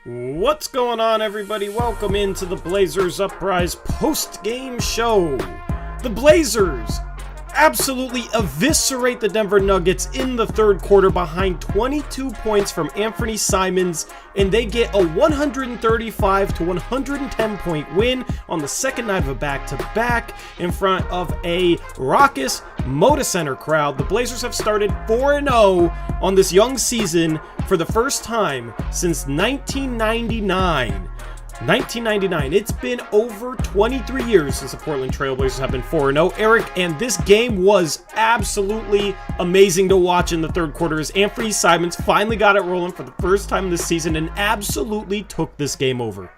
What's going on, everybody? Welcome into the Blazers Uprise post-game show. The Blazers absolutely eviscerate the Denver Nuggets in the third quarter behind 22 points from Anfernee Simons, and they get a 135 to 110 point win on the second night of a back-to-back in front of a raucous Moda Center crowd. The Blazers have started 4-0 on this young season for the first time since 1999. It's been over 23 years since the Portland Trail Blazers have been 4-0. Eric, and this game was absolutely amazing to watch in the third quarter as Anfernee Simons finally got it rolling for the first time this season and absolutely took this game over.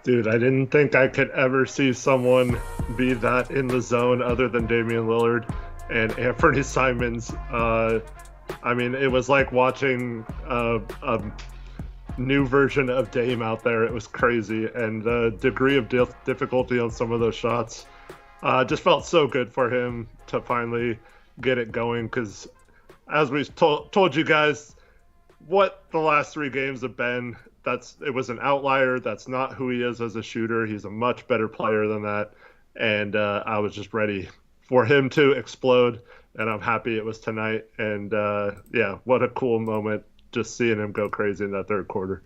Dude, I didn't think I could ever see someone be that in the zone other than Damian Lillard and Anfernee Simons. I mean, it was like watching a new version of Dame out there. It was crazy, and the degree of difficulty on some of those shots just felt so good for him to finally get it going, because as we told you guys what the last three games have been, it was an outlier. That's not who he is as a shooter. He's a much better player than that, and I was just ready for him to explode, and I'm happy it was tonight. And yeah, what a cool moment just seeing him go crazy in that third quarter.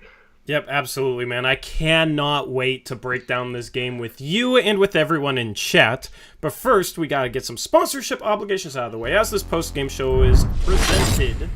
Yep, absolutely, man. I cannot wait to break down this game with you and with everyone in chat. But first, we got to get some sponsorship obligations out of the way, as this post-game show is presented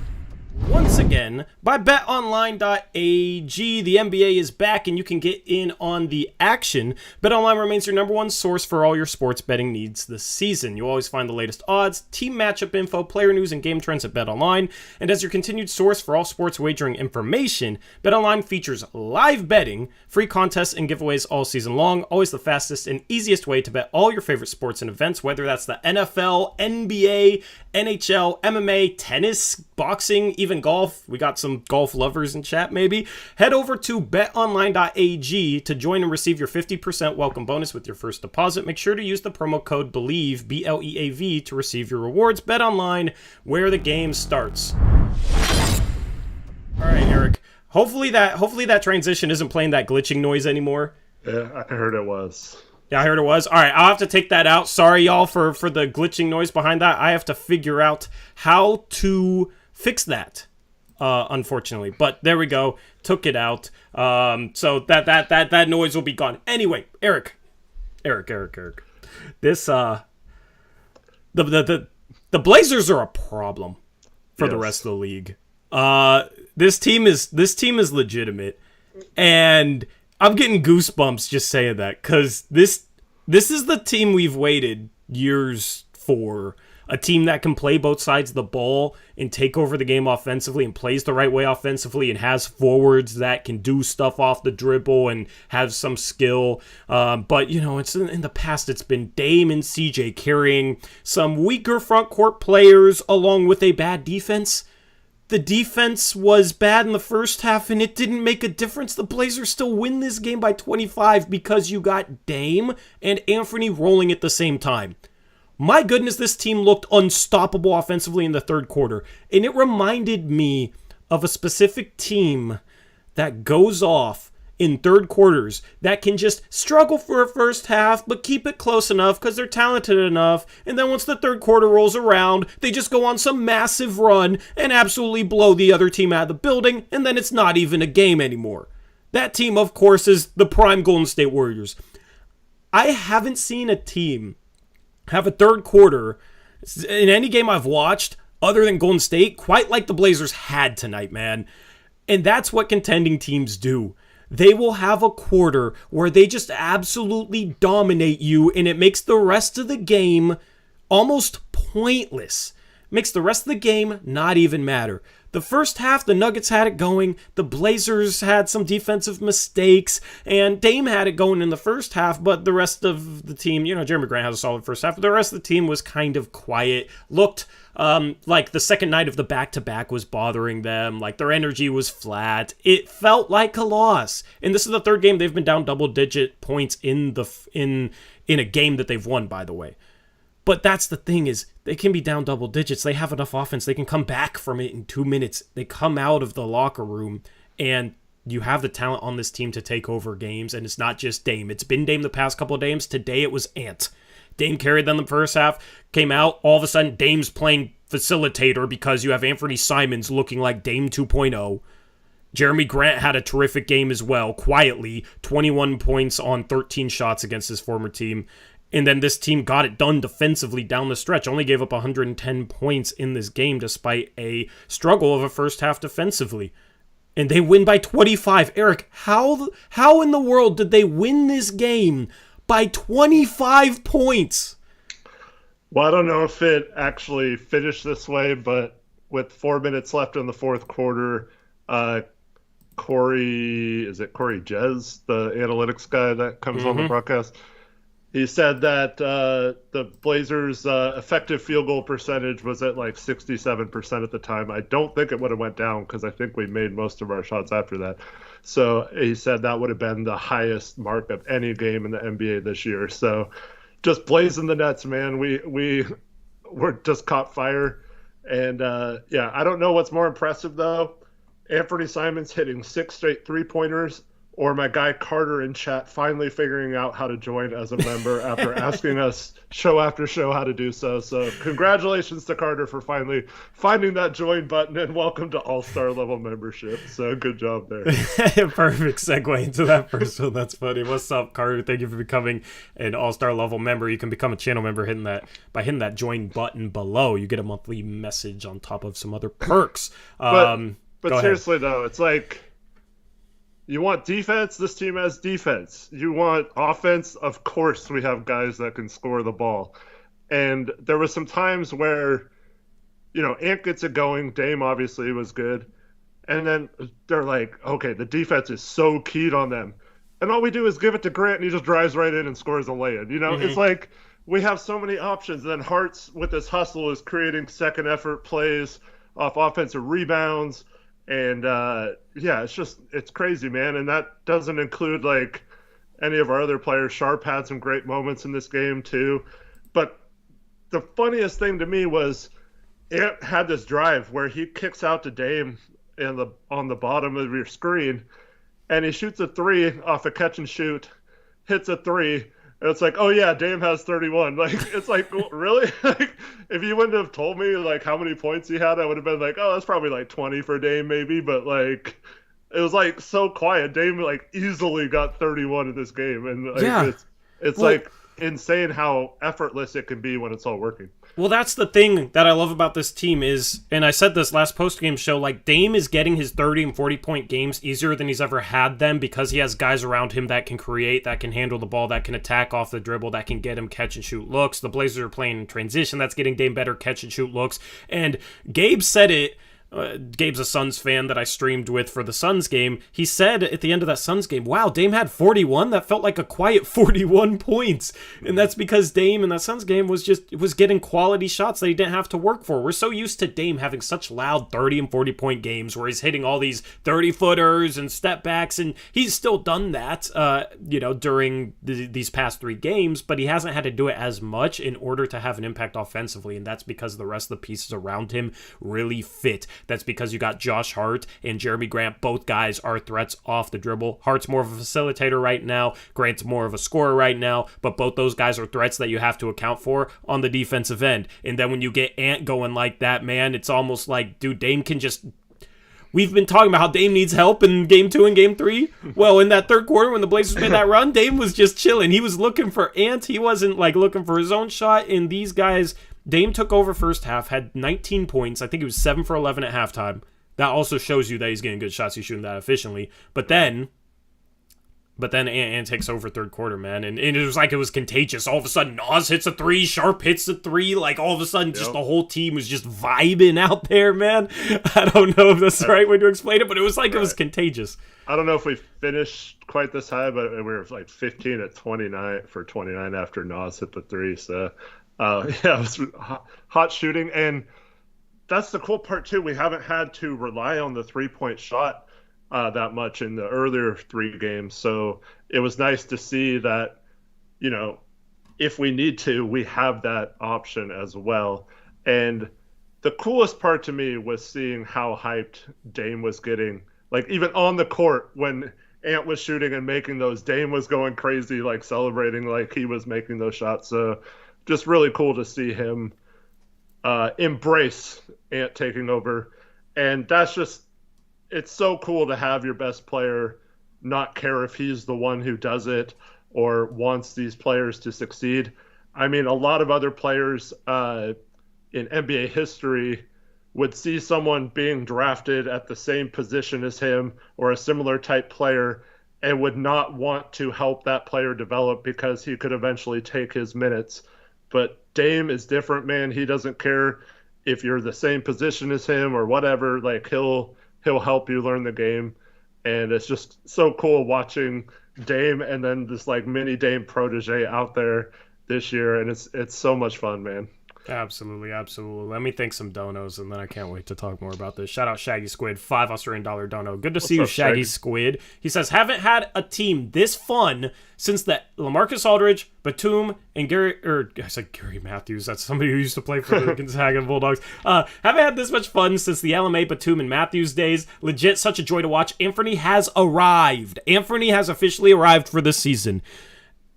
once again by betonline.ag. The NBA is back and you can get in on the action. BetOnline remains your number one source for all your sports betting needs this season. You'll always find the latest odds, team matchup info, player news, and game trends at BetOnline. And as your continued source for all sports wagering information, BetOnline features live betting, free contests, and giveaways all season long. Always the fastest and easiest way to bet all your favorite sports and events, whether that's the NFL, NBA, NHL, MMA, tennis, boxing, even golf. We got some golf lovers in chat, maybe. Head over to betonline.ag to join and receive your 50% welcome bonus with your first deposit. Make sure to use the promo code BELIEVE, BLEAV, to receive your rewards. BetOnline, where the game starts. All right, Eric. Hopefully that transition isn't playing that glitching noise anymore. Yeah, I heard it was. Yeah, I heard it was. All right, I'll have to take that out. Sorry, y'all, for the glitching noise behind that. I have to figure out how to fix that, unfortunately. But there we go. Took it out. So that noise will be gone. Anyway, Eric. This the Blazers are a problem for the rest of the league. This team is legitimate, and I'm getting goosebumps just saying that, because this is the team we've waited years for. A team that can play both sides of the ball and take over the game offensively and plays the right way offensively and has forwards that can do stuff off the dribble and have some skill. But, you know, it's in the past, it's been Dame and CJ carrying some weaker front court players along with a bad defense. The defense was bad in the first half, and it didn't make a difference. The Blazers still win this game by 25 because you got Dame and Anfernee rolling at the same time. My goodness, this team looked unstoppable offensively in the third quarter, and it reminded me of a specific team that goes off in third quarters that can just struggle for a first half but keep it close enough because they're talented enough, and then once the third quarter rolls around, they just go on some massive run and absolutely blow the other team out of the building, and then it's not even a game anymore. That team, of course, is the prime Golden State Warriors. I haven't seen a team have a third quarter in any game I've watched other than Golden State quite like the Blazers had tonight, man. And that's what contending teams do. They will have a quarter where they just absolutely dominate you, and it makes the rest of the game almost pointless. Makes the rest of the game not even matter. The first half, the Nuggets had it going. The Blazers had some defensive mistakes, and Dame had it going in the first half, but the rest of the team, you know, Jerami Grant has a solid first half, but the rest of the team was kind of quiet. Looked like the second night of the back-to-back was bothering them, like their energy was flat. It felt like a loss. And this is the third game they've been down double-digit points in a game that they've won, by the way. But that's the thing, is they can be down double digits. They have enough offense. They can come back from it in 2 minutes. They come out of the locker room and you have the talent on this team to take over games, and it's not just Dame. It's been Dame the past couple of games. Today it was Ant. Dame carried them the first half, came out, all of a sudden Dame's playing facilitator because you have Anfernee Simons looking like Dame 2.0. Jerami Grant had a terrific game as well, quietly, 21 points on 13 shots against his former team. And then this team got it done defensively down the stretch, only gave up 110 points in this game despite a struggle of a first half defensively. And they win by 25. Eric, how in the world did they win this game by 25 points? Well, I don't know if it actually finished this way, but with 4 minutes left in the fourth quarter, Corey Jez, the analytics guy that comes on the broadcast, he said that the Blazers' effective field goal percentage was at like 67% at the time. I don't think it would have went down because I think we made most of our shots after that. So he said that would have been the highest mark of any game in the NBA this year. So just blazing the nets, man. We were just caught fire. And I don't know what's more impressive though. Anfernee Simons hitting 6 straight 3-pointers, or my guy Carter in chat finally figuring out how to join as a member after asking us show after show how to do so. So congratulations to Carter for finally finding that join button, and welcome to all-star level membership. So good job there. Perfect segue into that first one. That's funny. What's up, Carter? Thank you for becoming an all-star level member. You can become a channel member by hitting that join button below. You get a monthly message on top of some other perks. But seriously though, it's like, you want defense? This team has defense. You want offense? Of course we have guys that can score the ball. And there was some times where, Ant gets it going. Dame obviously was good. And then they're like, okay, the defense is so keyed on them. And all we do is give it to Grant, and he just drives right in and scores a lay-in. It's like we have so many options. And then Hart's, with his hustle, is creating second effort plays off offensive rebounds. And it's crazy, man. And that doesn't include like any of our other players. Sharp had some great moments in this game too. But the funniest thing to me was Ant had this drive where he kicks out to Dame on the bottom of your screen, and he shoots a 3 off a catch and shoot, hits a 3. And it's like, oh yeah, Dame has 31. Like, it's like, really? Like, if you wouldn't have told me like how many points he had, I would have been like, oh, that's probably like 20 for Dame maybe. But like, it was like so quiet. Dame like easily got 31 in this game, and like, it's like insane how effortless it can be when it's all working. Well, that's the thing that I love about this team is, and I said this last post-game show, like Dame is getting his 30 and 40-point games easier than he's ever had them because he has guys around him that can create, that can handle the ball, that can attack off the dribble, that can get him catch-and-shoot looks. The Blazers are playing in transition. That's getting Dame better catch-and-shoot looks. And Gabe said it. Gabe's a Suns fan that I streamed with for the Suns game. He said at the end of that Suns game, wow, Dame had 41. That felt like a quiet 41 points. And that's because Dame in that Suns game was getting quality shots that he didn't have to work for. We're so used to Dame having such loud 30 and 40-point games where he's hitting all these 30-footers and step backs, and he's still done that during these past 3 games, but he hasn't had to do it as much in order to have an impact offensively, and that's because the rest of the pieces around him really fit. That's because you got Josh Hart and Jerami Grant. Both guys are threats off the dribble. Hart's more of a facilitator right now. Grant's more of a scorer right now. But both those guys are threats that you have to account for on the defensive end. And then when you get Ant going like that, man, it's almost like, dude, Dame can just... We've been talking about how Dame needs help in Game 2 and Game 3. Well, in that third quarter when the Blazers made that run, Dame was just chilling. He was looking for Ant. He wasn't like looking for his own shot. And these guys... Dame took over first half, had 19 points. I think he was 7 for 11 at halftime. That also shows you that he's getting good shots. He's shooting that efficiently. But then Ant takes over third quarter, man. And it was like it was contagious. All of a sudden, Nas hits a 3, Sharp hits a 3. Like, all of a sudden, just the whole team was just vibing out there, man. I don't know if that's the right way to explain it, but it was like it was contagious. I don't know if we finished quite this high, but we were like 15 at 29 for 29 after Nas hit the 3, so... it was hot shooting, and that's the cool part too. We haven't had to rely on the 3-point shot that much in the earlier 3 games, so it was nice to see that, if we need to, we have that option as well. And the coolest part to me was seeing how hyped Dame was getting like even on the court when Ant was shooting and making those, Dame was going crazy, like celebrating like he was making those shots. So just really cool to see him embrace Ant taking over. And that's just, it's so cool to have your best player not care if he's the one who does it or wants these players to succeed. I mean, a lot of other players in NBA history would see someone being drafted at the same position as him or a similar type player and would not want to help that player develop because he could eventually take his minutes. But Dame is different, man. He doesn't care if you're the same position as him or whatever. Like he'll help you learn the game. And it's just so cool watching Dame and then this like mini Dame protege out there this year. And it's so much fun, man. Absolutely. Let me thank some donos, and then I can't wait to talk more about this. Shout out Shaggy Squid, $5 Australian dono. Good to see you, Shaggy Squid. He says, haven't had a team this fun since the LaMarcus Aldridge, Batum, and Gary Matthews. That's somebody who used to play for the Gonzaga Bulldogs. Haven't had this much fun since the LMA, Batum, and Matthews days. Legit, such a joy to watch. Anfernee has arrived. Anfernee has officially arrived for this season.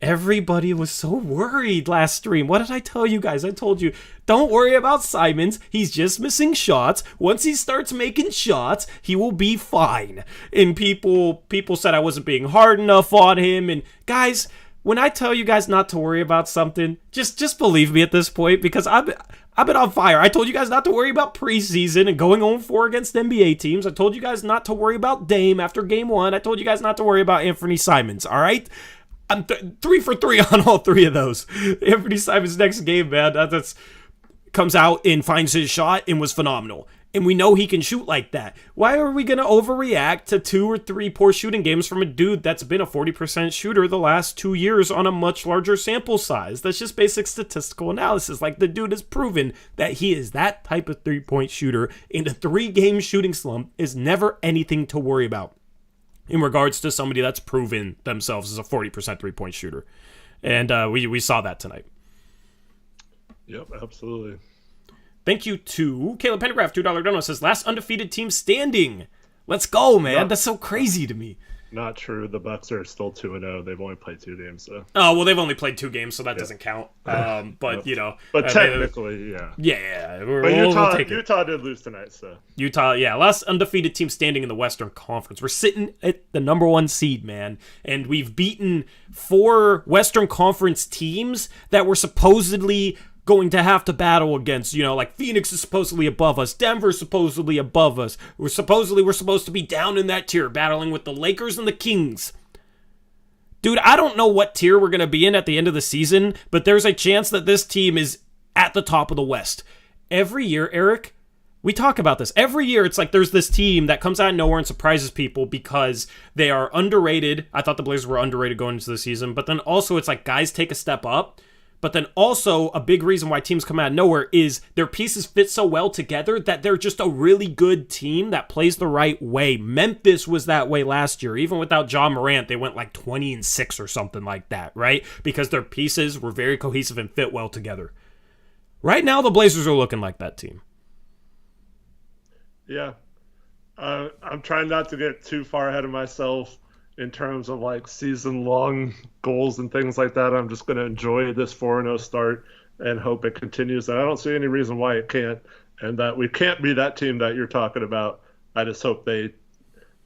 Everybody was so worried last stream. What did I tell you guys? I told you, don't worry about Simons. He's just missing shots. Once he starts making shots, he will be fine. And people said I wasn't being hard enough on him. And guys, when I tell you guys not to worry about something, just believe me at this point, because I've been on fire. I told you guys not to worry about preseason and going 0-4 against NBA teams. I told you guys not to worry about Dame after game 1. I told you guys not to worry about Anfernee Simons, all right? I'm 3 for 3 on all 3 of those. Anfernee Simons' next game, man, that's comes out and finds his shot and was phenomenal. And we know he can shoot like that. Why are we going to overreact to 2 or 3 poor shooting games from a dude that's been a 40% shooter the last 2 years on a much larger sample size? That's just basic statistical analysis. Like, the dude has proven that he is that type of 3-point shooter, and a 3-game shooting slump is never anything to worry about in regards to somebody that's proven themselves as a 40% 3-point shooter. And we saw that tonight. Yep, absolutely. Thank you to Caleb Pendergraph, $2 dono, says, last undefeated team standing. Let's go, man. That's so crazy to me. Not true. The Bucks are still 2-0. They've only played 2 games, so. Oh, well, they've only played 2 games, so that doesn't count. But, you know. But technically, yeah. Yeah. But Utah did lose tonight, so. Utah, yeah. Last undefeated team standing in the Western Conference. We're sitting at the number 1 seed, man. And we've beaten 4 Western Conference teams that were supposedly going to have to battle against, you know, like Phoenix is supposedly above us, Denver's supposedly above us. We're supposed to be down in that tier, battling with the Lakers and the Kings. Dude, I don't know what tier we're going to be in at the end of the season, but there's a chance that this team is at the top of the West. Every year, Eric, we talk about this. Every year, it's like there's this team that comes out of nowhere and surprises people because they are underrated. I thought the Blazers were underrated going into the season, but then also it's like guys take a step up. But then also a big reason why teams come out of nowhere is their pieces fit so well together that they're just a really good team that plays the right way. Memphis was that way last year. Even without Ja Morant, they went like 20-6 or something like that, right? Because their pieces were very cohesive and fit well together. Right now, the Blazers are looking like that team. Yeah. I'm trying not to get too far ahead of myself in terms of like season-long goals and things like that. I'm just going to enjoy this 4-0 start and hope it continues. And I don't see any reason why it can't, and that we can't be that team that you're talking about. I just hope they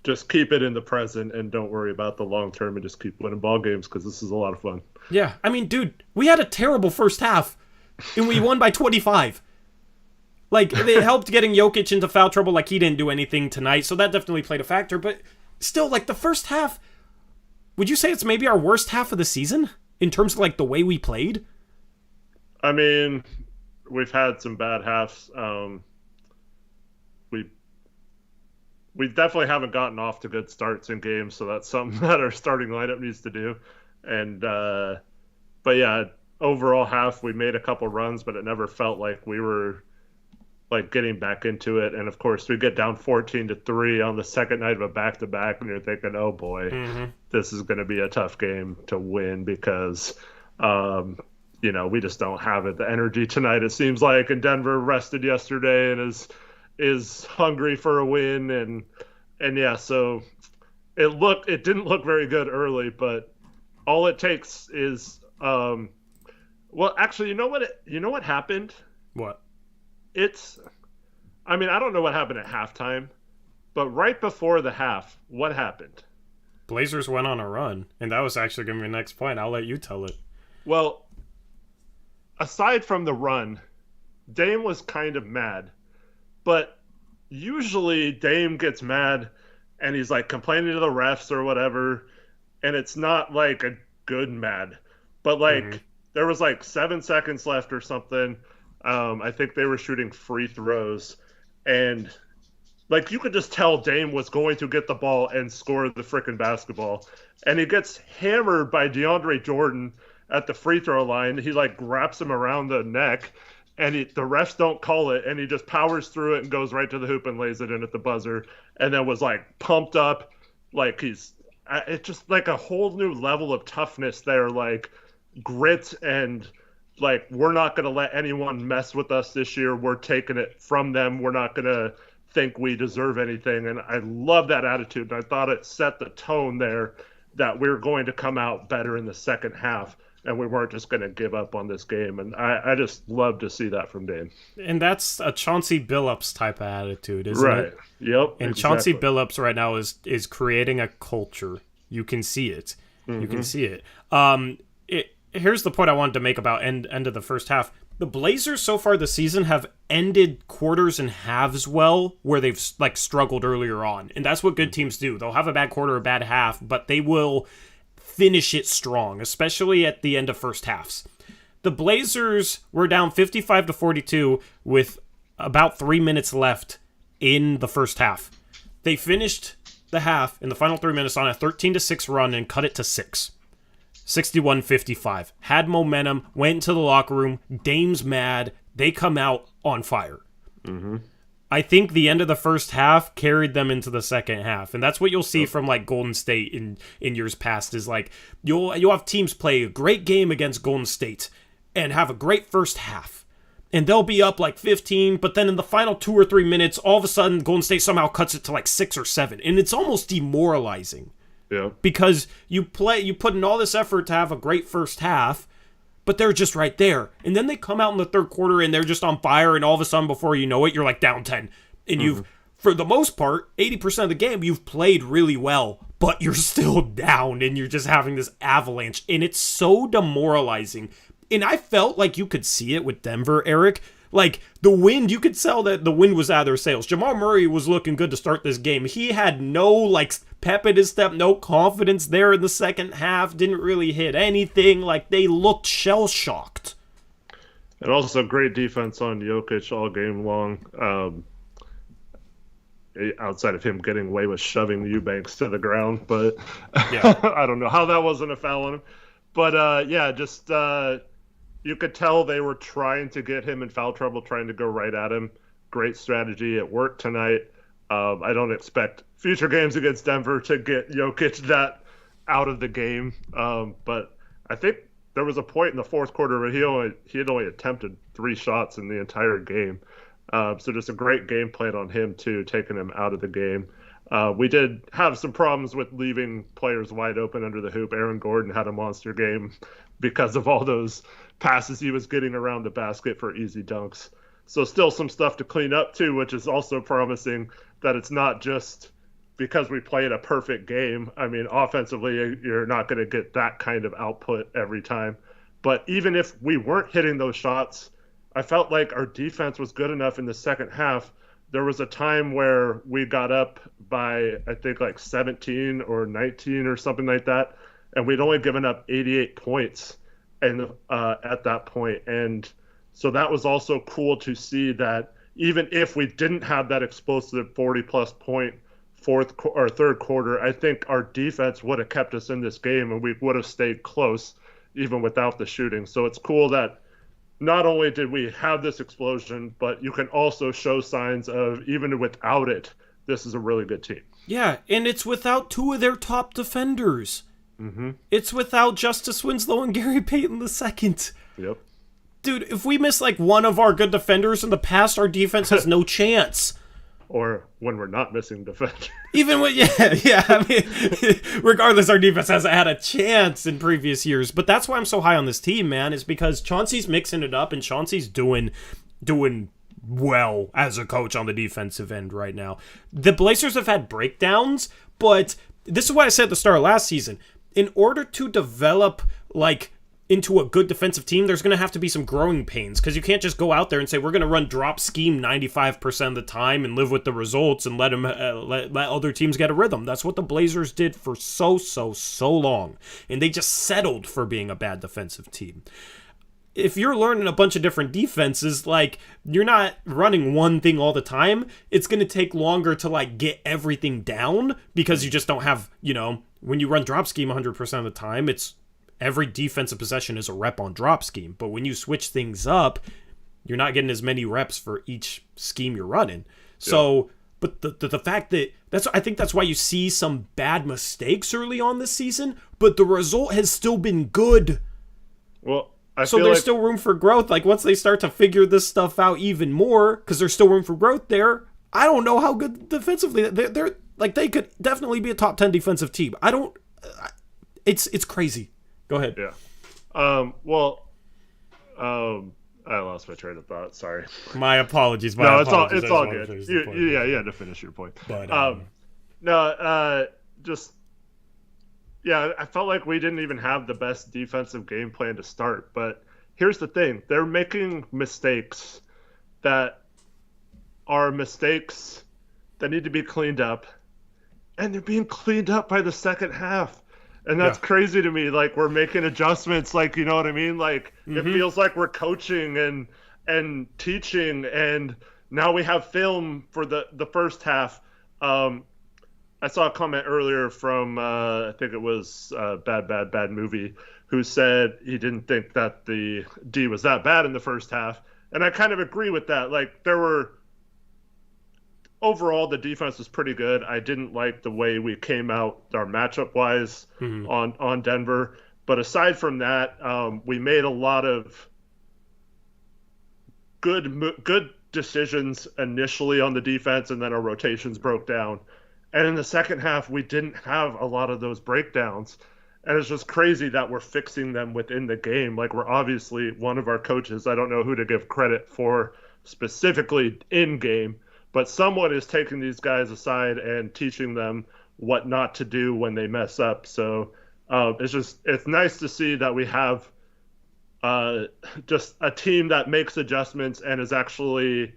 just keep it in the present and don't worry about the long term and just keep winning ball games, because this is a lot of fun. Yeah, I mean, dude, we had a terrible first half, and we won by 25. Like, they helped getting Jokic into foul trouble. Like, he didn't do anything tonight, so that definitely played a factor, but still, like, the first half, would you say it's maybe our worst half of the season in terms of, like, the way we played? I mean, we've had some bad halves. We definitely haven't gotten off to good starts in games, so that's something that our starting lineup needs to do. And, but yeah, overall half, we made a couple runs, but it never felt like we were like getting back into it. And of course we get down 14-3 on the second night of a back-to-back, and you're thinking, oh boy, this is going to be a tough game to win, because you know, we just don't have it, the energy tonight, it seems like. And Denver rested yesterday and is hungry for a win, And yeah, so it didn't look very good early, but all it takes is well, actually, you know what happened? What? I mean, I don't know what happened at halftime, but right before the half, what happened? Blazers went on a run, and that was actually going to be the next point. I'll let you tell it. Well, aside from the run, Dame was kind of mad, but usually Dame gets mad and he's like complaining to the refs or whatever, and it's not like a good mad, but like there was like 7 seconds left or something. I think they were shooting free throws, and like you could just tell Dame was going to get the ball and score the frickin' basketball, and he gets hammered by DeAndre Jordan at the free throw line. He like wraps him around the neck, and the refs don't call it, and he just powers through it and goes right to the hoop and lays it in at the buzzer, and then was like pumped up, like it's just like a whole new level of toughness there, like grit, and like we're not going to let anyone mess with us this year. We're taking it from them. We're not going to think we deserve anything. And I love that attitude. And I thought it set the tone there that we're going to come out better in the second half, and we weren't just going to give up on this game. And I just love to see that from Dame. And that's a Chauncey Billups type of attitude, isn't it? Right. Yep. And exactly. Chauncey Billups right now is creating a culture. You can see it. You can see it. Here's the point I wanted to make about end of the first half. The Blazers so far this season have ended quarters and halves well, where they've like struggled earlier on. And that's what good teams do. They'll have a bad quarter or a bad half, but they will finish it strong, especially at the end of first halves. The Blazers were down 55-42 with about 3 minutes left in the first half. They finished the half in the final 3 minutes on a 13-6 run and cut it to 6. 61-55. Had momentum, went into the locker room. Dame's mad. They come out on fire. I think the end of the first half carried them into the second half. And that's what you'll see from like Golden State in years past, is like you'll have teams play a great game against Golden State and have a great first half. And they'll be up like 15, but then in the final 2 or 3 minutes, all of a sudden Golden State somehow cuts it to like 6 or 7. And it's almost demoralizing. Yeah. Because you put in all this effort to have a great first half, but they're just right there. And then they come out in the third quarter and they're just on fire, and all of a sudden before you know it, you're like down 10. And you've, for the most part, 80% of the game, you've played really well, but you're still down and you're just having this avalanche. And it's so demoralizing. And I felt like you could see it with Denver, Eric. Like, the wind, you could tell that the wind was out of their sails. Jamal Murray was looking good to start this game. He had no, like, pep in his step, no confidence there in the second half, didn't really hit anything. Like, they looked shell-shocked. And also great defense on Jokic all game long. Outside of him getting away with shoving Eubanks to the ground. But yeah. I don't know how that wasn't a foul on him. But, yeah, just... you could tell they were trying to get him in foul trouble, trying to go right at him. Great strategy. It worked tonight. I don't expect future games against Denver to get Jokic that out of the game. But I think there was a point in the fourth quarter where he had only attempted 3 shots in the entire game. So just a great game plan on him, too, taking him out of the game. We did have some problems with leaving players wide open under the hoop. Aaron Gordon had a monster game because of all those passes he was getting around the basket for easy dunks. So still some stuff to clean up too, which is also promising that it's not just because we played a perfect game. I mean, offensively, you're not going to get that kind of output every time. But even if we weren't hitting those shots, I felt like our defense was good enough in the second half. There was a time where we got up by, I think, like 17 or 19 or something like that, and we'd only given up 88 points at that point. And so that was also cool to see that even if we didn't have that explosive 40-plus point third quarter, I think our defense would have kept us in this game, and we would have stayed close even without the shooting. So it's cool that not only did we have this explosion, but you can also show signs of, even without it, this is a really good team. Yeah, and it's without 2 of their top defenders. It's without Justice Winslow and Gary Payton II. Yep. Dude, if we miss like one of our good defenders in the past, our defense has no chance. or when we're not missing defenders. Even when, yeah. I mean, regardless, our defense hasn't had a chance in previous years. But that's why I'm so high on this team, man, is because Chauncey's mixing it up, and Chauncey's doing well as a coach on the defensive end right now. The Blazers have had breakdowns, but this is what I said at the start of last season. In order to develop, like, into a good defensive team, there's going to have to be some growing pains, because you can't just go out there and say, we're going to run drop scheme 95% of the time and live with the results and let other teams get a rhythm. That's what the Blazers did for so long, and they just settled for being a bad defensive team. If you're learning a bunch of different defenses, like, you're not running one thing all the time, it's going to take longer to, like, get everything down, because you just don't have, when you run drop scheme 100% of the time, it's every defensive possession is a rep on drop scheme. But when you switch things up, you're not getting as many reps for each scheme you're running. So, but the fact that I think that's why you see some bad mistakes early on this season, but the result has still been good. Well, so there's still room for growth. Like, once they start to figure this stuff out even more, because there's still room for growth there, I don't know how good defensively they're like, they could definitely be a top 10 defensive team. It's crazy. Go ahead. Yeah. I lost my train of thought. Sorry. My apologies. It's all good. You had to finish your point. But I felt like we didn't even have the best defensive game plan to start. But here's the thing: they're making mistakes that are mistakes that need to be cleaned up, and they're being cleaned up by the second half. And that's crazy to me. Like, we're making adjustments, like, you know what I mean? Like, It feels like we're coaching and teaching, and now we have film for the first half. I saw a comment earlier from, I think it was Bad Movie, who said he didn't think that the D was that bad in the first half. And I kind of agree with that. Like, overall, the defense was pretty good. I didn't like the way we came out, our matchup-wise, on Denver. But aside from that, we made a lot of good decisions initially on the defense, and then our rotations broke down. And in the second half, we didn't have a lot of those breakdowns. And it's just crazy that we're fixing them within the game. Like, we're obviously one of our coaches, I don't know who to give credit for specifically in-game, but someone is taking these guys aside and teaching them what not to do when they mess up. So it's nice to see that we have just a team that makes adjustments and is actually,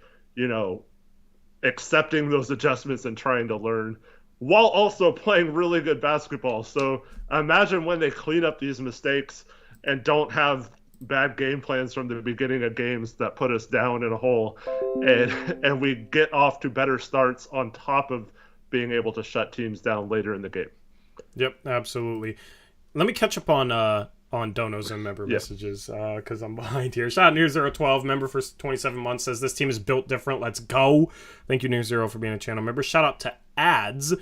accepting those adjustments and trying to learn while also playing really good basketball. So imagine when they clean up these mistakes and don't have bad game plans from the beginning of games that put us down in a hole, and we get off to better starts on top of being able to shut teams down later in the game. Yep, absolutely. Let me catch up on donos and member messages, because I'm behind here. Shout out Near012, member for 27 months, says this team is built different. Let's go. Thank you, Near0, for being a channel member. Shout out to Ads.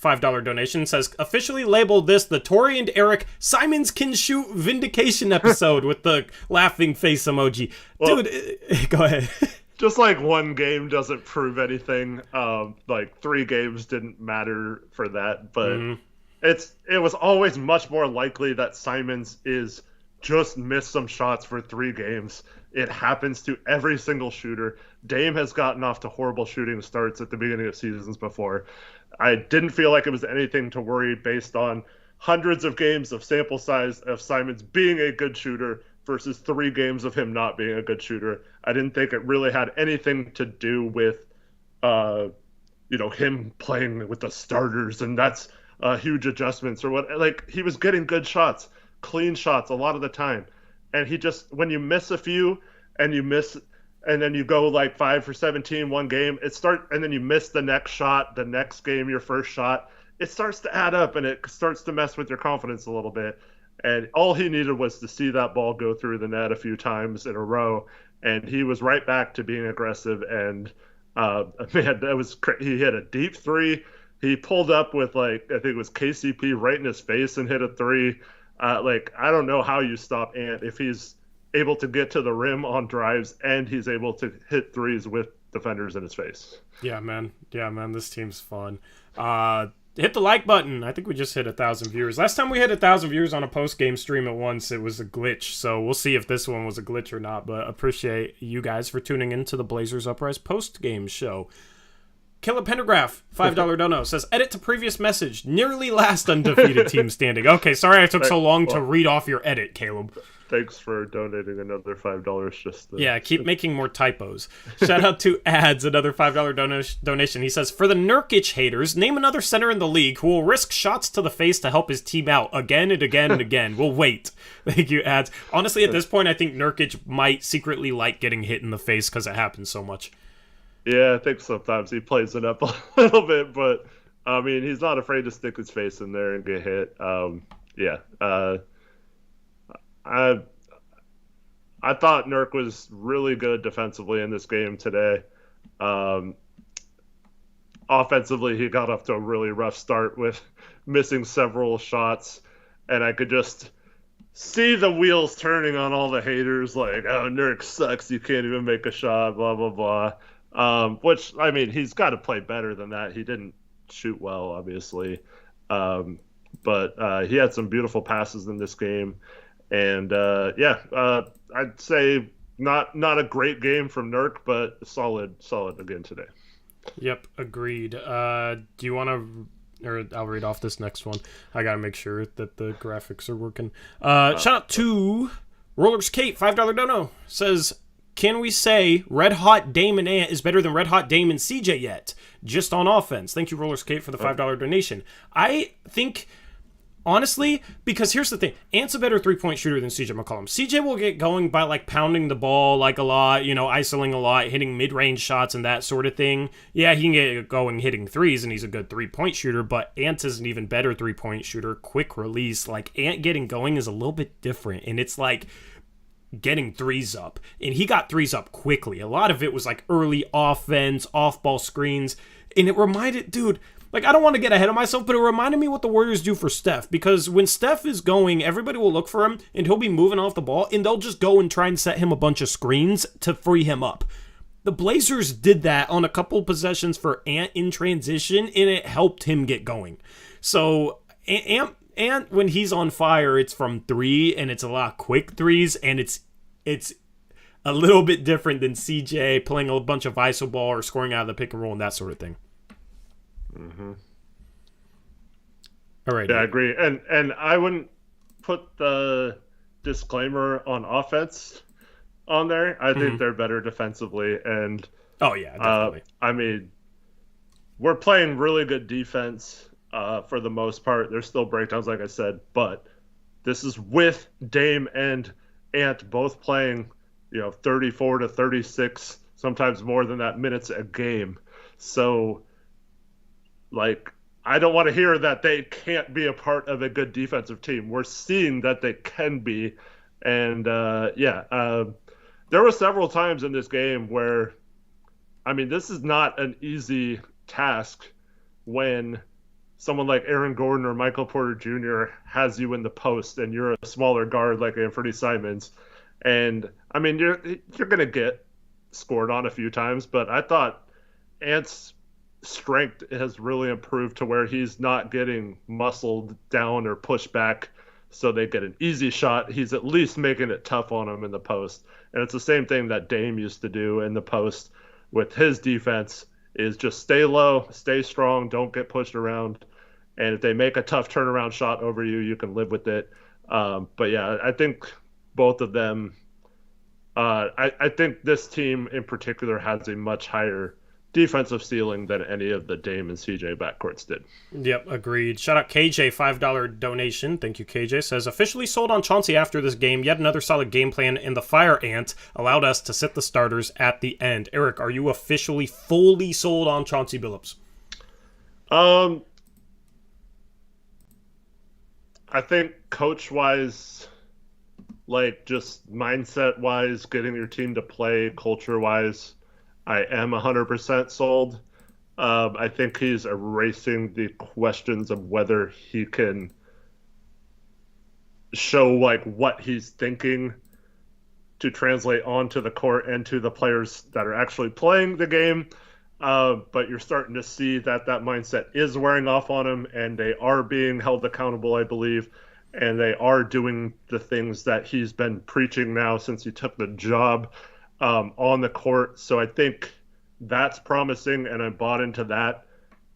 $5 donation, says, officially labeled this the Tori and Eric Simons can shoot vindication episode with the laughing face emoji. Well, dude, go ahead. Just like one game doesn't prove anything. Like 3 games didn't matter for that, but it was always much more likely that Simons is just missed some shots for 3 games. It happens to every single shooter. Dame has gotten off to horrible shooting starts at the beginning of seasons before. I didn't feel like it was anything to worry based on hundreds of games of sample size of Simons being a good shooter versus 3 games of him not being a good shooter. I didn't think it really had anything to do with, him playing with the starters, and that's huge adjustments or what. Like, he was getting good shots, clean shots a lot of the time. And he just, when you miss a few and you miss, and then you go like 5 for 17 one game, and then you miss the next shot, the next game, your first shot, it starts to add up and it starts to mess with your confidence a little bit. And all he needed was to see that ball go through the net a few times in a row, and he was right back to being aggressive. And man, he hit a deep 3. He pulled up with, like, I think it was KCP right in his face and hit a 3. I don't know how you stop Ant if he's able to get to the rim on drives and he's able to hit threes with defenders in his face. Yeah, man. This team's fun. Hit the like button. I think we just hit 1,000 viewers. Last time we hit 1,000 viewers on a post-game stream at once, it was a glitch. So we'll see if this one was a glitch or not. But appreciate you guys for tuning into the Blazers Uprise post-game show. Killer Pentagraph, $5 dono, says, edit to previous message. Nearly last undefeated team standing. Okay, sorry I took so long to read off your edit, Caleb. Thanks for donating another $5 just to... Yeah, keep making more typos. Shout out to Ads, another $5 donation. He says, for the Nurkic haters, name another center in the league who will risk shots to the face to help his team out again and again and again. We'll wait. Thank you, Ads. Honestly, at this point, I think Nurkic might secretly like getting hit in the face because it happens so much. Yeah, I think sometimes he plays it up a little bit, but, I mean, he's not afraid to stick his face in there and get hit. I thought Nurk was really good defensively in this game today. Offensively, he got off to a really rough start with missing several shots, and I could just see the wheels turning on all the haters, like, oh, Nurk sucks, you can't even make a shot, blah, blah, blah. Which, I mean, he's got to play better than that. He didn't shoot well, obviously. But he had some beautiful passes in this game. And, I'd say not a great game from Nurk, but solid again today. Yep, agreed. Do you want to... Or I'll read off this next one. I got to make sure that the graphics are working. Shout out to Rollers Kate, $5 dono. Says, can we say Red Hot Dame and Ant is better than Red Hot Dame and CJ yet? Just on offense. Thank you, Rollers Kate, for the $5 donation. I think... Honestly, because here's the thing. Ant's a better three-point shooter than CJ McCollum. CJ will get going by, like, pounding the ball, like, a lot, isoling a lot, hitting mid-range shots and that sort of thing. Yeah, he can get going hitting threes, and he's a good three-point shooter, but Ant is an even better three-point shooter, quick release. Like, Ant getting going is a little bit different, and it's, like, getting threes up. And he got threes up quickly. A lot of it was, like, early offense, off-ball screens, and it reminded, dude... Like, I don't want to get ahead of myself, but it reminded me what the Warriors do for Steph. Because when Steph is going, everybody will look for him, and he'll be moving off the ball, and they'll just go and try and set him a bunch of screens to free him up. The Blazers did that on a couple possessions for Ant in transition, and it helped him get going. So, Ant, when he's on fire, it's from three, and it's a lot of quick threes, and it's a little bit different than CJ playing a bunch of iso ball or scoring out of the pick and roll and that sort of thing. Mm-hmm. All right. Yeah, I agree. And I wouldn't put the disclaimer on offense on there. I think they're better defensively. And oh, yeah, definitely. I mean, we're playing really good defense for the most part. There's still breakdowns, like I said, but this is with Dame and Ant both playing, 34 to 36, sometimes more than that minutes a game. So, like, I don't want to hear that they can't be a part of a good defensive team. We're seeing that they can be. And, there were several times in this game where, I mean, this is not an easy task when someone like Aaron Gordon or Michael Porter Jr. has you in the post and you're a smaller guard like Anfernee Simons. And, I mean, you're going to get scored on a few times, but I thought Ant's strength has really improved to where he's not getting muscled down or pushed back so they get an easy shot. He's at least making it tough on them in the post. And it's the same thing that Dame used to do in the post with his defense, is just stay low, stay strong, don't get pushed around. And if they make a tough turnaround shot over you, you can live with it. But yeah, I think both of them, I think this team in particular has a much higher defensive ceiling than any of the Dame and CJ backcourts did. Yep, agreed. Shout out KJ, $5 donation. Thank you, KJ. Says, officially sold on Chauncey after this game. Yet another solid game plan, and the Fire Ant allowed us to sit the starters at the end. Eric, are you officially fully sold on Chauncey Billups? I think coach-wise, like just mindset-wise, getting your team to play, culture-wise, I am 100% sold. I think he's erasing the questions of whether he can show like what he's thinking to translate onto the court and to the players that are actually playing the game. But you're starting to see that mindset is wearing off on him, and they are being held accountable, I believe, and they are doing the things that he's been preaching now since he took the job on the court. So I think that's promising, and I bought into that.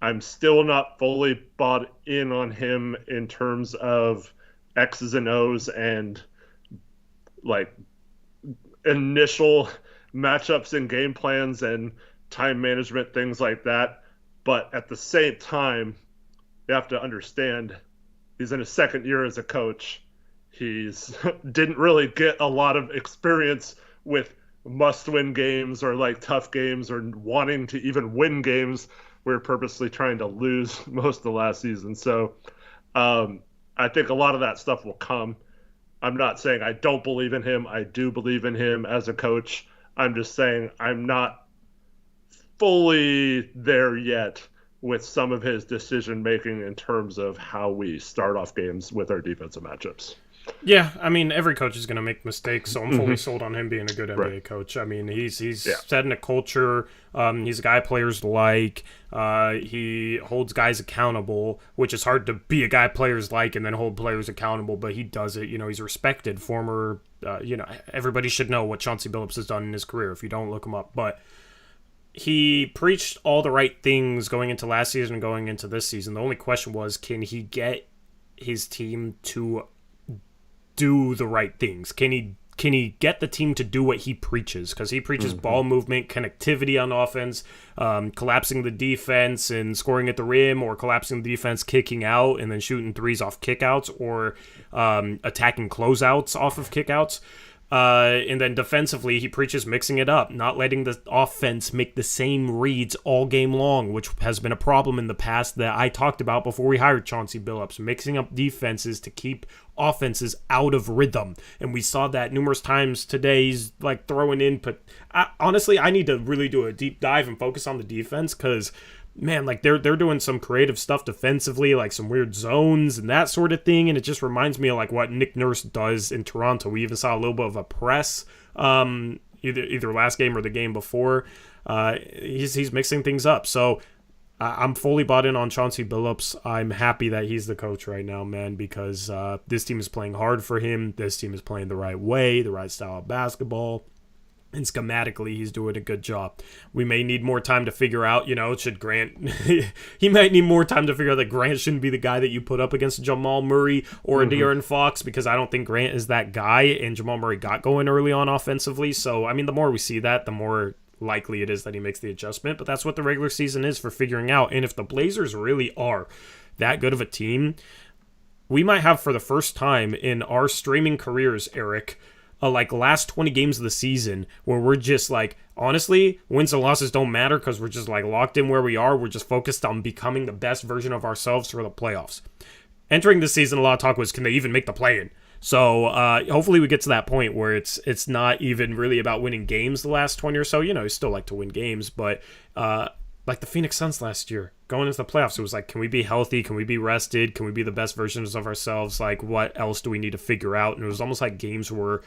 I'm still not fully bought in on him in terms of X's and O's and like initial matchups and game plans and time management, things like that. But at the same time, you have to understand he's in his second year as a coach. He's didn't really get a lot of experience with must-win games or like tough games or wanting to even win games. We're purposely trying to lose most of the last season. So I think a lot of that stuff will come. I'm not saying I don't believe in him. I do believe in him as a coach. I'm just saying I'm not fully there yet with some of his decision-making in terms of how we start off games with our defensive matchups. Yeah, I mean, every coach is going to make mistakes, so I'm fully sold on him being a good NBA coach. I mean, he's setting a culture. He's a guy players like. He holds guys accountable, which is hard to be a guy players like and then hold players accountable, but he does it. You know, he's respected. Former, everybody should know what Chauncey Billups has done in his career if you don't look him up. But he preached all the right things going into last season and going into this season. The only question was, can he get his team to do the right things? Can he get the team to do what he preaches? Because he preaches ball movement, connectivity on offense, collapsing the defense and scoring at the rim, or collapsing the defense, kicking out and then shooting threes off kickouts, or attacking closeouts off of kickouts. And then defensively, he preaches mixing it up, not letting the offense make the same reads all game long, which has been a problem in the past that I talked about before we hired Chauncey Billups, mixing up defenses to keep offenses out of rhythm. And we saw that numerous times today. He's like throwing in, but honestly, I need to really do a deep dive and focus on the defense, because man, like they're doing some creative stuff defensively, like some weird zones and that sort of thing, and it just reminds me of like what Nick Nurse does in Toronto. We even saw a little bit of a press either last game or the game before. He's mixing things up. So I'm fully bought in on Chauncey Billups. I'm happy that he's the coach right now, man, because this team is playing hard for him. This team is playing the right way, the right style of basketball. And schematically, he's doing a good job. We may need more time to figure out, should Grant... he might need more time to figure out that Grant shouldn't be the guy that you put up against Jamal Murray or De'Aaron Fox, because I don't think Grant is that guy, and Jamal Murray got going early on offensively. So, I mean, the more we see that, the more likely it is that he makes the adjustment. But that's what the regular season is for figuring out. And if the Blazers really are that good of a team, we might have, for the first time in our streaming careers, Eric... like last 20 games of the season where we're just like, honestly, wins and losses don't matter because we're just like locked in where we are. We're just focused on becoming the best version of ourselves for the playoffs. Entering the season, a lot of talk was, can they even make the play-in? So hopefully we get to that point where it's not even really about winning games the last 20 or so. You still like to win games, but like the Phoenix Suns last year, going into the playoffs, it was like, can we be healthy? Can we be rested? Can we be the best versions of ourselves? Like, what else do we need to figure out? And it was almost like games were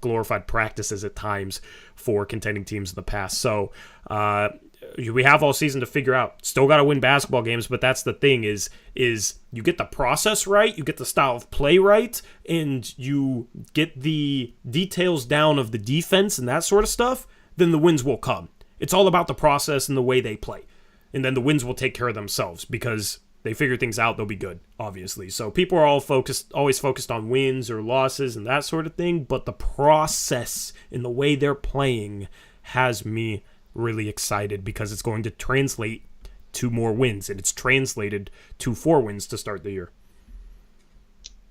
glorified practices at times for contending teams in the past. So we have all season to figure out. Still got to win basketball games, but that's the thing is you get the process right, you get the style of play right, and you get the details down of the defense and that sort of stuff, then the wins will come. It's all about the process and the way they play. And then the wins will take care of themselves because they figure things out, they'll be good, obviously. So people are always focused on wins or losses and that sort of thing, but the process and the way they're playing has me really excited because it's going to translate to more wins, and it's translated to 4 wins to start the year.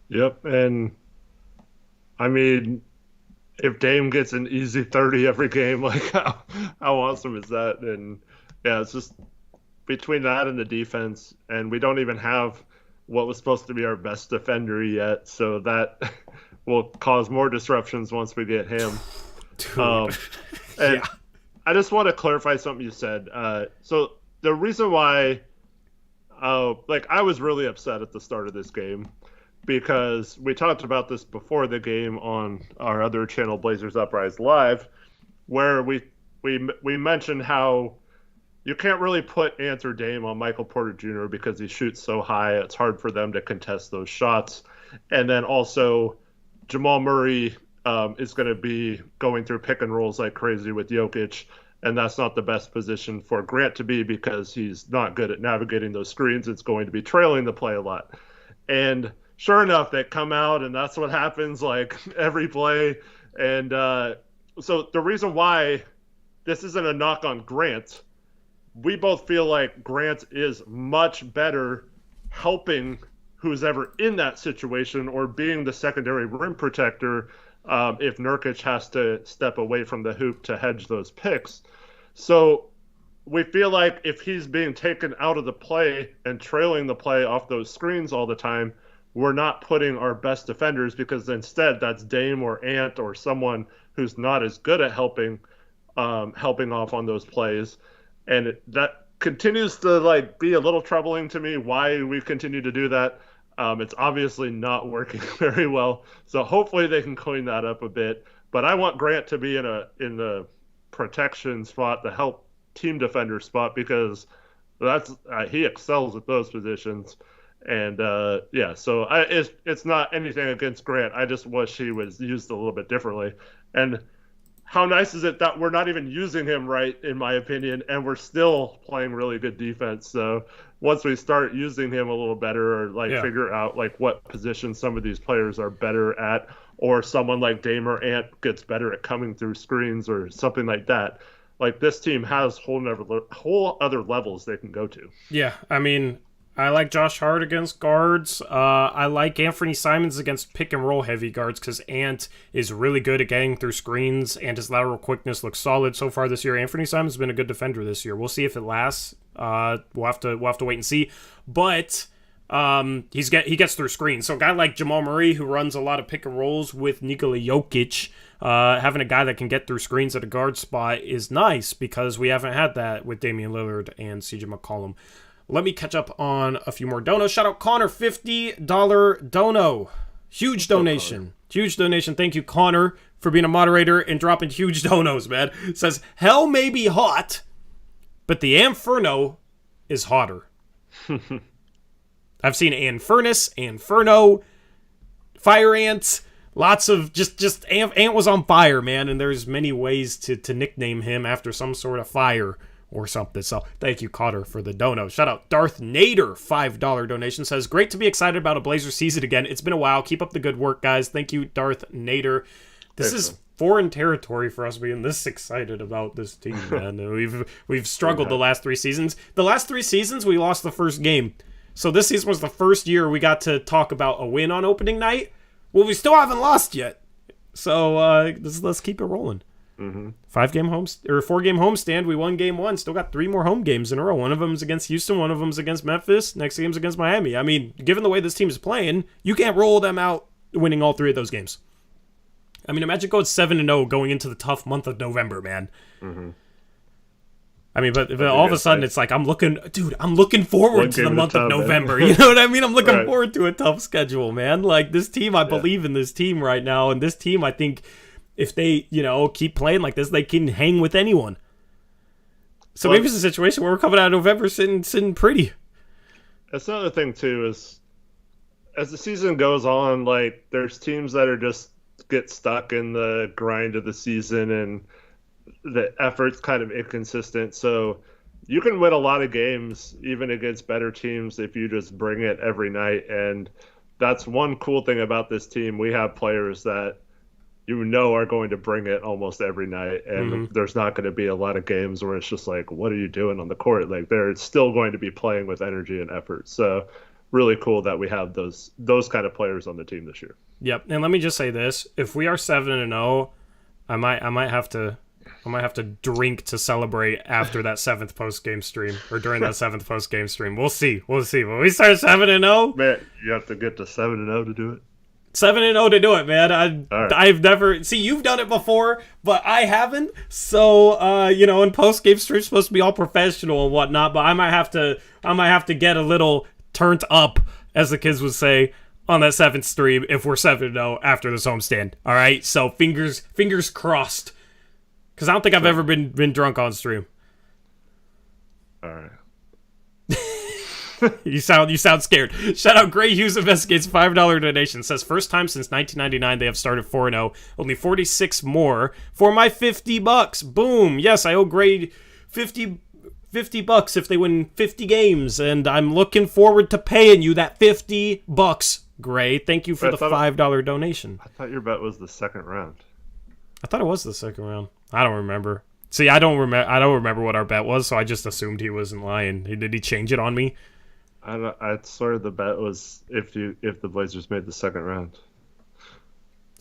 Yep, and I mean, if Dame gets an easy 30 every game, like how awesome is that? And yeah, it's just between that and the defense, and we don't even have what was supposed to be our best defender yet, so that will cause more disruptions once we get him. And yeah. I just want to clarify something you said. So the reason why, I was really upset at the start of this game because we talked about this before the game on our other channel, Blazers Uprise Live, where we mentioned how you can't really put Ant or Dame on Michael Porter Jr. because he shoots so high. It's hard for them to contest those shots. And then also Jamal Murray is going to be going through pick and rolls like crazy with Jokic, and that's not the best position for Grant to be because he's not good at navigating those screens. It's going to be trailing the play a lot. And sure enough, they come out, and that's what happens like every play. And so the reason why this isn't a knock on Grant, we both feel like Grant is much better helping who's ever in that situation or being the secondary rim protector if Nurkic has to step away from the hoop to hedge those picks. So we feel like if he's being taken out of the play and trailing the play off those screens all the time, we're not putting our best defenders, because instead that's Dame or Ant or someone who's not as good at helping off on those plays. And that continues to be a little troubling to me why we continue to do that. It's obviously not working very well. So hopefully they can clean that up a bit. But I want Grant to be in the protection spot, the help team defender spot, because that's he excels at those positions. And so it's not anything against Grant. I just wish he was used a little bit differently. And how nice is it that we're not even using him right, in my opinion, and we're still playing really good defense. So once we start using him a little better, or figure out what position some of these players are better at, or someone like Dame or Ant gets better at coming through screens or something like that, this team has whole other levels they can go to. Yeah, I mean, I like Josh Hart against guards. I like Anfernee Simons against pick and roll heavy guards because Ant is really good at getting through screens and his lateral quickness looks solid so far this year. Anfernee Simons has been a good defender this year. We'll see if it lasts. We'll have to wait and see. But he gets through screens. So a guy like Jamal Murray, who runs a lot of pick and rolls with Nikola Jokic, having a guy that can get through screens at a guard spot is nice because we haven't had that with Damian Lillard and CJ McCollum. Let me catch up on a few more donos. Shout out Connor, $50 dono. Huge donation. Huge donation. Thank you, Connor, for being a moderator and dropping huge donos, man. It says, hell may be hot, but the Anfernee is hotter. I've seen Anfernus, Anferno, Fire Ants, lots of just Ant was on fire, man, and there's many ways to nickname him after some sort of fire or something. So thank you, Cotter, for the dono. Shout out Darth Nader, $5 donation. Says, great to be excited about a Blazers season again. It's been a while. Keep up the good work, guys. Thank you, Darth Nader. This is foreign territory for us being this excited about this team, man. We've struggled the last 3 seasons. The last 3 seasons, we lost the first game. So this season was the first year we got to talk about a win on opening night. Well, we still haven't lost yet. So let's keep it rolling. 4-game homestand. We won game 1. Still got 3 more home games in a row. One of them's against Houston. One of them's against Memphis. Next game's against Miami. I mean, given the way this team is playing, you can't roll them out winning all 3 of those games. I mean, imagine going 7-0 going into the tough month of November, man. I mean, but all of a sudden it's like I'm looking forward to the month of November. You know what I mean? I'm looking forward to a tough schedule, man. Like this team, I believe in this team right now, and this team, I think, if they, keep playing like this, they can hang with anyone. So maybe it's a situation where we're coming out of November sitting pretty. That's another thing, too, is as the season goes on, there's teams that are just get stuck in the grind of the season and the effort's kind of inconsistent. So you can win a lot of games, even against better teams, if you just bring it every night. And that's one cool thing about this team. We have players that are going to bring it almost every night, and there's not going to be a lot of games where it's just like, what are you doing on the court? They're still going to be playing with energy and effort. So really cool that we have those kind of players on the team this year. Yep. And let me just say this: if we are 7-0, I might have to drink to celebrate after that 7th post-game stream, or during that 7th post-game stream. We'll see. When we start 7-0, man, you have to get to 7-0 to do it. 7-0 to do it, man. I've never... See, you've done it before, but I haven't. So, in post-game stream's supposed to be all professional and whatnot, but I might have to get a little turned up, as the kids would say, on that 7th stream if we're 7-0 after this homestand. All right, so fingers crossed, because I don't think I've ever been drunk on stream. All right. You sound scared. Shout out Gray Hughes Investigates, $5 donation. Says first time since 1999 they have started 4-0. Only 46 more for my $50. Boom. Yes, I owe Gray $50 if they win 50 games, and I'm looking forward to paying you that $50, Gray. Thank you for the $5 donation. I thought your bet was the second round. I thought it was the second round. I don't remember. See, I don't remember what our bet was, so I just assumed he wasn't lying. Did he change it on me? I swear the bet was if the Blazers made the second round.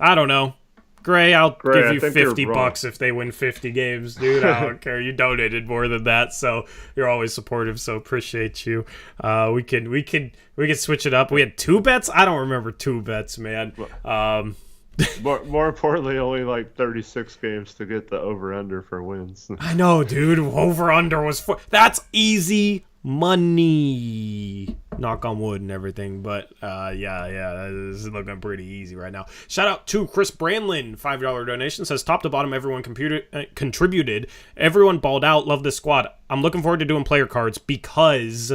I don't know. Gray, I'll give you $50 if they win 50 games, dude. I don't care. You donated more than that, so you're always supportive. So appreciate you. We can switch it up. We had 2 bets. I don't remember 2 bets, man. More importantly, only like 36 games to get the over/under for wins. I know, dude. Over/under was that's easy money. Knock on wood and everything, but yeah, this is looking pretty easy right now. Shout out to Chris Branlin, $5 donation. Says top to bottom, everyone contributed. Everyone balled out. Love this squad. I'm looking forward to doing player cards because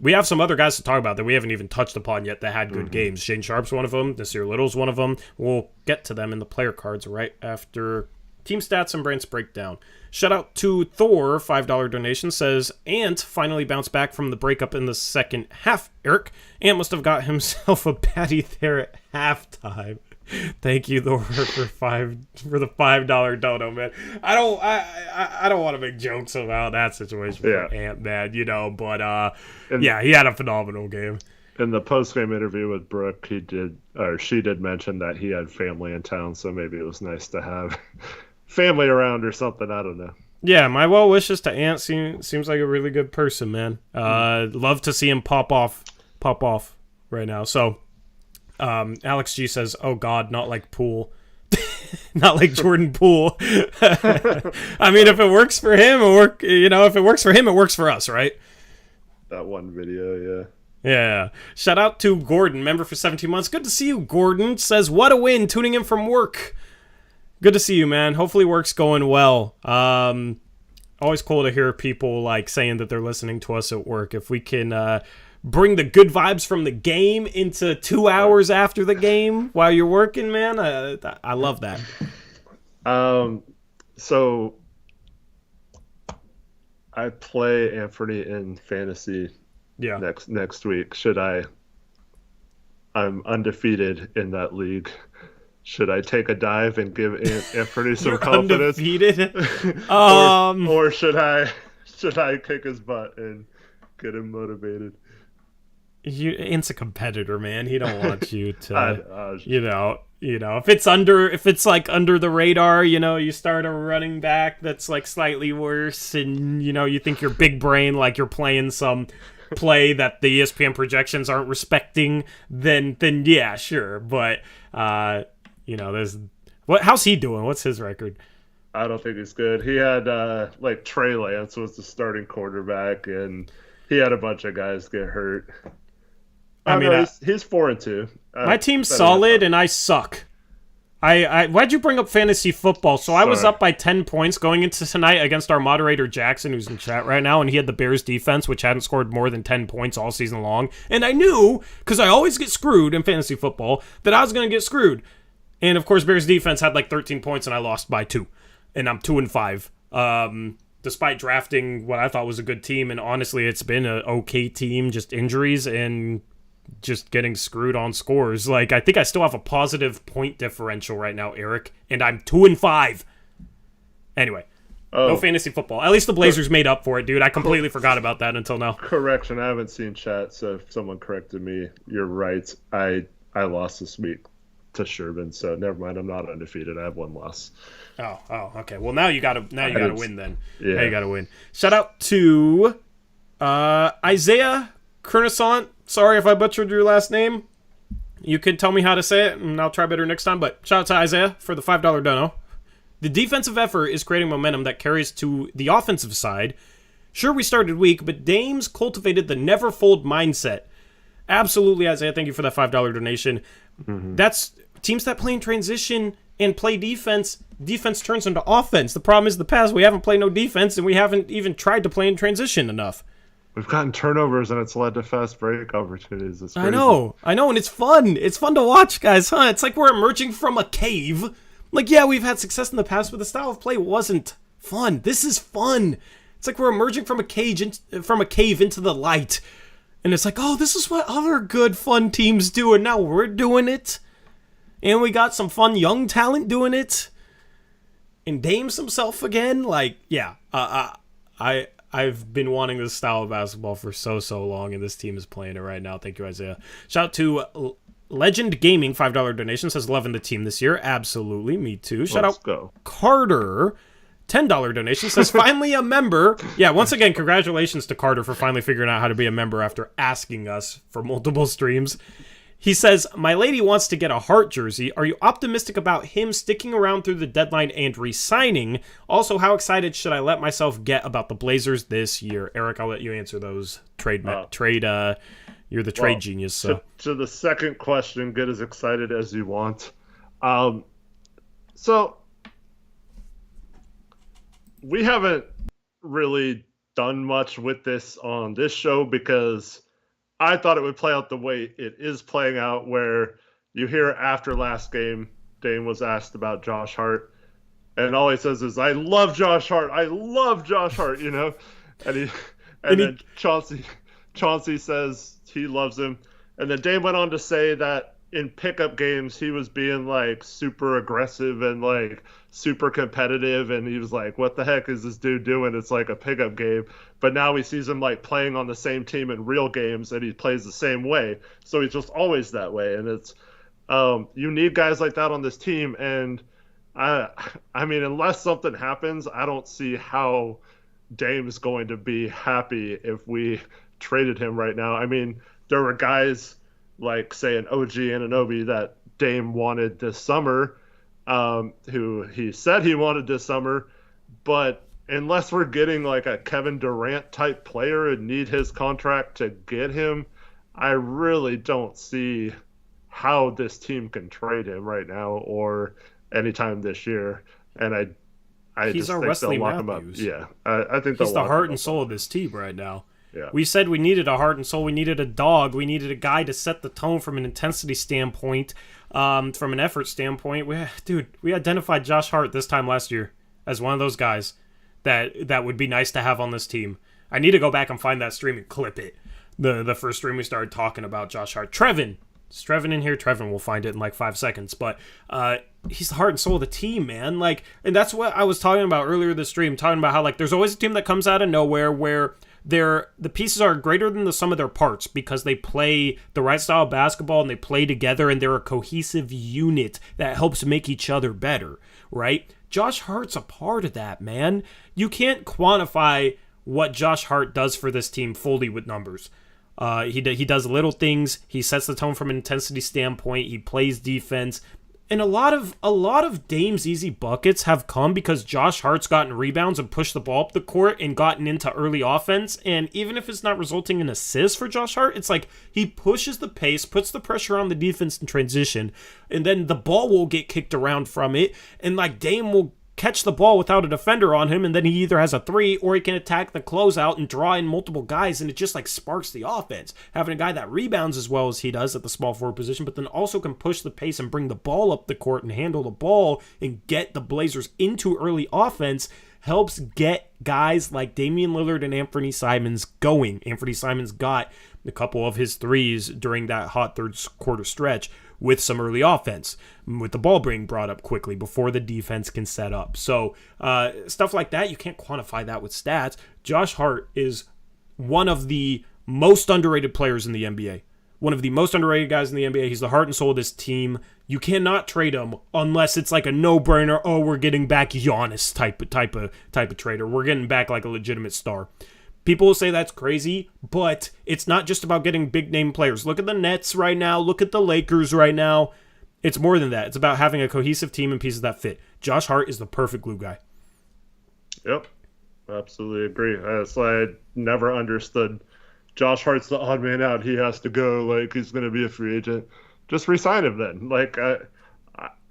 we have some other guys to talk about that we haven't even touched upon yet that had good games. Shaden Sharp's one of them. Nasir Little's one of them. We'll get to them in the player cards right after team stats and Brandt's breakdown. Shout out to Thor, $5 donation. Says, Ant finally bounced back from the breakup in the second half. Eric, Ant must have got himself a patty there at halftime. Thank you, Thor, for the $5 dono, man. I don't want to make jokes about that situation for Ant, man, but he had a phenomenal game. In the post-game interview with Brooke, she did mention that he had family in town, so maybe it was nice to have family around or something. I don't know. Yeah, my well wishes to Ant. Seems like a really good person, man. Love to see him pop off right now. So, Alex G says, "Oh God, not like Poole, not like Jordan Poole." I mean, if it works for him, it works for us, right? That one video, yeah. Yeah. Shout out to Gordon, member for 17 months. Good to see you, Gordon. Says, what a win, tuning in from work. Good to see you, man. Hopefully work's going well. Always cool to hear people like saying that they're listening to us at work. If we can bring the good vibes from the game into 2 hours after the game while you're working, man, I love that. So I play Anfernee in fantasy next week. I'm undefeated in that league. Should I take a dive and give Anfernee some confidence? Undefeated? or should I kick his butt and get him motivated? Ant's a competitor, man. He don't want you to, if it's like under the radar, you start a running back that's like slightly worse, and you think you're big brain, like you're playing some play that the ESPN projections aren't respecting, then yeah, sure. But there's how's he doing? What's his record? I don't think he's good. He had Trey Lance was the starting quarterback, and he had a bunch of guys get hurt. He's 4-2. My team's solid, and I suck. Why'd you bring up fantasy football? So I was up by 10 points going into tonight against our moderator Jackson, who's in chat right now, and he had the Bears defense, which hadn't scored more than 10 points all season long. And I knew, because I always get screwed in fantasy football, that I was going to get screwed. And of course, Bears defense had like 13 points, and I lost by 2, and I'm 2-5. Despite drafting what I thought was a good team, and honestly, it's been an okay team, just injuries and just getting screwed on scores. Like, I think I still have a positive point differential right now, Eric, and I'm 2-5. Anyway, no fantasy football. At least the Blazers made up for it, dude. I completely forgot about that until now. Correction, I haven't seen chat, so if someone corrected me, you're right. I lost this week to Sherman, so never mind. I'm not undefeated. I have 1 loss. Oh, okay. Well, now you gotta win then. Yeah. Now you gotta win. Shout out to Isaiah Kernasant. Sorry if I butchered your last name. You can tell me how to say it, and I'll try better next time. But shout out to Isaiah for the $5 dono. The defensive effort is creating momentum that carries to the offensive side. Sure, we started weak, but Dame's cultivated the never fold mindset. Absolutely, Isaiah. Thank you for that $5 donation. That's teams that play in transition and play defense. Defense turns into offense. The problem is in the past we haven't played no defense and we haven't even tried to play in transition enough. We've gotten turnovers and it's led to fast break opportunities. It's crazy. I know, and it's fun. It's fun to watch, guys, huh? It's like we're emerging from a cave. Like, yeah, we've had success in the past, but the style of play wasn't fun. This is fun. It's like we're emerging from a cave into the light. And it's like, oh, this is what other good, fun teams do, and now we're doing it. And we got some fun young talent doing it. And Dame's himself again. Like, yeah, I've been wanting this style of basketball for so long, and this team is playing it right now. Thank you, Isaiah. Shout out to Legend Gaming, $5 donation, says loving the team this year. Absolutely, me too. Shout out Carter, $10 donation, says finally a member. Yeah, once again, congratulations to Carter for finally figuring out how to be a member after asking us for multiple streams. He says, my lady wants to get a Hart jersey. Are you optimistic about him sticking around through the deadline and re-signing? Also, how excited should I let myself get about the Blazers this year? Eric, I'll let you answer those. You're the trade genius. So. To the second question, get as excited as you want. So, we haven't really done much with this on this show because I thought it would play out the way it is playing out, where you hear after last game, Dame was asked about Josh Hart, and all he says is, I love Josh Hart. I love Josh Hart, you know? And then Chauncey says he loves him. And then Dame went on to say that in pickup games, he was being like super aggressive and like super competitive. And he was like, what the heck is this dude doing? It's like a pickup game. But now he sees him like playing on the same team in real games and he plays the same way. So he's just always that way. And it's, you need guys like that on this team. And I mean, unless something happens, I don't see how Dame's going to be happy if we traded him right now. I mean, there were guys like, say, an OG Anunoby that Dame wanted this summer, who he said he wanted this summer, but unless we're getting like a Kevin Durant type player and need his contract to get him, I really don't see how this team can trade him right now or anytime this year. And I he's just our think Wesley they'll lock Matthews. him up. Yeah, I think he's the heart and soul of this team right now. Yeah. We said we needed a heart and soul. We needed a dog. We needed a guy to set the tone from an intensity standpoint, from an effort standpoint. We identified Josh Hart this time last year as one of those guys that would be nice to have on this team. I need to go back and find that stream and clip it. The first stream we started talking about Josh Hart. Trevin. Is Trevin in here? Trevin will find it in like 5 seconds. But he's the heart and soul of the team, man. Like, and that's what I was talking about earlier this stream, talking about how like there's always a team that comes out of nowhere where the pieces are greater than the sum of their parts because they play the right style of basketball and they play together and they're a cohesive unit that helps make each other better, right? Josh Hart's a part of that, man. You can't quantify what Josh Hart does for this team fully with numbers. He does little things. He sets the tone from an intensity standpoint. He plays defense. And a lot of Dame's easy buckets have come because Josh Hart's gotten rebounds and pushed the ball up the court and gotten into early offense. And even if it's not resulting in assists for Josh Hart, it's like he pushes the pace, puts the pressure on the defense in transition, and then the ball will get kicked around from it. And like Dame will catch the ball without a defender on him, and then he either has a three or he can attack the closeout and draw in multiple guys, and it just like sparks the offense. Having a guy that rebounds as well as he does at the small forward position, but then also can push the pace and bring the ball up the court and handle the ball and get the Blazers into early offense helps get guys like Damian Lillard and Anfernee Simons going. Anfernee Simons got a couple of his threes during that hot third quarter stretch with some early offense, with the ball being brought up quickly before the defense can set up. So stuff like that, you can't quantify that with stats. Josh Hart is one of the most underrated players in the NBA. One of the most underrated guys in the NBA. He's the heart and soul of this team. You cannot trade him unless it's like a no-brainer, oh, we're getting back Giannis type of trader. We're getting back like a legitimate star. People will say that's crazy, but it's not just about getting big-name players. Look at the Nets right now. Look at the Lakers right now. It's more than that. It's about having a cohesive team and pieces that fit. Josh Hart is the perfect glue guy. Yep, absolutely agree. That's why I never understood Josh Hart's the odd man out. He has to go. Like, he's going to be a free agent. Just resign him then. Like,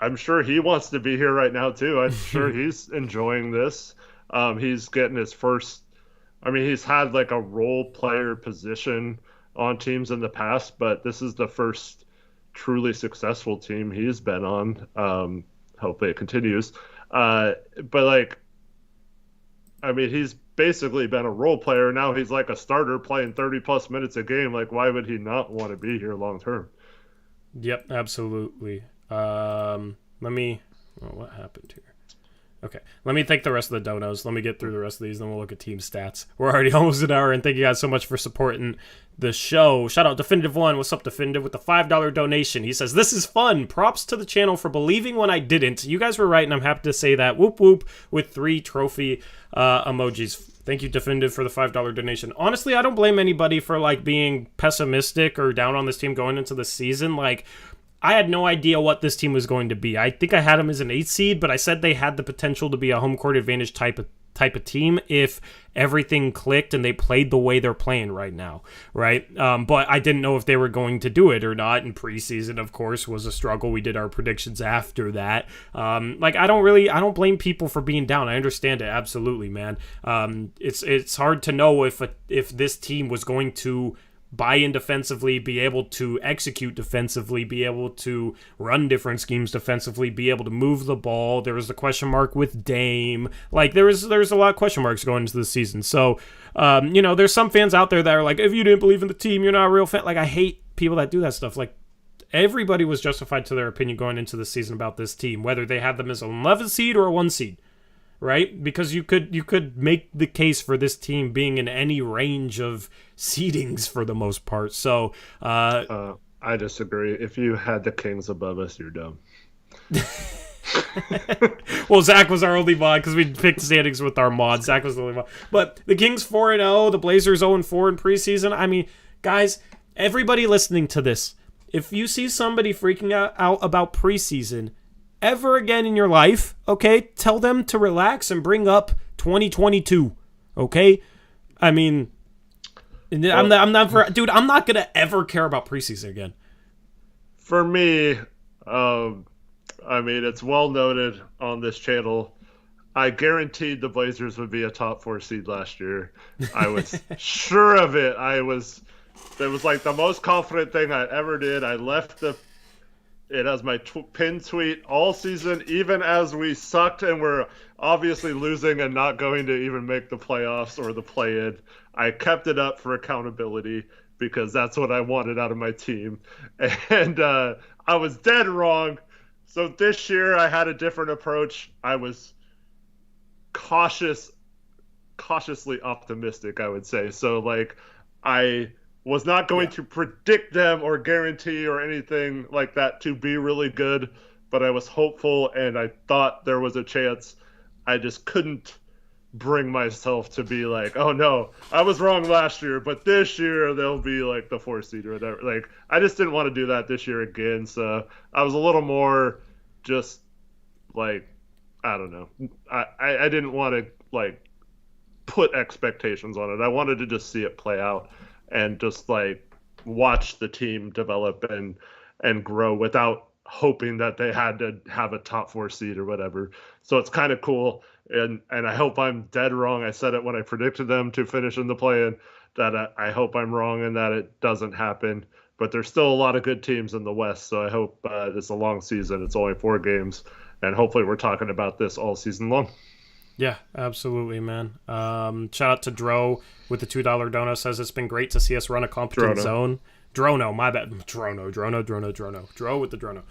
I'm sure he wants to be here right now, too. I'm sure he's enjoying this. He's getting his first. I mean, he's had like a role player position on teams in the past, but this is the first truly successful team he's been on. Hopefully it continues. But like, I mean, he's basically been a role player. Now he's like a starter playing 30 plus minutes a game. Like, why would he not want to be here long term? Yep, absolutely. What happened here? Okay, let me thank the rest of the donos. Let me get through the rest of these, then we'll look at team stats. We're already almost an hour, and thank you guys so much for supporting the show. Shout out Definitive One. What's up, Definitive, with the $5 donation. He says, "This is fun. Props to the channel for believing when I didn't. You guys were right, and I'm happy to say that. Whoop whoop," with 3 trophy emojis. Thank you, Definitive, for the $5 donation. Honestly, I don't blame anybody for like being pessimistic or down on this team going into the season. Like, I had no idea what this team was going to be. I think I had them as an 8 seed, but I said they had the potential to be a home court advantage type of team if everything clicked and they played the way they're playing right now, right? But I didn't know if they were going to do it or not. And preseason, of course, was a struggle. We did our predictions after that. I don't blame people for being down. I understand it, absolutely, man. It's hard to know if this team was going to buy in defensively, be able to execute defensively, be able to run different schemes defensively, be able to move the ball. There was the question mark with Dame. Like, there's a lot of question marks going into the season. So, there's some fans out there that are like, if you didn't believe in the team, you're not a real fan. Like, I hate people that do that stuff. Like, everybody was justified to their opinion going into the season about this team, whether they had them as an 11 seed or a 1 seed. Right? Because you could make the case for this team being in any range of seedings for the most part. So I disagree. If you had the Kings above us, you're dumb. Well, Zach was our only mod because we picked standings with our mod. Zach was the only mod. But the Kings 4-0, the Blazers 0-4 in preseason. I mean, guys, everybody listening to this, if you see somebody freaking out about preseason ever again in your life, okay, tell them to relax and bring up 2022, okay? I mean, I'm not gonna ever care about preseason again. For me, it's well noted on this channel. I guaranteed the Blazers would be a top 4 seed last year. I was sure of it. It was like the most confident thing I ever did. I left it as my pin tweet all season, even as we sucked and were obviously losing and not going to even make the playoffs or the play-in. I kept it up for accountability because that's what I wanted out of my team. And I was dead wrong. So this year I had a different approach. I was cautiously optimistic, I would say. So, like, I was not going to predict them or guarantee or anything like that to be really good, but I was hopeful and I thought there was a chance. I just couldn't bring myself to be like, oh no, I was wrong last year, but this year they'll be like the 4 seed or whatever. Like, I just didn't want to do that this year again. So I was a little more just like, I don't know. I didn't want to like put expectations on it. I wanted to just see it play out and just like watch the team develop and grow without hoping that they had to have a top 4 seed or whatever. So it's kind of cool. And I hope I'm dead wrong. I said it when I predicted them to finish in the play-in, that I hope I'm wrong and that it doesn't happen. But there's still a lot of good teams in the West. So I hope it's a long season. It's only 4 games. And hopefully we're talking about this all season long. Yeah, absolutely, man. Shout out to Dro with the $2 donut. Says it's been great to see us run a competent zone. Drono, my bad. Drono. Dro with the Drono.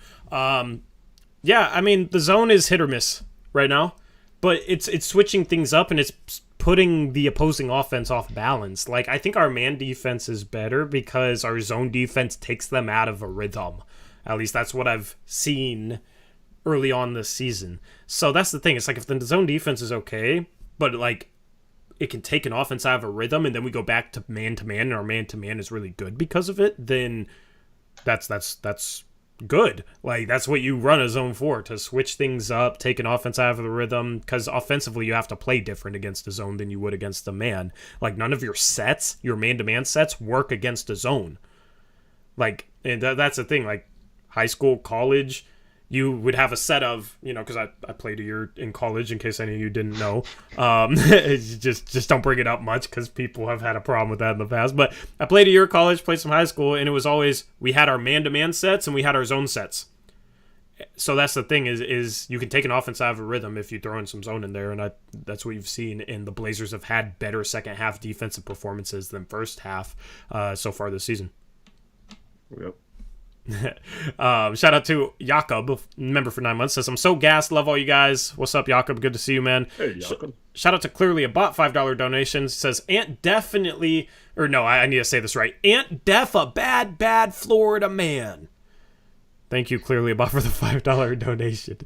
Yeah, I mean, the zone is hit or miss right now, but it's switching things up and it's putting the opposing offense off balance. Like, I think our man defense is better because our zone defense takes them out of a rhythm. At least that's what I've seen early on this season. So that's the thing. It's like if the zone defense is okay, but like it can take an offense out of a rhythm and then we go back to man and our man-to-man is really good because of it, then that's good. Like, that's what you run a zone for, to switch things up, take an offense out of the rhythm, because offensively you have to play different against a zone than you would against a man. Like, none of your sets, your man-to-man sets, work against a zone. Like, and that's the thing. Like, high school, college, you would have a set of, because I played a year in college, in case any of you didn't know. Just don't bring it up much, because people have had a problem with that in the past. But I played a year of college, played some high school, and it was always, we had our man-to-man sets and we had our zone sets. So that's the thing, is you can take an offense out of a rhythm if you throw in some zone in there, and that's what you've seen. And the Blazers have had better second half defensive performances than first half so far this season. Yep. Shout out to Jakob, member for 9 months, says, I'm so gassed, love all you guys. What's up, Jakob? Good to see you, man. Hey, Jakob. Shout out to Clearly a Bot, $5 donation, says, Ant definitely, or no, I need to say this right, Ant Def a bad Florida man. Thank you, Clearly a Bot, for the $5 donation.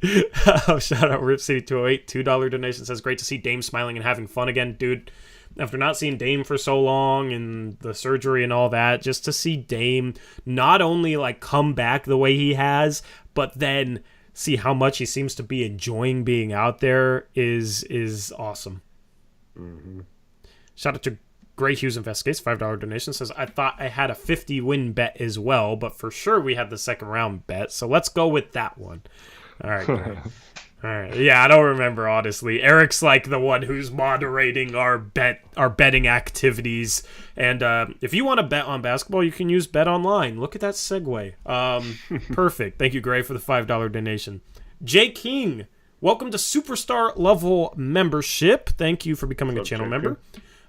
Shout out Rip City 208, $2 donation, says, great to see Dame smiling and having fun again. Dude, after not seeing Dame for so long and the surgery and all that, just to see Dame not only like come back the way he has, but then see how much he seems to be enjoying being out there is awesome. Mm-hmm. Shout out to Gray Hughes Investigates, $5 donation, says, I thought I had a 50-win bet as well, but for sure we had the second round bet, so let's go with that one. All right, Gray. All right. Yeah, I don't remember, honestly. Eric's like the one who's moderating our betting activities. And if you want to bet on basketball, you can use Bet Online. Look at that segue. Perfect. Thank you, Gray, for the $5 donation. Jay King, welcome to Superstar level membership. Thank you for becoming a channel member.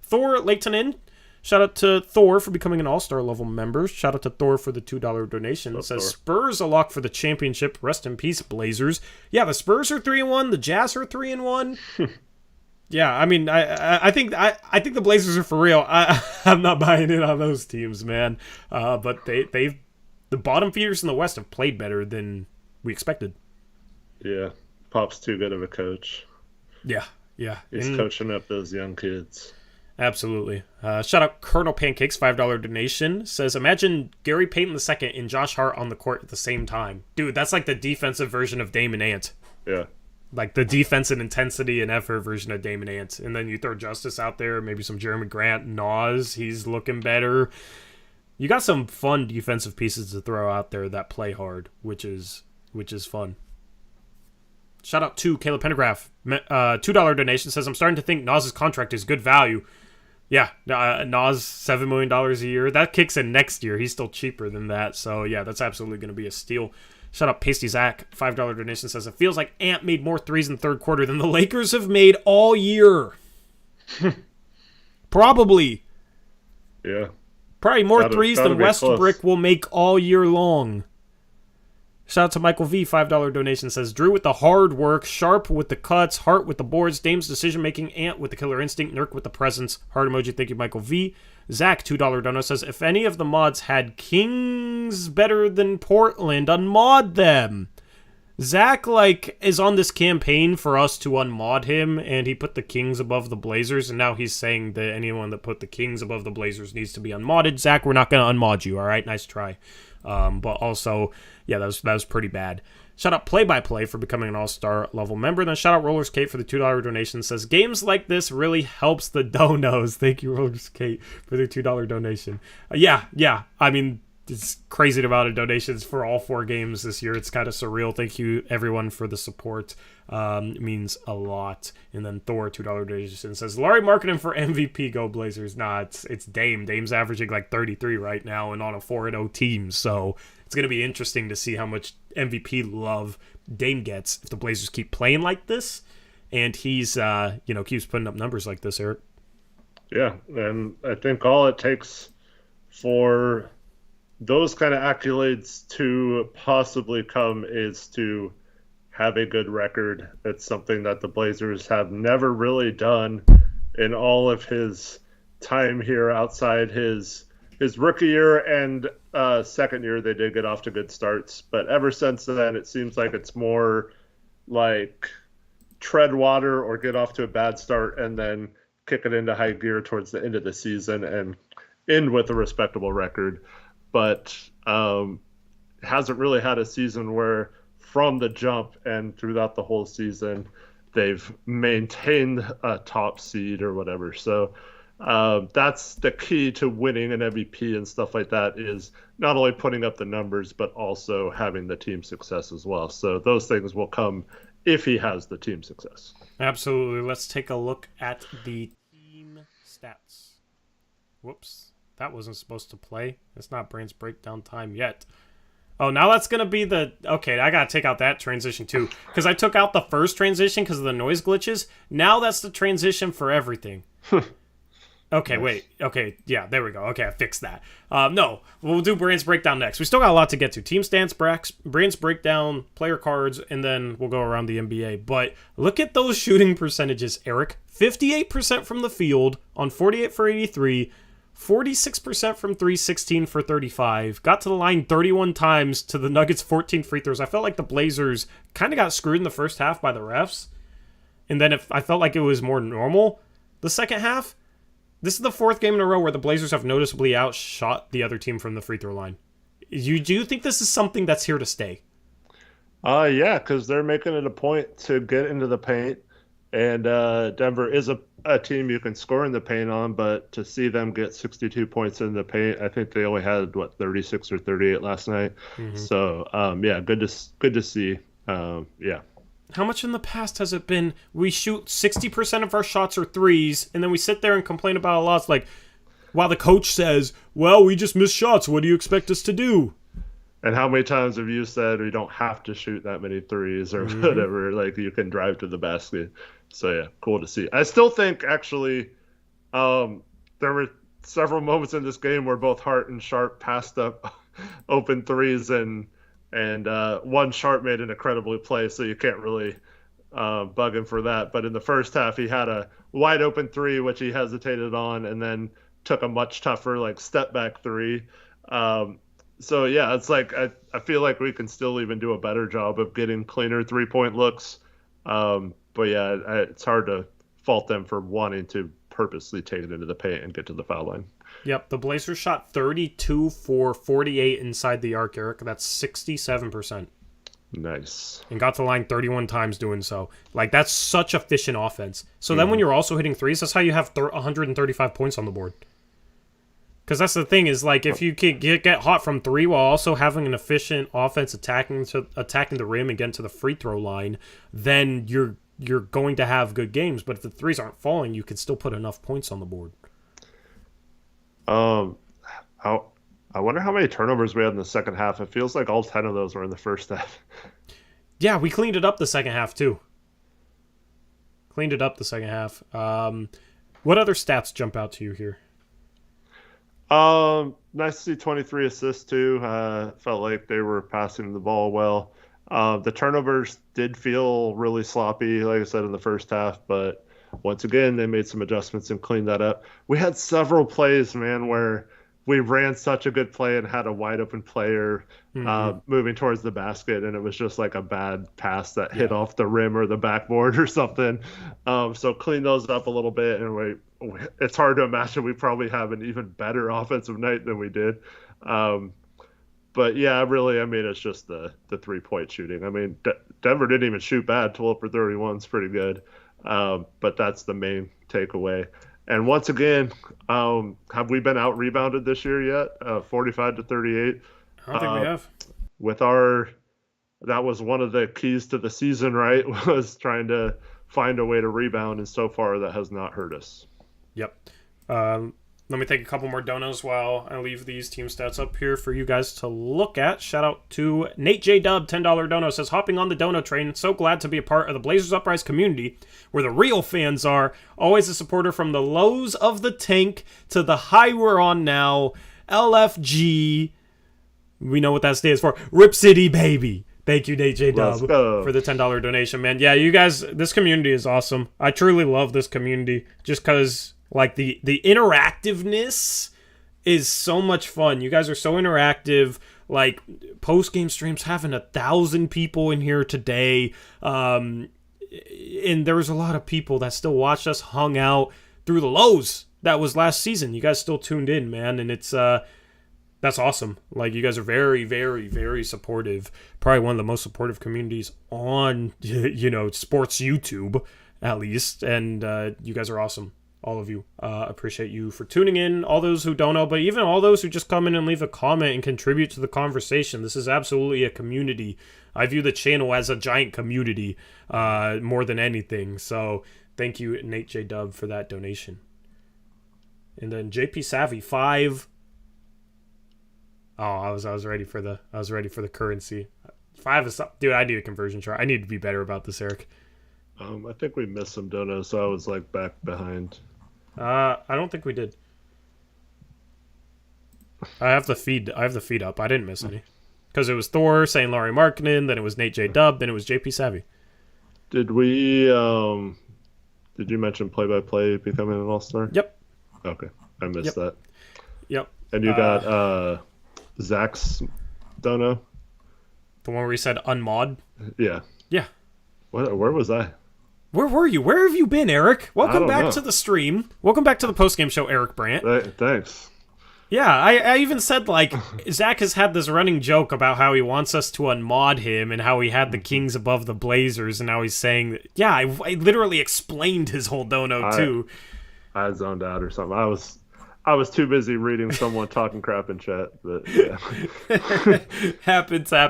Thor Leightonen, shout out to Thor for becoming an all-star level member. Shout out to Thor for the $2 donation. It says, Spurs a lock for the championship. Rest in peace, Blazers. Yeah, the Spurs are 3-1. The Jazz are 3-1. Yeah, I mean, I think the Blazers are for real. I'm not buying in on those teams, man. But the bottom feeders in the West have played better than we expected. Yeah, Pop's too good of a coach. Yeah. He's coaching up those young kids. Absolutely. Shout out Colonel Pancakes, $5 donation. Says, imagine Gary Payton II and Josh Hart on the court at the same time. Dude, that's like the defensive version of Dame and Ant. Yeah. Like the defense and intensity and effort version of Dame and Ant. And then you throw Justice out there, maybe some Jerami Grant, Nas, he's looking better. You got some fun defensive pieces to throw out there that play hard, which is fun. Shout out to Caleb Pendergraph, $2 donation, says, I'm starting to think Nas's contract is good value. Yeah, Nas, $7 million a year. That kicks in next year. He's still cheaper than that. So, yeah, that's absolutely going to be a steal. Shout out Pasty Zach, $5 donation, says, it feels like Ant made more threes in the third quarter than the Lakers have made all year. Probably. Yeah. Probably more threes than Westbrook will make all year long. Shout out to Michael V, $5 donation, says, Drew with the hard work, Sharp with the cuts, Hart with the boards, Dame's decision-making, Ant with the killer instinct, Nurk with the presence. Heart emoji, thank you, Michael V. Zach, $2 dono, says, if any of the mods had Kings better than Portland, unmod them. Zach, is on this campaign for us to unmod him, and he put the Kings above the Blazers, and now he's saying that anyone that put the Kings above the Blazers needs to be unmodded. Zach, we're not going to unmod you, all right? Nice try. But also, yeah, that was pretty bad. Shout out Play by Play for becoming an all-star level member. Then shout out Rollers Kate for the $2 donation. Says, games like this really helps the donos. Thank you, Rollers Kate, for the $2 donation. Yeah. I mean, it's crazy amount of donations for all 4 games this year. It's kind of surreal. Thank you, everyone, for the support. It means a lot. And then Thor, $2 donation, says, Laurie marketing for MVP, go Blazers. Nah, it's Dame. Dame's averaging 33 right now and on a 4-0 team. So it's going to be interesting to see how much MVP love Dame gets if the Blazers keep playing like this. And he's, keeps putting up numbers like this, Eric. Yeah, and I think all it takes for those kind of accolades to possibly come is to have a good record. It's something that the Blazers have never really done in all of his time here outside his rookie year and second year. They did get off to good starts, but ever since then it seems like it's more like tread water or get off to a bad start and then kick it into high gear towards the end of the season and end with a respectable record. But hasn't really had a season where from the jump and throughout the whole season they've maintained a top seed or whatever. So that's the key to winning an MVP and stuff like that, is not only putting up the numbers but also having the team success as well. So those things will come if he has the team success. Absolutely. Let's take a look at the team stats. Whoops. That wasn't supposed to play. It's not Brains Breakdown time yet. Oh, now that's going to be the... Okay, I got to take out that transition too. Because I took out the first transition because of the noise glitches. Now that's the transition for everything. Okay, nice. Wait. Okay, yeah, there we go. Okay, I fixed that. No, we'll do Brains Breakdown next. We still got a lot to get to. Team stance, Brains Breakdown, player cards, and then we'll go around the NBA. But look at those shooting percentages, Eric. 58% from the field on 48 for 83. 46% from 3, 16 for 35. Got to the line 31 times to the Nuggets' 14 free throws. I felt like the Blazers kind of got screwed in the first half by the refs. And then I felt like it was more normal the second half. This is the fourth game in a row where the Blazers have noticeably outshot the other team from the free throw line. Do you think this is something that's here to stay? Yeah, because they're making it a point to get into the paint. And Denver is a team you can score in the paint on, but to see them get 62 points in the paint, I think they only had 36 or 38 last night. Mm-hmm. So yeah, good to see. Yeah. How much in the past has it been? We shoot 60% of our shots are threes, and then we sit there and complain about a loss. Like, while the coach says, "Well, we just missed shots. What do you expect us to do?" And how many times have you said we don't have to shoot that many threes or whatever? Like, you can drive to the basket. So, yeah, cool to see. I still think, actually, there were several moments in this game where both Hart and Sharp passed up open threes, and one Sharp made an incredible play, so you can't really bug him for that. But in the first half, he had a wide open three, which he hesitated on, and then took a much tougher, like, step-back three. So, yeah, it's like I feel like we can still even do a better job of getting cleaner three-point looks. But, yeah, it's hard to fault them for wanting to purposely take it into the paint and get to the foul line. Yep, the Blazers shot 32 for 48 inside the arc, Eric. That's 67%. Nice. And got to the line 31 times doing so. Like, that's such efficient offense. So then when you're also hitting threes, that's how you have 135 points on the board. Because that's the thing is, like, if you can get hot from three while also having an efficient offense attacking the rim and getting to the free throw line, then you're going to have good games. But if the threes aren't falling, you can still put enough points on the board. I wonder how many turnovers we had in the second half. It feels like all 10 of those were in the first half. Yeah, we cleaned it up the second half, too. What other stats jump out to you here? Nice to see 23 assists too. Felt like they were passing the ball well. The turnovers did feel really sloppy, like I said, in the first half, but once again, they made some adjustments and cleaned that up. We had several plays, man, where we ran such a good play and had a wide open player moving towards the basket, and it was just like a bad pass that hit off the rim or the backboard or something. So clean those up a little bit, and it's hard to imagine we probably have an even better offensive night than we did. But yeah, really, I mean, it's just the 3-point shooting. I mean, Denver didn't even shoot bad. 12 for 31 is pretty good. But that's the main takeaway. And once again, have we been out rebounded this year yet? 45 to 38. I don't think we have. That was one of the keys to the season, right? Was trying to find a way to rebound, and so far that has not hurt us. Yep. Let me take a couple more donos while I leave these team stats up here for you guys to look at. Shout out to Nate J. Dub, $10 dono, says, hopping on the dono train. So glad to be a part of the Blazers Uprise community where the real fans are. Always a supporter from the lows of the tank to the high we're on now. LFG. We know what that stands for. Rip City, baby. Thank you, Nate J. Dub, for the $10 donation, man. Yeah, you guys, this community is awesome. I truly love this community just because... like, the interactiveness is so much fun. You guys are so interactive. Like, post-game streams, having 1,000 people in here today. And there was a lot of people that still watched us, hung out through the lows. That was last season. You guys still tuned in, man. And it's That's awesome. Like, you guys are very, very, very supportive. Probably one of the most supportive communities on, sports YouTube, at least. And you guys are awesome. All of you. Appreciate you for tuning in. All those who don't know, but even all those who just come in and leave a comment and contribute to the conversation. This is absolutely a community. I view the channel as a giant community more than anything. So thank you, Nate J. Dub, for that donation. And then JP Savvy 5. Oh, I was ready for the currency. 5 is dude. I need a conversion chart. I need to be better about this, Eric. I think we missed some donos, so I was like back behind. I don't think we did. I have the feed up. I didn't miss any. Because it was Thor saying Laurie Markkinen, then it was Nate J. Dub, then it was JP Savvy. Did we did you mention play-by-play becoming an all-star? Yep. Okay. I missed that. Yep. And you got Zach's dono? The one where he said unmod? Yeah. Yeah. Where was I? Where were you? Where have you been, Eric? Welcome back to the stream. Welcome back to the postgame show, Eric Brandt. Thanks. Yeah, I even said, like, Zach has had this running joke about how he wants us to unmod him and how he had the Kings above the Blazers, and now he's saying that, yeah, I literally explained his whole dono, too. I zoned out or something. I was too busy reading someone talking crap in chat, but yeah. happens. I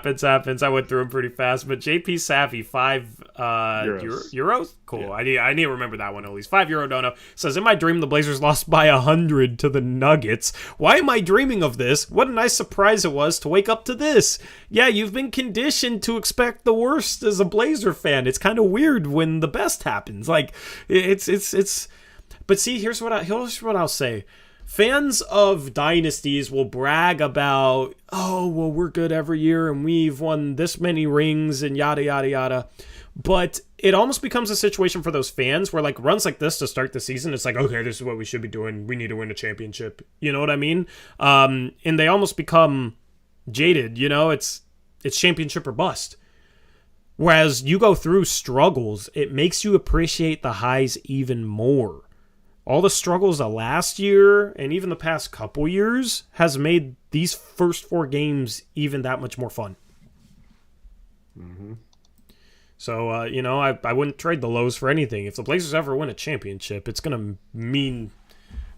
went through them pretty fast, but JP Savvy 5 euros. Cool. Yeah. I need to remember that one at least. €5 dono says, in my dream the Blazers lost by 100 to the Nuggets. Why am I dreaming of this? What a nice surprise it was to wake up to this. Yeah, you've been conditioned to expect the worst as a Blazer fan. It's kind of weird when the best happens. Like, it's. But see, here's what I'll say. Fans of dynasties will brag about, oh, well, we're good every year and we've won this many rings and yada, yada, yada. But it almost becomes a situation for those fans where, like, runs like this to start the season, it's like, okay, this is what we should be doing. We need to win a championship. You know what I mean? And they almost become jaded, It's championship or bust. Whereas you go through struggles, it makes you appreciate the highs even more. All the struggles of last year and even the past couple years has made these first 4 games even that much more fun. Mm-hmm. So, I wouldn't trade the lows for anything. If the Blazers ever win a championship, it's going to mean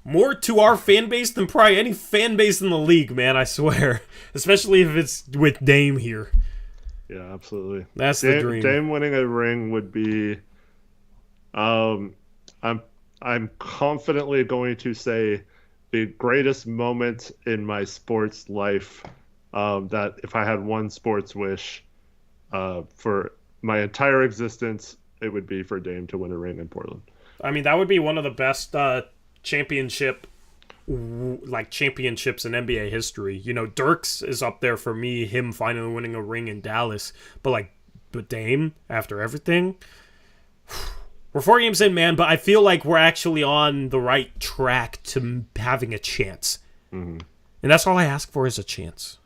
more to our fan base than probably any fan base in the league, man, I swear. Especially if it's with Dame here. Yeah, absolutely. That's the dream. Dame winning a ring would be... I'm confidently going to say the greatest moment in my sports life, that if I had one sports wish for my entire existence, it would be for Dame to win a ring in Portland. I mean, that would be one of the best championships in NBA history. Dirk's is up there for me, him finally winning a ring in Dallas. But Dame, after everything... We're 4 games in, man, but I feel like we're actually on the right track to having a chance. Mm-hmm. And that's all I ask for is a chance.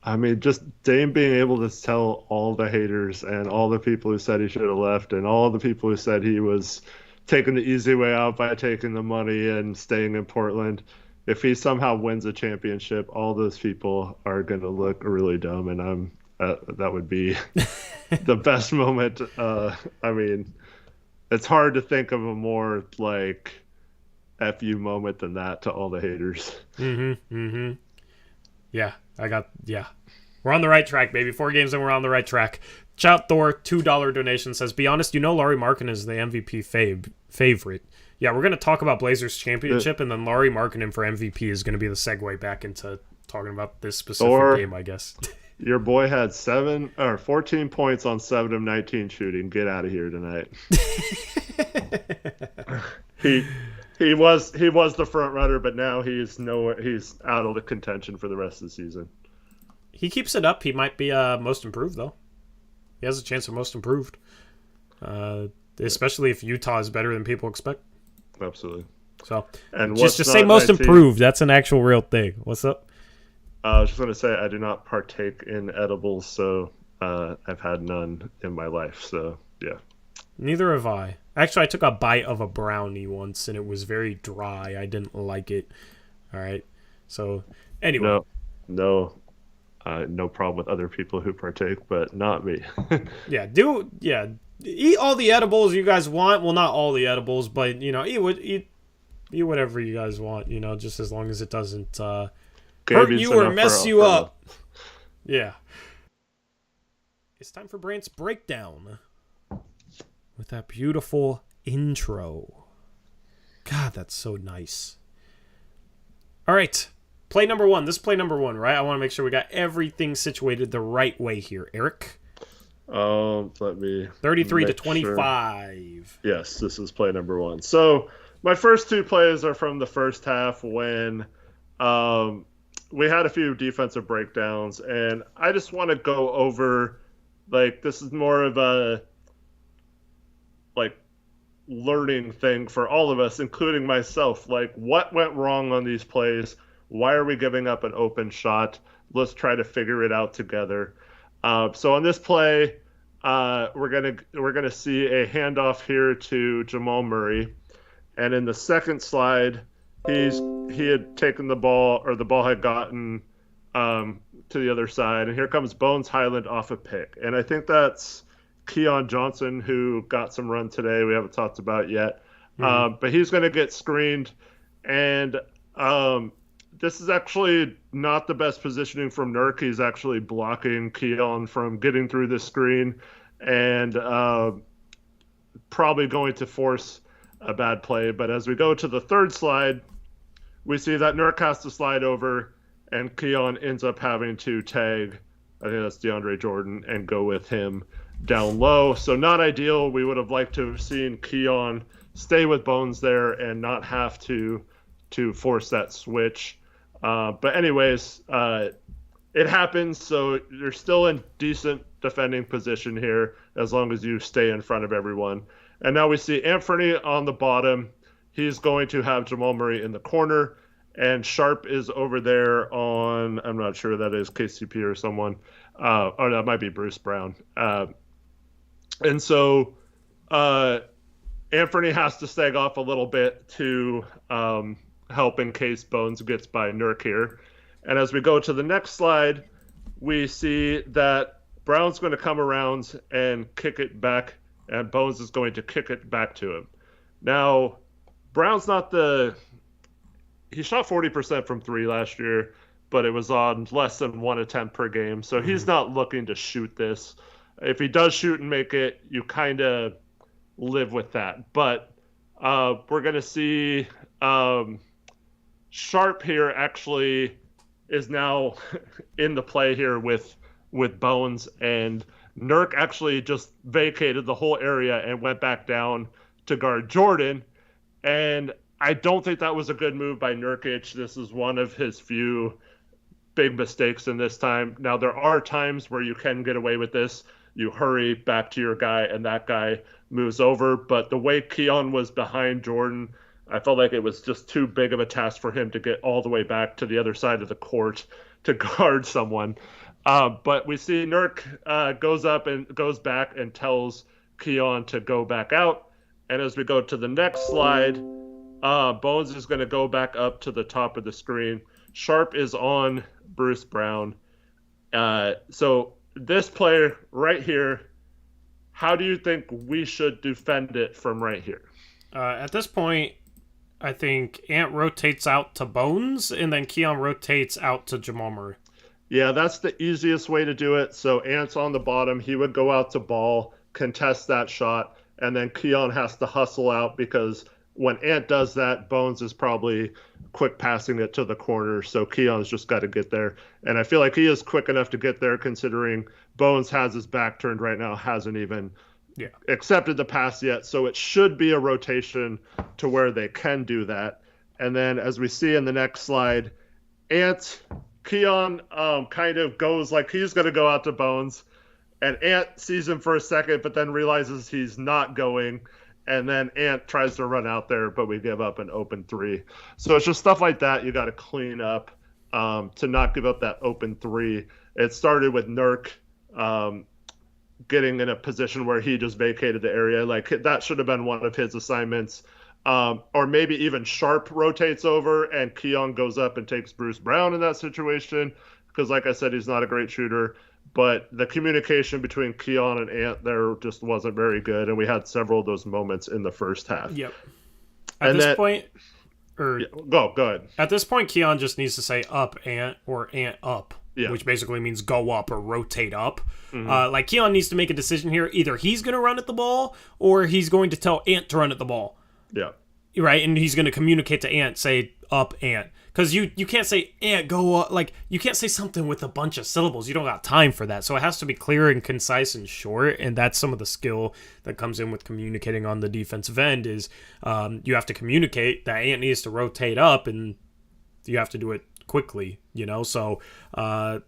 I mean, just Dame being able to tell all the haters and all the people who said he should have left and all the people who said he was taking the easy way out by taking the money and staying in Portland. If he somehow wins a championship, all those people are going to look really dumb, and that would be the best moment. I mean... It's hard to think of a more, FU moment than that to all the haters. Yeah, We're on the right track, baby. 4 games and we're on the right track. Shout Thor, $2 donation says, be honest, Laurie Markkinen is the MVP favorite. Yeah, we're going to talk about Blazers championship, and then Laurie Markkinen for MVP is going to be the segue back into talking about this specific game, I guess. Your boy had 14 points on 7 of 19 shooting. Get out of here tonight. he was the front runner, but now he's out of the contention for the rest of the season. He keeps it up. He might be most improved though. He has a chance of most improved, especially if Utah is better than people expect. Absolutely. So, and just say most improved. That's an actual real thing. What's up? I was just going to say I do not partake in edibles, so I've had none in my life. So, yeah. Neither have I. Actually, I took a bite of a brownie once, and it was very dry. I didn't like it. All right. So, anyway. No, No, no problem with other people who partake, but not me. Eat all the edibles you guys want. Well, not all the edibles, but eat whatever you guys want. Just as long as it doesn't hurt you or mess you up. Yeah. It's time for Brant's breakdown with that beautiful intro. God, that's so nice. All right. Play number one. This is play number one, right? I want to make sure we got everything situated the right way here. Eric? Let me 33 to 25. Sure. Yes, this is play number one. So my first two plays are from the first half when we had a few defensive breakdowns, and I just want to go over, this is more of a learning thing for all of us, including myself. What went wrong on these plays? Why are we giving up an open shot? Let's try to figure it out together. So on this play, we're gonna see a handoff here to Jamal Murray, and in the second slide, he had taken the ball, or the ball had gotten to the other side, and here comes Bones Highland off a pick, and I think that's Keon Johnson, who got some run today. We haven't talked about yet, but he's going to get screened, and this is actually not the best positioning from Nurk. He's actually blocking Keon from getting through the screen, and probably going to force a bad play. But as we go to the third slide, we see that Nurk has to slide over, and Keon ends up having to tag, I think that's DeAndre Jordan, and go with him down low. So not ideal. We would have liked to have seen Keon stay with Bones there and not have to force that switch. But anyways, it happens. So you're still in decent defending position here as long as you stay in front of everyone. And now we see Anfernee on the bottom. He's going to have Jamal Murray in the corner, and Sharp is over there on, I'm not sure that is KCP or someone. Oh, that might be Bruce Brown. And so Anfernee has to stag off a little bit to help in case Bones gets by Nurk here. And as we go to the next slide, we see that Brown's going to come around and kick it back, and Bones is going to kick it back to him. Now, Brown's not he shot 40% from three last year, but it was on less than one attempt per game. So he's not looking to shoot this. If he does shoot and make it, you kind of live with that. But we're going to see Sharp here actually is now in the play here with Bones, and Nurk actually just vacated the whole area and went back down to guard Jordan. And I don't think that was a good move by Nurkic. This is one of his few big mistakes in this time. Now, there are times where you can get away with this. You hurry back to your guy, and that guy moves over. But the way Keon was behind Jordan, I felt like it was just too big of a task for him to get all the way back to the other side of the court to guard someone. But we see Nurk goes up and goes back and tells Keon to go back out. And as we go to the next slide, Bones is going to go back up to the top of the screen. Sharp is on Bruce Brown. So this player right here, how do you think we should defend it from right here? At this point, I think Ant rotates out to Bones, and then Keon rotates out to Jamal Murray. Yeah, that's the easiest way to do it. So Ant's on the bottom. He would go out to ball, contest that shot, and then Keon has to hustle out, because when Ant does that, Bones is probably quick passing it to the corner, so Keon's just got to get there. And I feel like he is quick enough to get there, considering Bones has his back turned right now, hasn't even accepted the pass yet. So it should be a rotation to where they can do that. And then as we see in the next slide, Keon kind of goes like he's going to go out to Bones, and Ant sees him for a second, but then realizes he's not going. And then Ant tries to run out there, but we give up an open three. So it's just stuff like that you got to clean up to not give up that open three. It started with Nurk getting in a position where he just vacated the area. Like, that should have been one of his assignments. Or maybe even Sharp rotates over and Keon goes up and takes Bruce Brown in that situation. Because, like I said, he's not a great shooter. But the communication between Keon and Ant there just wasn't very good. And we had several of those moments in the first half. Yep. At this point, go ahead. At this point, Keon just needs to say up Ant or Ant up. Yeah. Which basically means go up or rotate up. Like, Keon needs to make a decision here. Either he's going to run at the ball or he's going to tell Ant to run at the ball. Yeah. Right? And he's going to communicate to Ant, say up Ant. Because you can't say Ant, go up. Like, you can't say something with a bunch of syllables. You don't got time for that. So it has to be clear and concise and short. And that's some of the skill that comes in with communicating on the defensive end is you have to communicate that Ant needs to rotate up and you have to do it quickly, so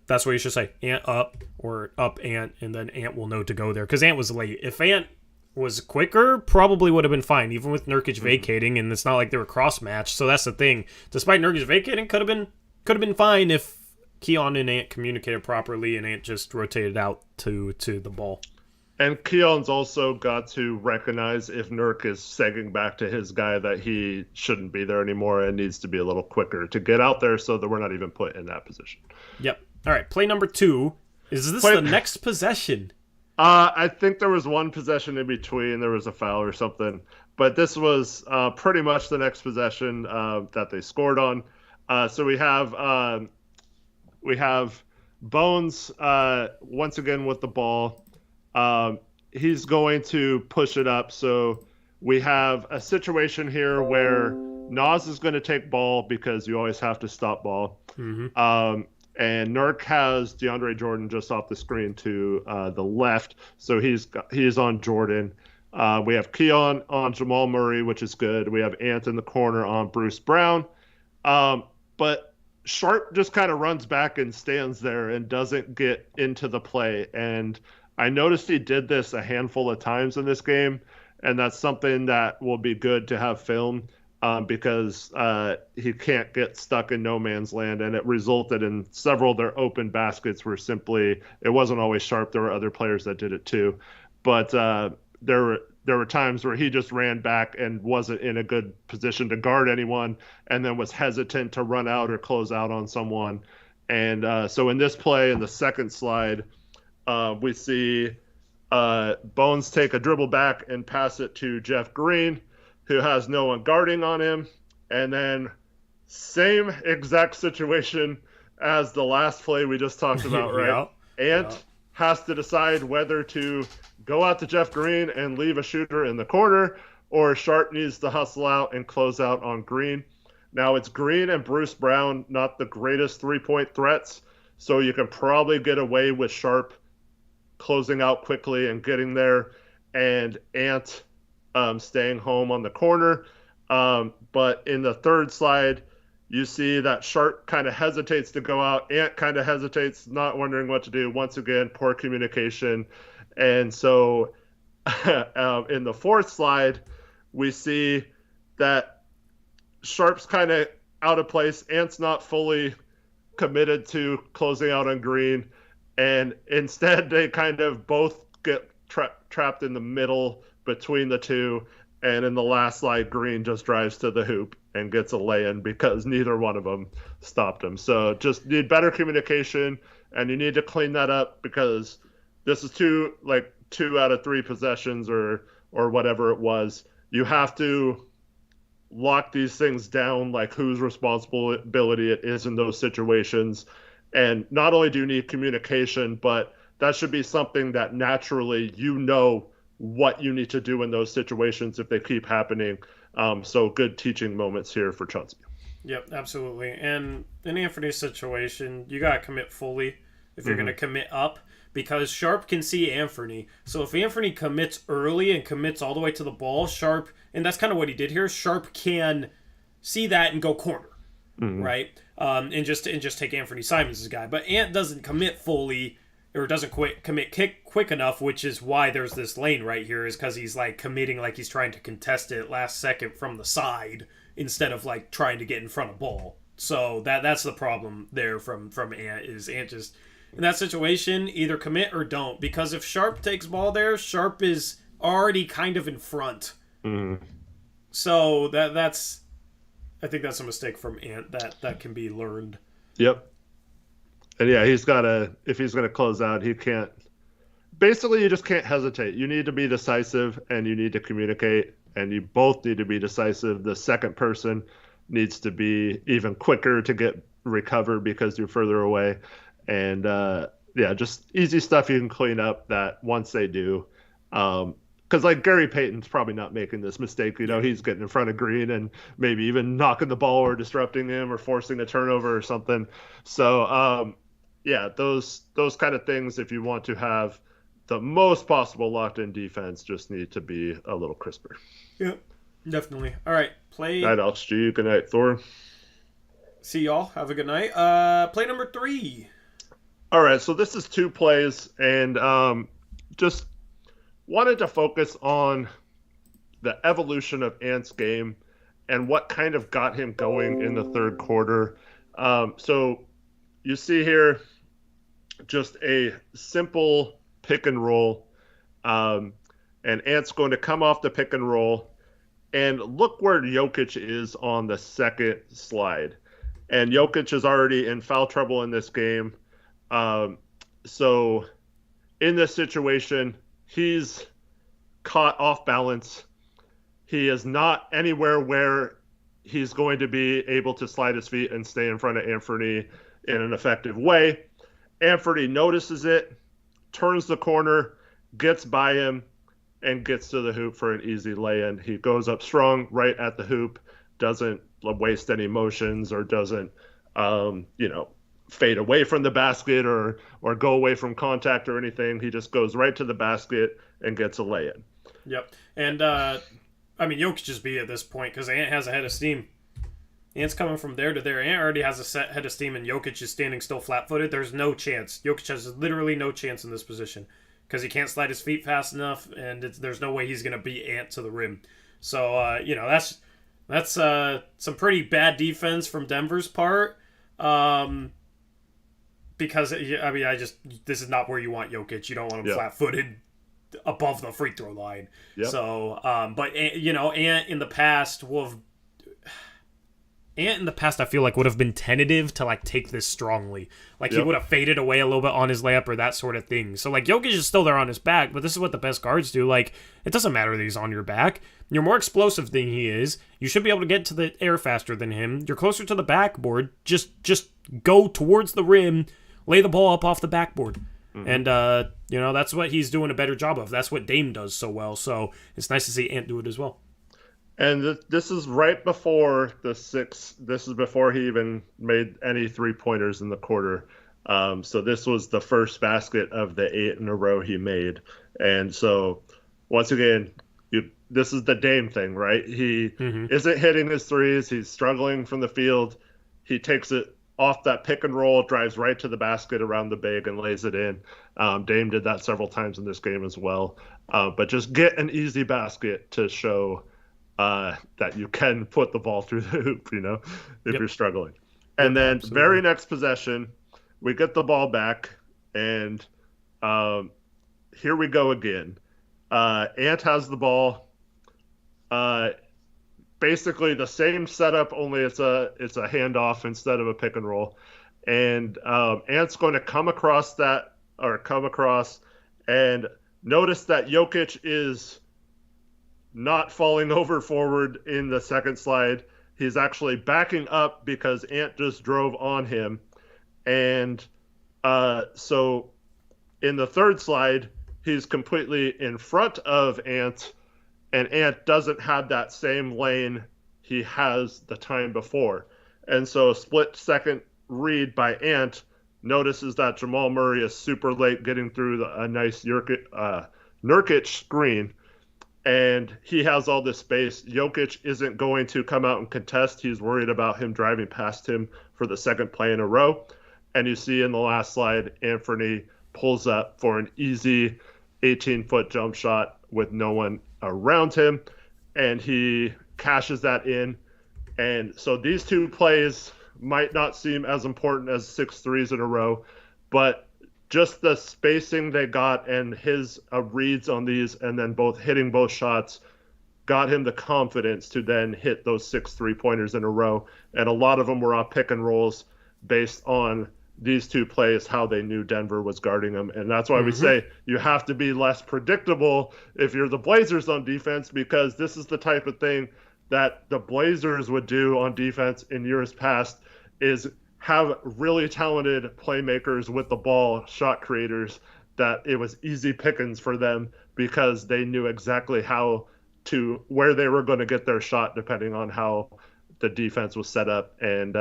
that's what you should say, Ant up or up Ant, and then Ant will know to go there because Ant was late. If Ant was quicker, probably would have been fine, even with Nurkic vacating, and it's not like they were cross-matched, so that's the thing. Despite Nurkic vacating, could have been fine if Keon and Ant communicated properly and Ant just rotated out to the ball. And Keon's also got to recognize if Nurk is sagging back to his guy that he shouldn't be there anymore and needs to be a little quicker to get out there so that we're not even put in that position. Yep. All right, play number 2. Is this the next possession? I think there was one possession in between. There was a foul or something. But this was pretty much the next possession that they scored on. So we have Bones once again with the ball. He's going to push it up. So we have a situation here where Nas is going to take ball because you always have to stop ball. And Nurk has DeAndre Jordan just off the screen to the left. So he's on Jordan. We have Keon on Jamal Murray, which is good. We have Ant in the corner on Bruce Brown. But Sharp just kind of runs back and stands there and doesn't get into the play. And I noticed he did this a handful of times in this game, and that's something that will be good to have film because he can't get stuck in no man's land, and it resulted in several of their open baskets where simply it wasn't always Sharp. There were other players that did it too, but there were times where he just ran back and wasn't in a good position to guard anyone, and then was hesitant to run out or close out on someone. And so in this play, in the second slide, we see Bones take a dribble back and pass it to Jeff Green, who has no one guarding on him. And then same exact situation as the last play we just talked about, right? Ant has to decide whether to go out to Jeff Green and leave a shooter in the corner, or Sharp needs to hustle out and close out on Green. Now it's Green and Bruce Brown, not the greatest three-point threats, so you can probably get away with Sharp closing out quickly and getting there, and Ant staying home on the corner. But in the third slide, you see that Sharp kind of hesitates to go out. Ant kind of hesitates, not wondering what to do. Once again, poor communication. And so in the fourth slide, we see that Sharp's kind of out of place. Ant's not fully committed to closing out on Green. And instead, they kind of both get trapped in the middle between the two. And in the last slide, Green just drives to the hoop and gets a lay-in because neither one of them stopped him. So just need better communication, and you need to clean that up because this is two out of three possessions or whatever it was. You have to lock these things down, like whose responsibility it is in those situations. And not only do you need communication, but that should be something that naturally what you need to do in those situations if they keep happening. So good teaching moments here for Chauncey. Yep, absolutely. And in Anfernee's situation, you got to commit fully if you're going to commit up, because Sharp can see Anfernee. So if Anfernee commits early and commits all the way to the ball, Sharp, and that's kind of what he did here, Sharp can see that and go corner, right? And just take Anfernee Simons as a guy. But Ant doesn't commit fully, or doesn't commit quick enough, which is why there's this lane right here, is because he's like committing like he's trying to contest it last second from the side instead of like trying to get in front of ball. So that's the problem there from Ant, is Ant just in that situation either commit or don't, because if Sharp takes ball there, Sharp is already kind of in front. So that's I think that's a mistake from Ant that can be learned. Yep. And yeah, if he's gonna close out, he can't. Basically, you just can't hesitate. You need to be decisive and you need to communicate, and you both need to be decisive. The second person needs to be even quicker to get recovered because you're further away. And yeah, just easy stuff you can clean up that once they do. Because like Gary Payton's probably not making this mistake. He's getting in front of Green and maybe even knocking the ball or disrupting him or forcing a turnover or something. So yeah, those kind of things, if you want to have the most possible locked-in defense, just need to be a little crisper. Yeah, definitely. All right, play. Good night, LXG. Good night, Thor. See y'all. Have a good night. Play number 3. All right, so this is 2 plays, and just wanted to focus on the evolution of Ant's game and what kind of got him going in the third quarter. So you see here just a simple pick and roll, and Ant's going to come off the pick and roll, and look where Jokic is on the second slide. And Jokic is already in foul trouble in this game. So in this situation, he's caught off balance. He is not anywhere where he's going to be able to slide his feet and stay in front of Anfernee in an effective way. Anfernee notices it, turns the corner, gets by him, and gets to the hoop for an easy lay-in. He goes up strong right at the hoop, doesn't waste any motions or doesn't, fade away from the basket or go away from contact or anything. He just goes right to the basket and gets a lay-in. Yep. And, Jokic just beat at this point because Ant has a head of steam. Ant's coming from there to there. Ant already has a set head of steam, and Jokic is standing still flat-footed. There's no chance. Jokic has literally no chance in this position because he can't slide his feet fast enough, and there's no way he's going to beat Ant to the rim. So, that's some pretty bad defense from Denver's part. Because, this is not where you want Jokic. You don't want him flat-footed above the free throw line. Yep. So, Ant in the past I feel like would have been tentative to take this strongly. He would have faded away a little bit on his layup or that sort of thing. So Jokic is still there on his back, but this is what the best guards do. It doesn't matter that he's on your back. You're more explosive than he is. You should be able to get to the air faster than him. You're closer to the backboard. Just go towards the rim, lay the ball up off the backboard. Mm-hmm. And that's what he's doing a better job of. That's what Dame does so well. So it's nice to see Ant do it as well. And this is right before the 6. This is before he even made any 3-pointers in the quarter. So this was the first basket of the 8 in a row he made. And so once again, this is the Dame thing, right? He isn't hitting his threes. He's struggling from the field. He takes it off that pick and roll, drives right to the basket around the big and lays it in. Dame did that several times in this game as well. But just get an easy basket to show that you can put the ball through the hoop, if you're struggling. And then very next possession, we get the ball back, and here we go again. Ant has the ball. Basically the same setup, only it's a handoff instead of a pick and roll. And Ant's going to come across and notice that Jokic is not falling over forward in the second slide. He's actually backing up because Ant just drove on him. And so in the third slide, he's completely in front of Ant, and Ant doesn't have that same lane he has the time before. And so a split second read by Ant notices that Jamal Murray is super late getting through a nice Nurkic screen, and he has all this space. Jokic isn't going to come out and contest. He's worried about him driving past him for the second play in a row. And you see in the last slide, Anfernee pulls up for an easy 18-foot jump shot with no one around him, and he cashes that in. And so these 2 plays might not seem as important as 6 threes in a row, but just the spacing they got and his reads on these and then hitting both shots got him the confidence to then hit those 6 3-pointers in a row. And a lot of them were off pick and rolls based on these two plays, how they knew Denver was guarding them. And that's why we say you have to be less predictable if you're the Blazers on defense, because this is the type of thing that the Blazers would do on defense in years past, is have really talented playmakers with the ball, shot creators, that it was easy pickings for them because they knew exactly where they were going to get their shot depending on how the defense was set up. And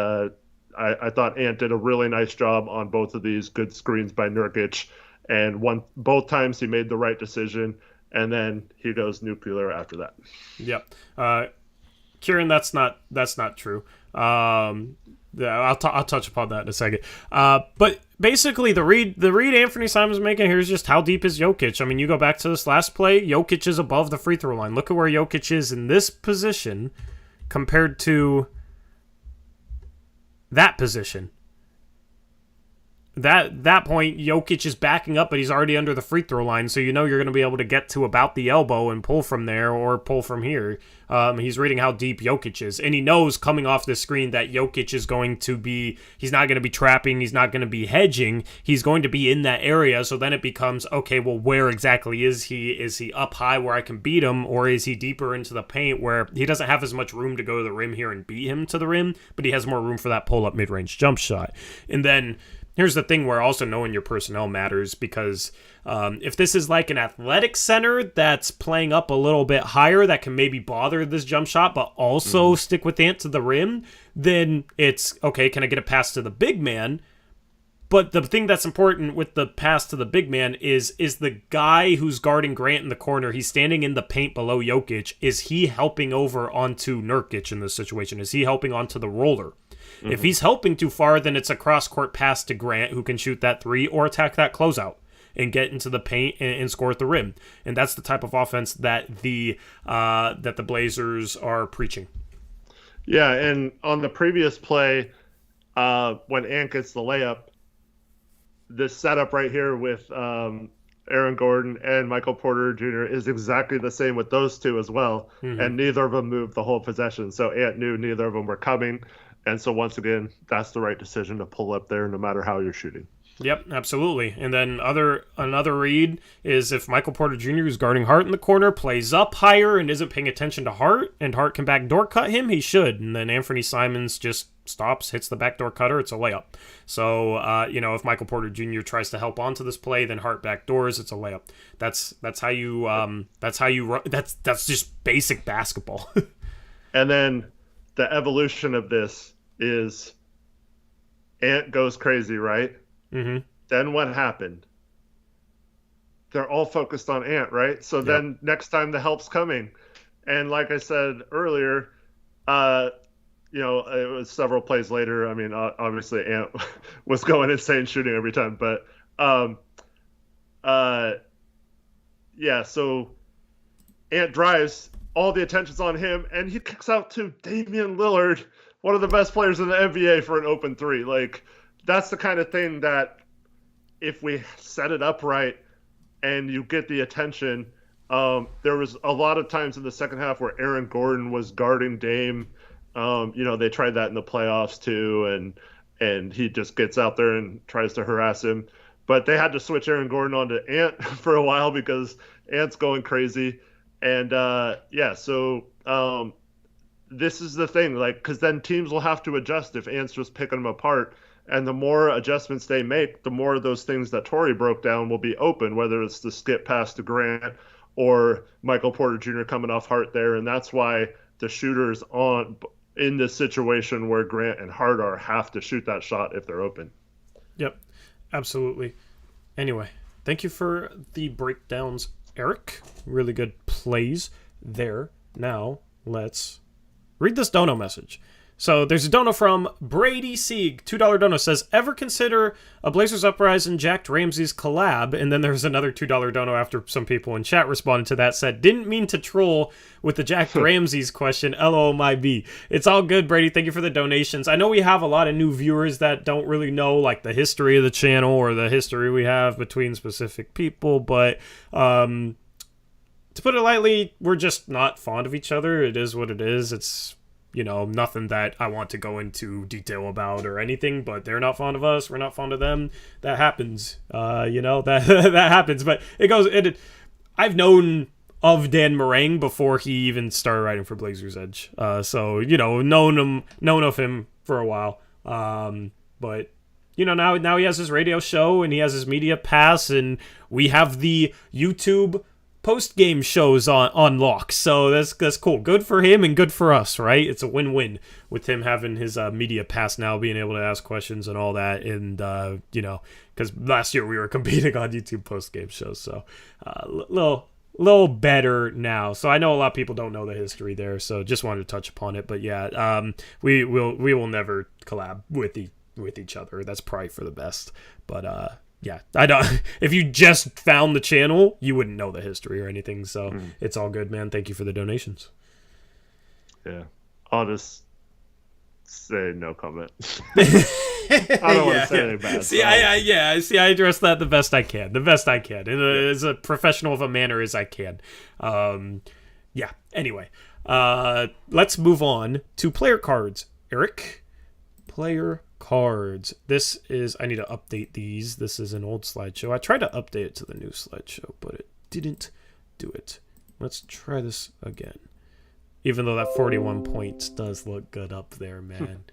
I thought Ant did a really nice job on both of these good screens by Nurkic, and both times he made the right decision, and then he goes nuclear after that. Yep. Kieran, that's not true. I'll touch upon that in a second. But basically, the read Anfernee Simons is making here is just how deep is Jokic. I mean, you go back to this last play, Jokic is above the free throw line. Look at where Jokic is in this position compared to that position. That point, Jokic is backing up, but he's already under the free throw line, so you know you're going to be able to get to about the elbow and pull from there or pull from here. He's reading how deep Jokic is, and he knows coming off the screen that Jokic is going to be, he's not going to be trapping, he's not going to be hedging, he's going to be in that area, so then it becomes, okay, well, where exactly is he? Is he up high where I can beat him, or is he deeper into the paint where he doesn't have as much room to go to the rim here and beat him to the rim, but he has more room for that pull-up mid-range jump shot? And then here's the thing where also knowing your personnel matters, because if this is like an athletic center that's playing up a little bit higher that can maybe bother this jump shot but also stick with Ant to the rim, then it's, okay, can I get a pass to the big man? But the thing that's important with the pass to the big man is the guy who's guarding Grant in the corner, he's standing in the paint below Jokic, is he helping over onto Nurkic in this situation? Is he helping onto the roller? If he's helping too far, then it's a cross-court pass to Grant, who can shoot that three or attack that closeout and get into the paint and score at the rim. And that's the type of offense that the Blazers are preaching. Yeah, and on the previous play, when Ant gets the layup, this setup right here with Aaron Gordon and Michael Porter Jr. is exactly the same with those two as well, and neither of them moved the whole possession. So Ant knew neither of them were coming. And so once again, that's the right decision to pull up there no matter how you're shooting. Yep, absolutely. And then another read is if Michael Porter Jr., who's guarding Hart in the corner, plays up higher and isn't paying attention to Hart, and Hart can backdoor cut him, he should. And then Anfernee Simons just stops, hits the backdoor cutter, it's a layup. So, if Michael Porter Jr. tries to help onto this play, then Hart backdoors, it's a layup. That's how you run. That's just basic basketball. And then the evolution of this is Ant goes crazy, right? Then what happened? They're all focused on Ant, right? So then next time the help's coming. And like I said earlier, it was several plays later. I mean, obviously Ant was going insane shooting every time. But, so Ant drives, all the attention's on him, and he kicks out to Damian Lillard, one of the best players in the NBA, for an open three. Like, that's the kind of thing that if we set it up right and you get the attention, there was a lot of times in the second half where Aaron Gordon was guarding Dame. They tried that in the playoffs too, and he just gets out there and tries to harass him. But they had to switch Aaron Gordon onto Ant for a while because Ant's going crazy. And this is the thing, like, because then teams will have to adjust if Ant's just picking them apart. And the more adjustments they make, the more of those things that Torrey broke down will be open, whether it's the skip pass to Grant or Michael Porter Jr. coming off Hart there. And that's why the shooters in this situation where Grant and Hart have to shoot that shot if they're open. Yep, absolutely. Anyway, thank you for the breakdowns, Eric. Really good plays there. Now, let's read this dono message. So there's a dono from Brady Sieg, $2 dono, says, ever consider a Blazers Uprise and Jack Ramsey's collab? And then there's another $2 dono after some people in chat responded to that, said, didn't mean to troll with the Jack Ramsey's question, LOL my B. It's all good, Brady. Thank you for the donations. I know we have a lot of new viewers that don't really know like the history of the channel or the history we have between specific people, but to put it lightly, we're just not fond of each other. It is what it is. It's, nothing that I want to go into detail about or anything, but they're not fond of us. We're not fond of them. That happens. That happens. But I've known of Dan Marang before he even started writing for Blazers Edge. So, known of him for a while. But now he has his radio show and he has his media pass, and we have the YouTube post-game shows on lock. So that's cool. Good for him and good for us, right? It's a win-win with him having his media pass now, being able to ask questions and all that. And, because last year we were competing on YouTube post-game shows. So little better now. So I know a lot of people don't know the history there. So just wanted to touch upon it. But yeah, we will never collab with each other. That's probably for the best. But yeah, I don't. If you just found the channel, you wouldn't know the history or anything. So it's all good, man. Thank you for the donations. Yeah, I'll just say no comment. I don't want to say anything bad. See, I address that the best I can. And as a professional of a manner as I can. Yeah. Anyway, let's move on to player cards. Eric, player cards. This is, I need to update these. This is an old slideshow. I tried to update it to the new slideshow, but it didn't do it. Let's try this again. Even though that 41 points does look good up there, man.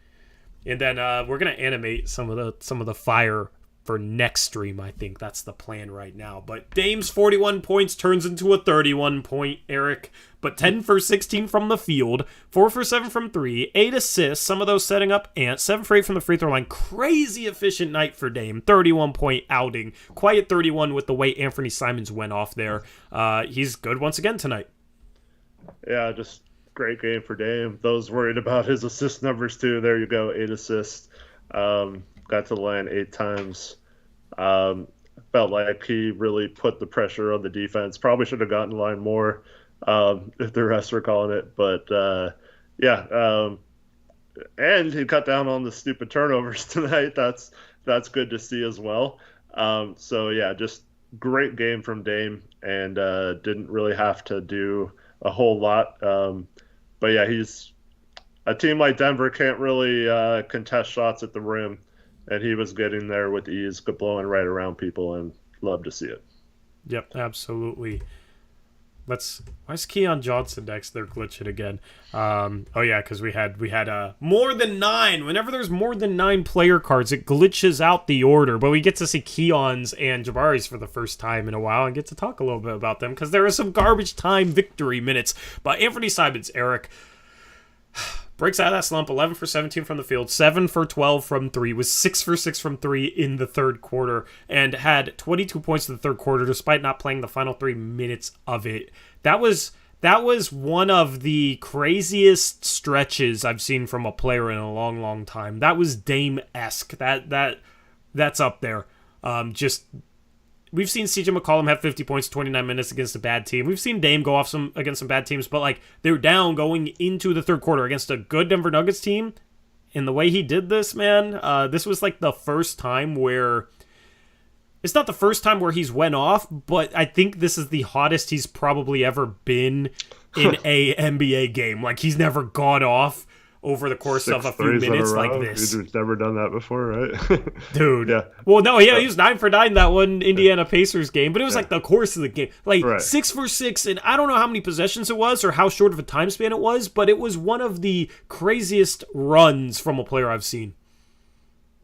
And then we're gonna animate some of the fire for next stream. I think that's the plan right now. But Dame's 41 points turns into a 31 point, Eric. But 10 for 16 from the field, 4 for 7 from 3, 8 assists, some of those setting up Ant, 7 for 8 from the free throw line. Crazy efficient night for Dame. 31 point outing. Quiet 31 with the way Anfernee Simons went off there. He's good once again tonight. Yeah, just great game for Dame. Those worried about his assist numbers too. There you go, 8 assists. Got to the line 8 times. Felt like he really put the pressure on the defense. Probably should have gotten the line more if the refs were calling it. But and he cut down on the stupid turnovers tonight. That's good to see as well. So yeah, just great game from Dame, and didn't really have to do a whole lot. But yeah, he's a team like Denver can't really contest shots at the rim, and he was getting there with ease, blowing right around people, and love to see it. Yep, absolutely. Why is Keon Johnson next? They're glitching again. Oh yeah, because we had more than 9. Whenever there's more than 9 player cards, it glitches out the order. But we get to see Keon's and Jabari's for the first time in a while and get to talk a little bit about them because there are some garbage time victory minutes. But Anfernee Simons, Eric, breaks out of that slump, 11 for 17 from the field, 7 for 12 from 3, was 6 for 6 from 3 in the third quarter, and had 22 points in the third quarter despite not playing the final 3 minutes of it. That was one of the craziest stretches I've seen from a player in a long, long time. That was Dame-esque. That's up there. We've seen CJ McCollum have 50 points, 29 minutes against a bad team. We've seen Dame go off against some bad teams, but they're down going into the third quarter against a good Denver Nuggets team. And the way he did this, man, this was the first time where... It's not the first time where he's went off, but I think this is the hottest he's probably ever been in a NBA game. He's never gone off over the course of a few minutes like this. He's never done that before, right? Dude. Yeah. Well, no, he was 9 for 9 that one Indiana Pacers game, but it was the course of the game. Right. 6 for 6, and I don't know how many possessions it was or how short of a time span it was, but it was one of the craziest runs from a player I've seen.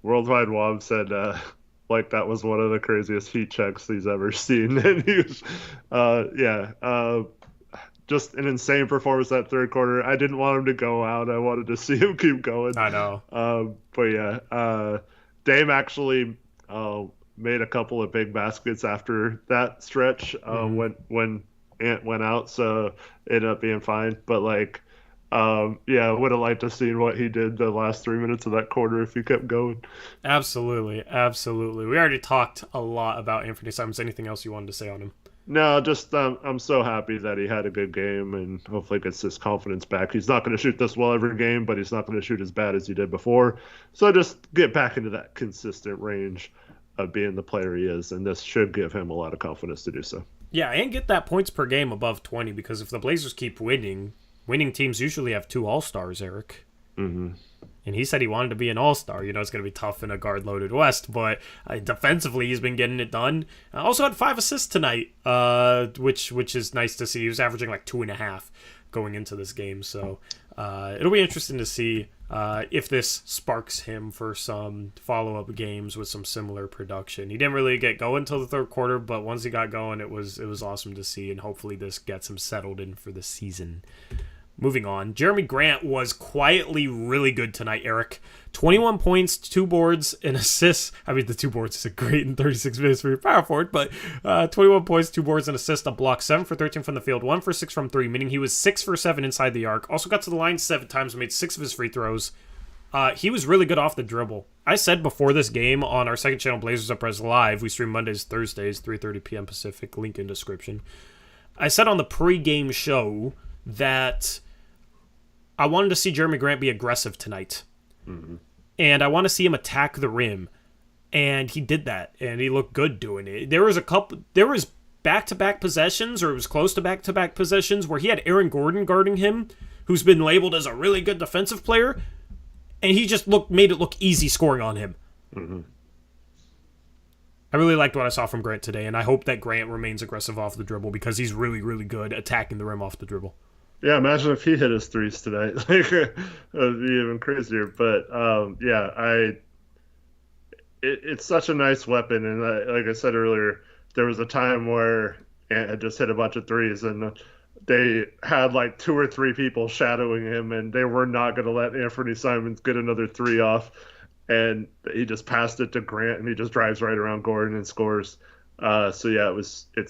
Worldwide Wob said that was one of the craziest heat checks he's ever seen. And he was, just an insane performance that third quarter. I didn't want him to go out. I wanted to see him keep going. I know. But yeah, Dame actually made a couple of big baskets after that stretch when Ant went out, so it ended up being fine. But I would have liked to see what he did the last 3 minutes of that quarter if he kept going. Absolutely. We already talked a lot about Anfernee Simons. Anything else you wanted to say on him? No, just I'm so happy that he had a good game and hopefully gets his confidence back. He's not going to shoot this well every game, but he's not going to shoot as bad as he did before. So just get back into that consistent range of being the player he is, and this should give him a lot of confidence to do so. Yeah, and get that points per game above 20, because if the Blazers keep winning teams usually have 2 All-Stars, Eric. Mm-hmm. And he said he wanted to be an All-Star. You know, it's going to be tough in a guard-loaded West, but defensively he's been getting it done. Also had 5 assists tonight, which is nice to see. He was averaging like 2.5 going into this game, so it'll be interesting to see if this sparks him for some follow-up games with some similar production. He didn't really get going until the third quarter, but once he got going, it was awesome to see, and hopefully this gets him settled in for the season. Moving on, Jerami Grant was quietly really good tonight, Eric. 21 points, 2 boards, and assists. I mean, the 2 boards is a great in 36 minutes for your power forward, but 21 points, 2 boards, and assist, a block, 7 for 13 from the field, 1 for 6 from 3, meaning he was 6 for 7 inside the arc. Also got to the line 7 times, made 6 of his free throws. He was really good off the dribble. I said before this game on our second channel, Blazers Uprise Live, we stream Mondays, Thursdays, 3:30 p.m. Pacific, link in description. I said on the pre-game show that I wanted to see Jerami Grant be aggressive tonight. Mm-hmm. And I want to see him attack the rim. And he did that. And he looked good doing it. There was back-to-back possessions, or it was close to back-to-back possessions, where he had Aaron Gordon guarding him, who's been labeled as a really good defensive player. And he just made it look easy scoring on him. Mm-hmm. I really liked what I saw from Grant today. And I hope that Grant remains aggressive off the dribble, because he's really, really good attacking the rim off the dribble. Yeah, imagine if he hit his threes tonight. Like, it would be even crazier. But it's such a nice weapon. And like I said earlier, there was a time where Ant had just hit a bunch of threes, and they had like 2 or 3 people shadowing him, and they were not going to let Anfernee Simons get another 3 off. And he just passed it to Grant, and he just drives right around Gordon and scores. It's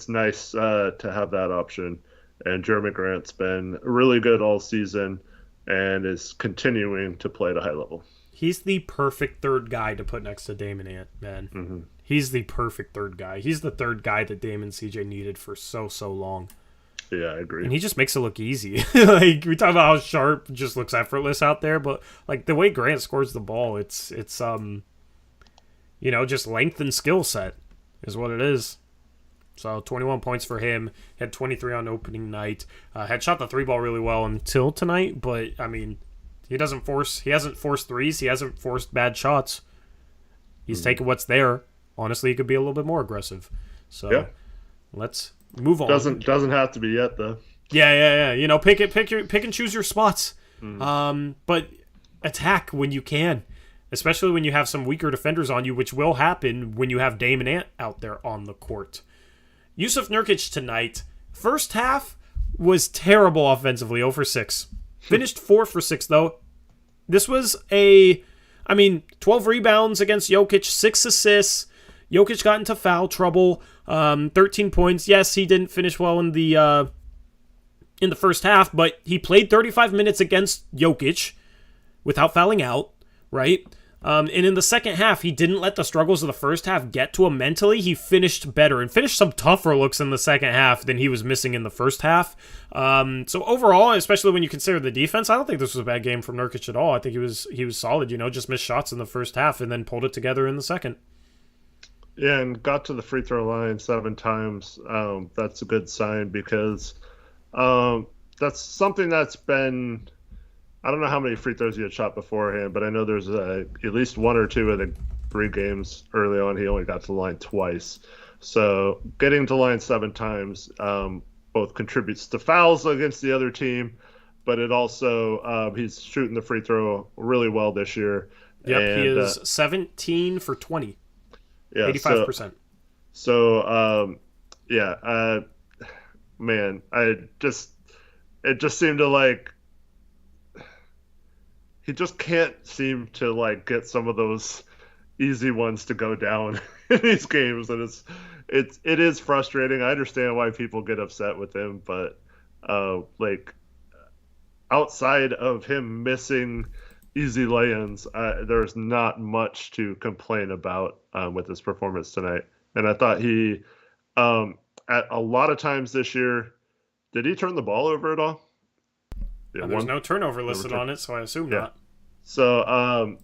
nice to have that option. And Jerami Grant's been really good all season and is continuing to play at a high level. He's the perfect third guy to put next to Dame and Ant, man. Mm-hmm. He's the perfect third guy. He's the third guy that Dame and CJ needed for so long. Yeah, I agree. And he just makes it look easy. Like, we talk about how Sharp just looks effortless out there, but like the way Grant scores the ball, it's just length and skill set is what it is. So 21 points for him. Had 23 on opening night. Had shot the 3-ball really well until tonight, but I mean, he hasn't forced threes. He hasn't forced bad shots. He's taken what's there. Honestly, he could be a little bit more aggressive. So let's move on. Doesn't have to be yet though. Yeah. You know, pick and choose your spots. But attack when you can, especially when you have some weaker defenders on you, which will happen when you have Dame and Ant out there on the court. Yusuf Nurkic tonight, first half was terrible offensively, 0 for 6. Finished 4 for 6, though. This was 12 rebounds against Jokic, 6 assists. Jokic got into foul trouble, 13 points. Yes, he didn't finish well in the first half, but he played 35 minutes against Jokic without fouling out, right? And in the second half, he didn't let the struggles of the first half get to him mentally. He finished better and finished some tougher looks in the second half than he was missing in the first half. So overall, especially when you consider the defense, I don't think this was a bad game from Nurkic at all. I think he was solid, just missed shots in the first half and then pulled it together in the second. Yeah, and got to the free throw line 7 times. That's a good sign, because that's something that's been... I don't know how many free throws he had shot beforehand, but I know there's at least 1 or 2 of the 3 games early on. He only got to the line twice. So getting to the line 7 times both contributes to fouls against the other team, but it also he's shooting the free throw really well this year. Yep, and he is 17 for 20. Yeah, 85%. Man, it just seemed to like he just can't seem to like get some of those easy ones to go down in these games, and it is frustrating. I understand why people get upset with him, but like outside of him missing easy lay-ins, there's not much to complain about with his performance tonight. And I thought he at a lot of times this year, did he turn the ball over at all? Yeah, there's no turnover listed on it, so I assume not. So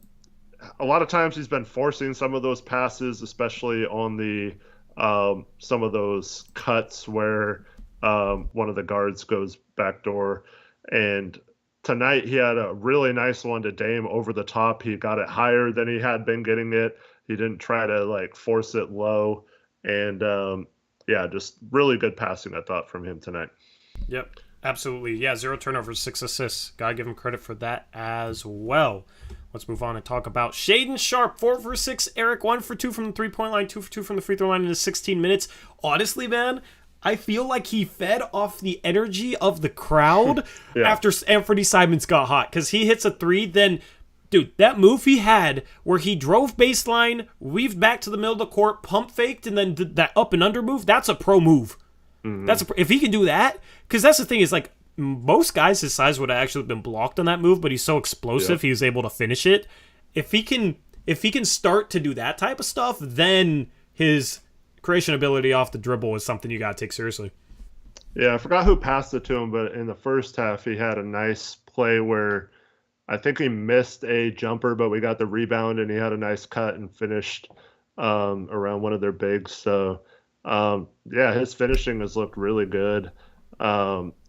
a lot of times he's been forcing some of those passes, especially on the some of those cuts where one of the guards goes backdoor. And tonight he had a really nice one to Dame over the top. He got it higher than he had been getting it. He didn't try to like force it low. And yeah, just really good passing, I thought, from him tonight. Yep, absolutely. Yeah, 0 turnovers, 6 assists. Gotta give him credit for that as well. Let's move on and talk about Shaden Sharp, 4 for 6. Eric, 1 for 2 from the three-point line, 2 for 2 from the free throw line in his 16 minutes. Honestly, man, I feel like he fed off the energy of the crowd after Anfernee Simons got hot, because he hits a 3, then, dude, that move he had where he drove baseline, weaved back to the middle of the court, pump faked, and then did that up and under move, that's a pro move. Mm-hmm. If he can do that, because that's the thing, is like, most guys his size would have actually been blocked on that move, but he's so explosive, he was able to finish it. If he can start to do that type of stuff, then his creation ability off the dribble is something you got to take seriously. Yeah, I forgot who passed it to him, but in the first half, he had a nice play where I think he missed a jumper, but we got the rebound, and he had a nice cut and finished around one of their bigs. So, yeah, his finishing has looked really good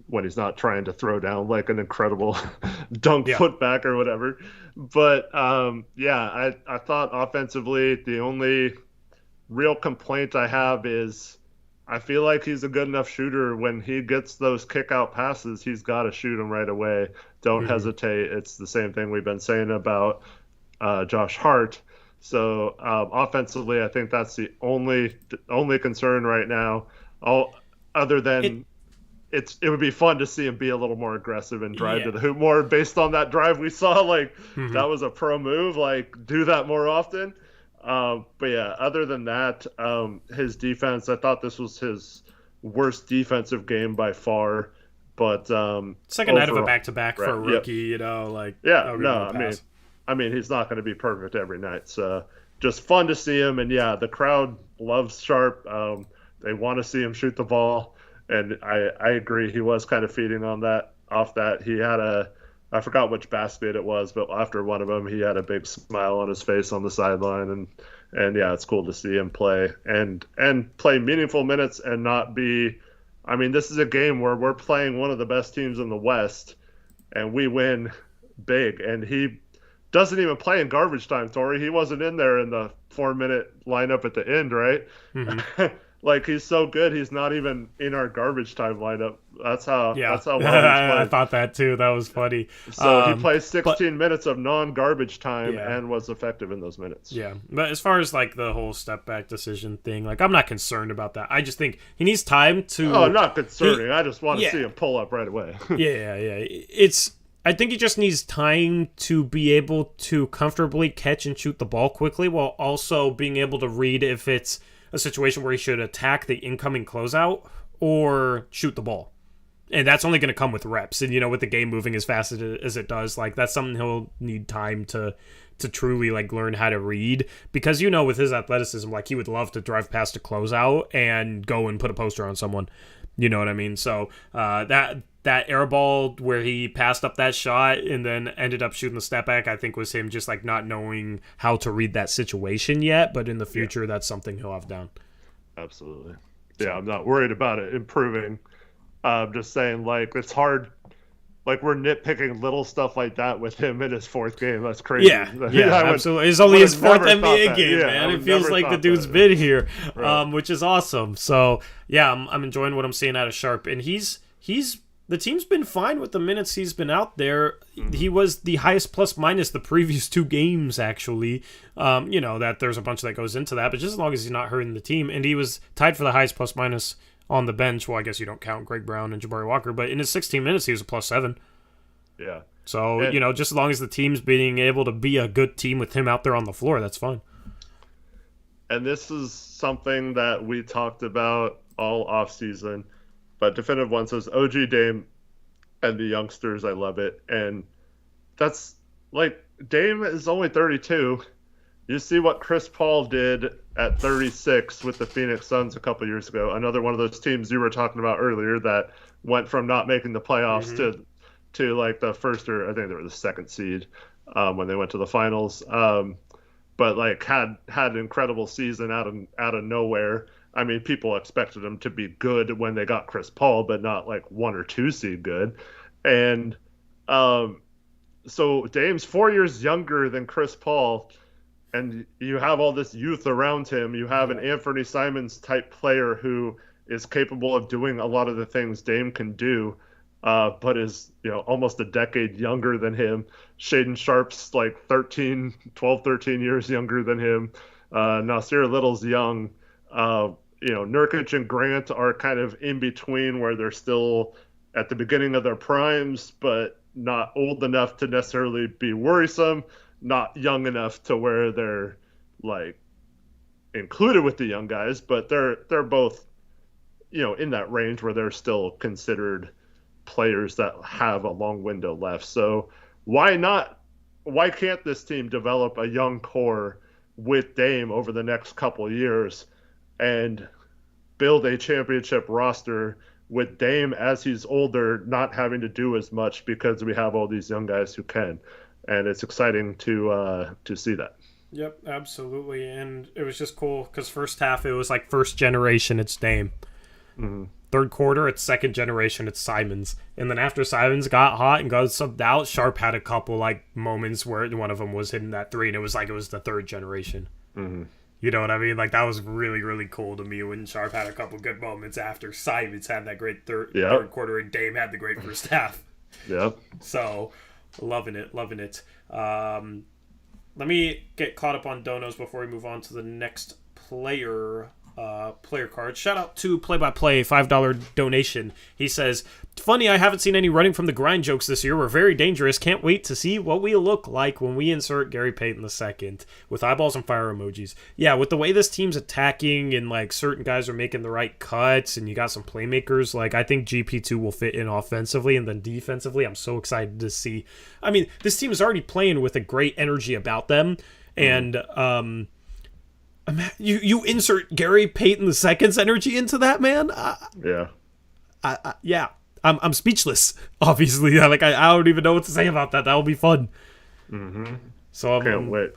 when he's not trying to throw down like an incredible dunk putback or whatever. But, yeah, I thought offensively the only real complaint I have is I feel like he's a good enough shooter. When he gets those kick out passes, he's got to shoot them right away. Don't hesitate. It's the same thing we've been saying about Josh Hart. So offensively, I think that's the only concern right now. Other than it would be fun to see him be a little more aggressive and drive to the hoop more based on that drive we saw. Like that was a pro move. Like do that more often. But yeah, other than that, his defense, I thought this was his worst defensive game by far. But second night of a back-to-back for a rookie, you know, like I mean, he's not going to be perfect every night. So just fun to see him, and yeah, the crowd loves Sharp. They want to see him shoot the ball, and I agree. He was kind of feeding on that. Off that, he had I forgot which basket it was, but after one of them, he had a big smile on his face on the sideline, and yeah, it's cool to see him play and play meaningful minutes and not be. I mean, this is a game where we're playing one of the best teams in the West, and we win big. And he doesn't even play in garbage time, Tori. He wasn't in there in the 4-minute lineup at the end, right? Like, he's so good, he's not even in our garbage time lineup. That's how well he's playing. I thought that too. That was funny. So he plays 16 minutes of non-garbage time and was effective in those minutes. Yeah, but as far as like the whole step back decision thing, like I'm not concerned about that. I just think he needs time to. Oh, not concerning. I just want to see him pull up right away. yeah. I think he just needs time to be able to comfortably catch and shoot the ball quickly, while also being able to read if it's a situation where he should attack the incoming closeout or shoot the ball. And that's only going to come with reps. And, you know, with the game moving as fast as it does, like, that's something he'll need time to truly, like, learn how to read. Because, you know, with his athleticism, like, he would love to drive past a closeout and go and put a poster on someone. You know what I mean? So, that air ball where he passed up that shot and then ended up shooting the step back, I think was him just, like, not knowing how to read that situation yet. But in the future, that's something he'll have down. Absolutely. Yeah, I'm not worried about it improving. I'm just saying, like, it's hard. Like, we're nitpicking little stuff like that with him in his fourth game. That's crazy. Yeah, absolutely. It's only his fourth NBA game, man. It feels like the dude's been here, which is awesome. So, yeah, I'm enjoying what I'm seeing out of Sharp. And he's the team's been fine with the minutes he's been out there. He was the highest plus-minus the previous 2 games, actually. You know, that there's a bunch that goes into that, but just as long as he's not hurting the team. And he was tied for the highest plus-minus on the bench. Well, I guess you don't count Greg Brown and Jabari Walker, but in his 16 minutes, he was a +7. Yeah. So, you know, just as long as the team's being able to be a good team with him out there on the floor, that's fine. And this is something that we talked about all offseason, but Definitive One says, OG Dame and the youngsters, I love it. And that's, like, Dame is only 32. You see what Chris Paul did at 36 with the Phoenix Suns a couple years ago. Another one of those teams you were talking about earlier that went from not making the playoffs to like the first, or I think they were the second seed when they went to the finals. but like had an incredible season out of nowhere. I mean, people expected him to be good when they got Chris Paul, but not like 1 or 2 seed good. And um, so Dame's 4 years younger than Chris Paul, and you have all this youth around him. You have an Anfernee Simons type player who is capable of doing a lot of the things Dame can do, but is almost a decade younger than him. Shaden Sharp's like 12, 13 years younger than him. Nasir Little's young. Nurkic and Grant are kind of in between, where they're still at the beginning of their primes, but not old enough to necessarily be worrisome, not young enough to where they're like included with the young guys, but they're both in that range where they're still considered players that have a long window left. So why can't this team develop a young core with Dame over the next couple years and build a championship roster with Dame as he's older, not having to do as much because we have all these young guys who can. And it's exciting to see that. Yep, absolutely. And it was just cool because first half it was like first generation, it's Dame. Mm-hmm. Third quarter, it's second generation, it's Simons. And then after Simons got hot and got subbed out, Sharp had a couple like moments where one of them was hitting that three, and it was the third generation. Mm-hmm. You know what I mean? Like, that was really, really cool to me when Sharp had a couple good moments after Simons had that great third quarter and Dame had the great first half. Yep. So, loving it. Let me get caught up on donos before we move on to the next player card. Shout out to Play by Play, $5 donation. He says, "Funny, I haven't seen any running from the grind jokes this year. We're very dangerous. Can't wait to see what we look like when we insert Gary Payton II with eyeballs and fire emojis." Yeah, with the way this team's attacking and like certain guys are making the right cuts and you got some playmakers, like I think GP2 will fit in offensively, and then defensively, I'm so excited to see. I mean, this team is already playing with a great energy about them, and you insert Gary Payton II's energy into that, man. Yeah. I'm speechless. Obviously, I don't even know what to say about that. That'll be fun. Mm-hmm. So can't wait.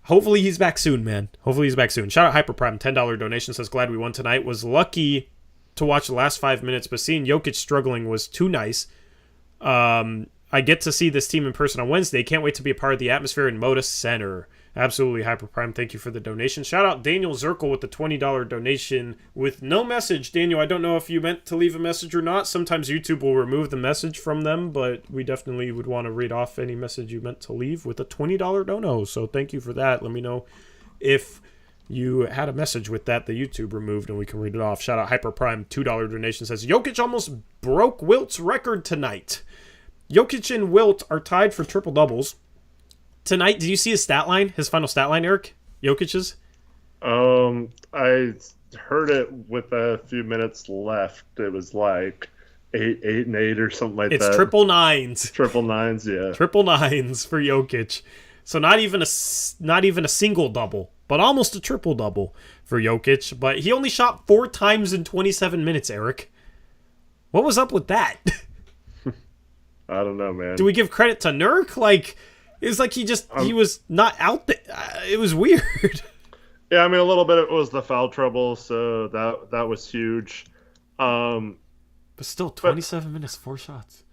Hopefully he's back soon, man. Shout out Hyperprime, $10 donation, says, "Glad we won tonight. Was lucky to watch the last 5 minutes, but seeing Jokic struggling was too nice. I get to see this team in person on Wednesday. Can't wait to be a part of the atmosphere in Moda Center." Absolutely, Hyperprime. Thank you for the donation. Shout out Daniel Zirkle with the $20 donation with no message. Daniel, I don't know if you meant to leave a message or not. Sometimes YouTube will remove the message from them, but we definitely would want to read off any message you meant to leave with a $20 dono. So thank you for that. Let me know if you had a message with that YouTube removed and we can read it off. Shout out Hyperprime, $2 donation, says, "Jokic almost broke Wilt's record tonight." Jokic and Wilt are tied for triple doubles tonight. Did you see his stat line? His final stat line, Eric? Jokic's? I heard it with a few minutes left. It was like 8, and 8 or something like that. It's triple nines. Triple nines, yeah. Triple nines for Jokic. So not even a single double, but almost a triple double for Jokic. But he only shot 4 times in 27 minutes, Eric. What was up with that? I don't know, man. Do we give credit to Nurk? Like, it was like he was not out there. It was weird. Yeah, I mean, a little bit of it was the foul trouble, so that was huge. But still, 27 minutes, 4 shots.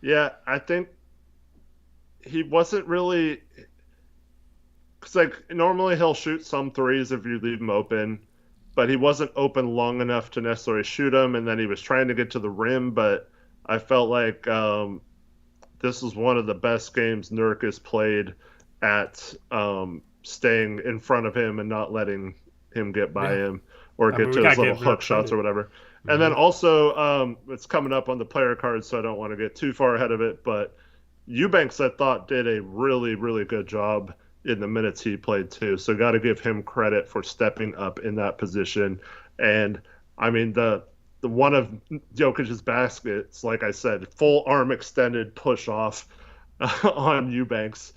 Yeah, I think he wasn't really... Because, like, normally he'll shoot some threes if you leave him open, but he wasn't open long enough to necessarily shoot them, and then he was trying to get to the rim, but I felt like... this was one of the best games Nurk has played at staying in front of him and not letting him get by him or get to his little hook shots or whatever. Mm-hmm. And then also, it's coming up on the player card, so I don't want to get too far ahead of it, but Eubanks, I thought, did a really, really good job in the minutes he played too. So got to give him credit for stepping up in that position. And, I mean, the one of Jokic's baskets, like I said, full arm extended push off on Eubanks.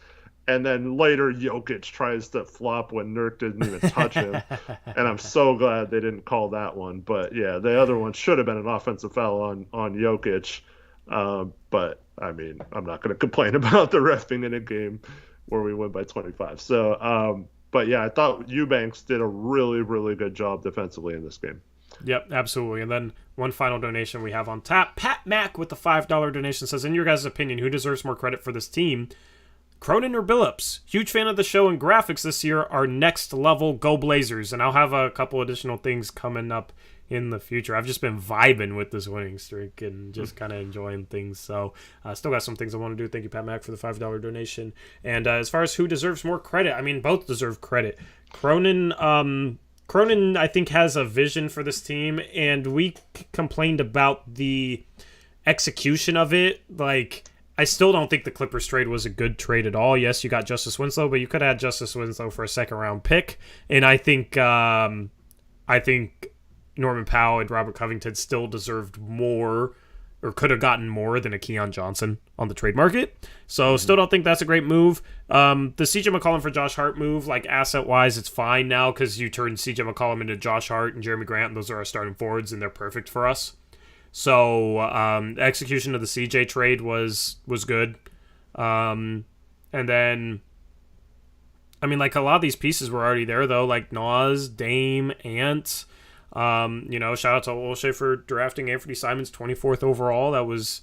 And then later Jokic tries to flop when Nurk didn't even touch him. And I'm so glad they didn't call that one. But yeah, the other one should have been an offensive foul on Jokic. But I mean, I'm not going to complain about the ref being in a game where we win by 25. So, but yeah, I thought Eubanks did a really, really good job defensively in this game. Yep, absolutely. And then one final donation we have on tap. Pat Mack with the $5 donation says, in your guys' opinion, who deserves more credit for this team? Cronin or Billups? Huge fan of the show and graphics this year are next level. Go Blazers. And I'll have a couple additional things coming up in the future. I've just been vibing with this winning streak and just kind of enjoying things. So still got some things I want to do. Thank you, Pat Mack, for the $5 donation. And as far as who deserves more credit, I mean, both deserve credit. Cronin, I think, has a vision for this team, and we complained about the execution of it. Like, I still don't think the Clippers trade was a good trade at all. Yes, you got Justice Winslow, but you could have had Justice Winslow for a second-round pick. And I think Norman Powell and Robert Covington still deserved more, or could have gotten more than a Keon Johnson on the trade market. So still don't think that's a great move. The CJ McCollum for Josh Hart move, like asset-wise, it's fine now because you turned CJ McCollum into Josh Hart and Jerami Grant, and those are our starting forwards, and they're perfect for us. So execution of the CJ trade was good. And then, I mean, like, a lot of these pieces were already there, though, like Nas, Dame, Ant. Shout out to Olshey for drafting Anfernee Simons 24th overall. That was,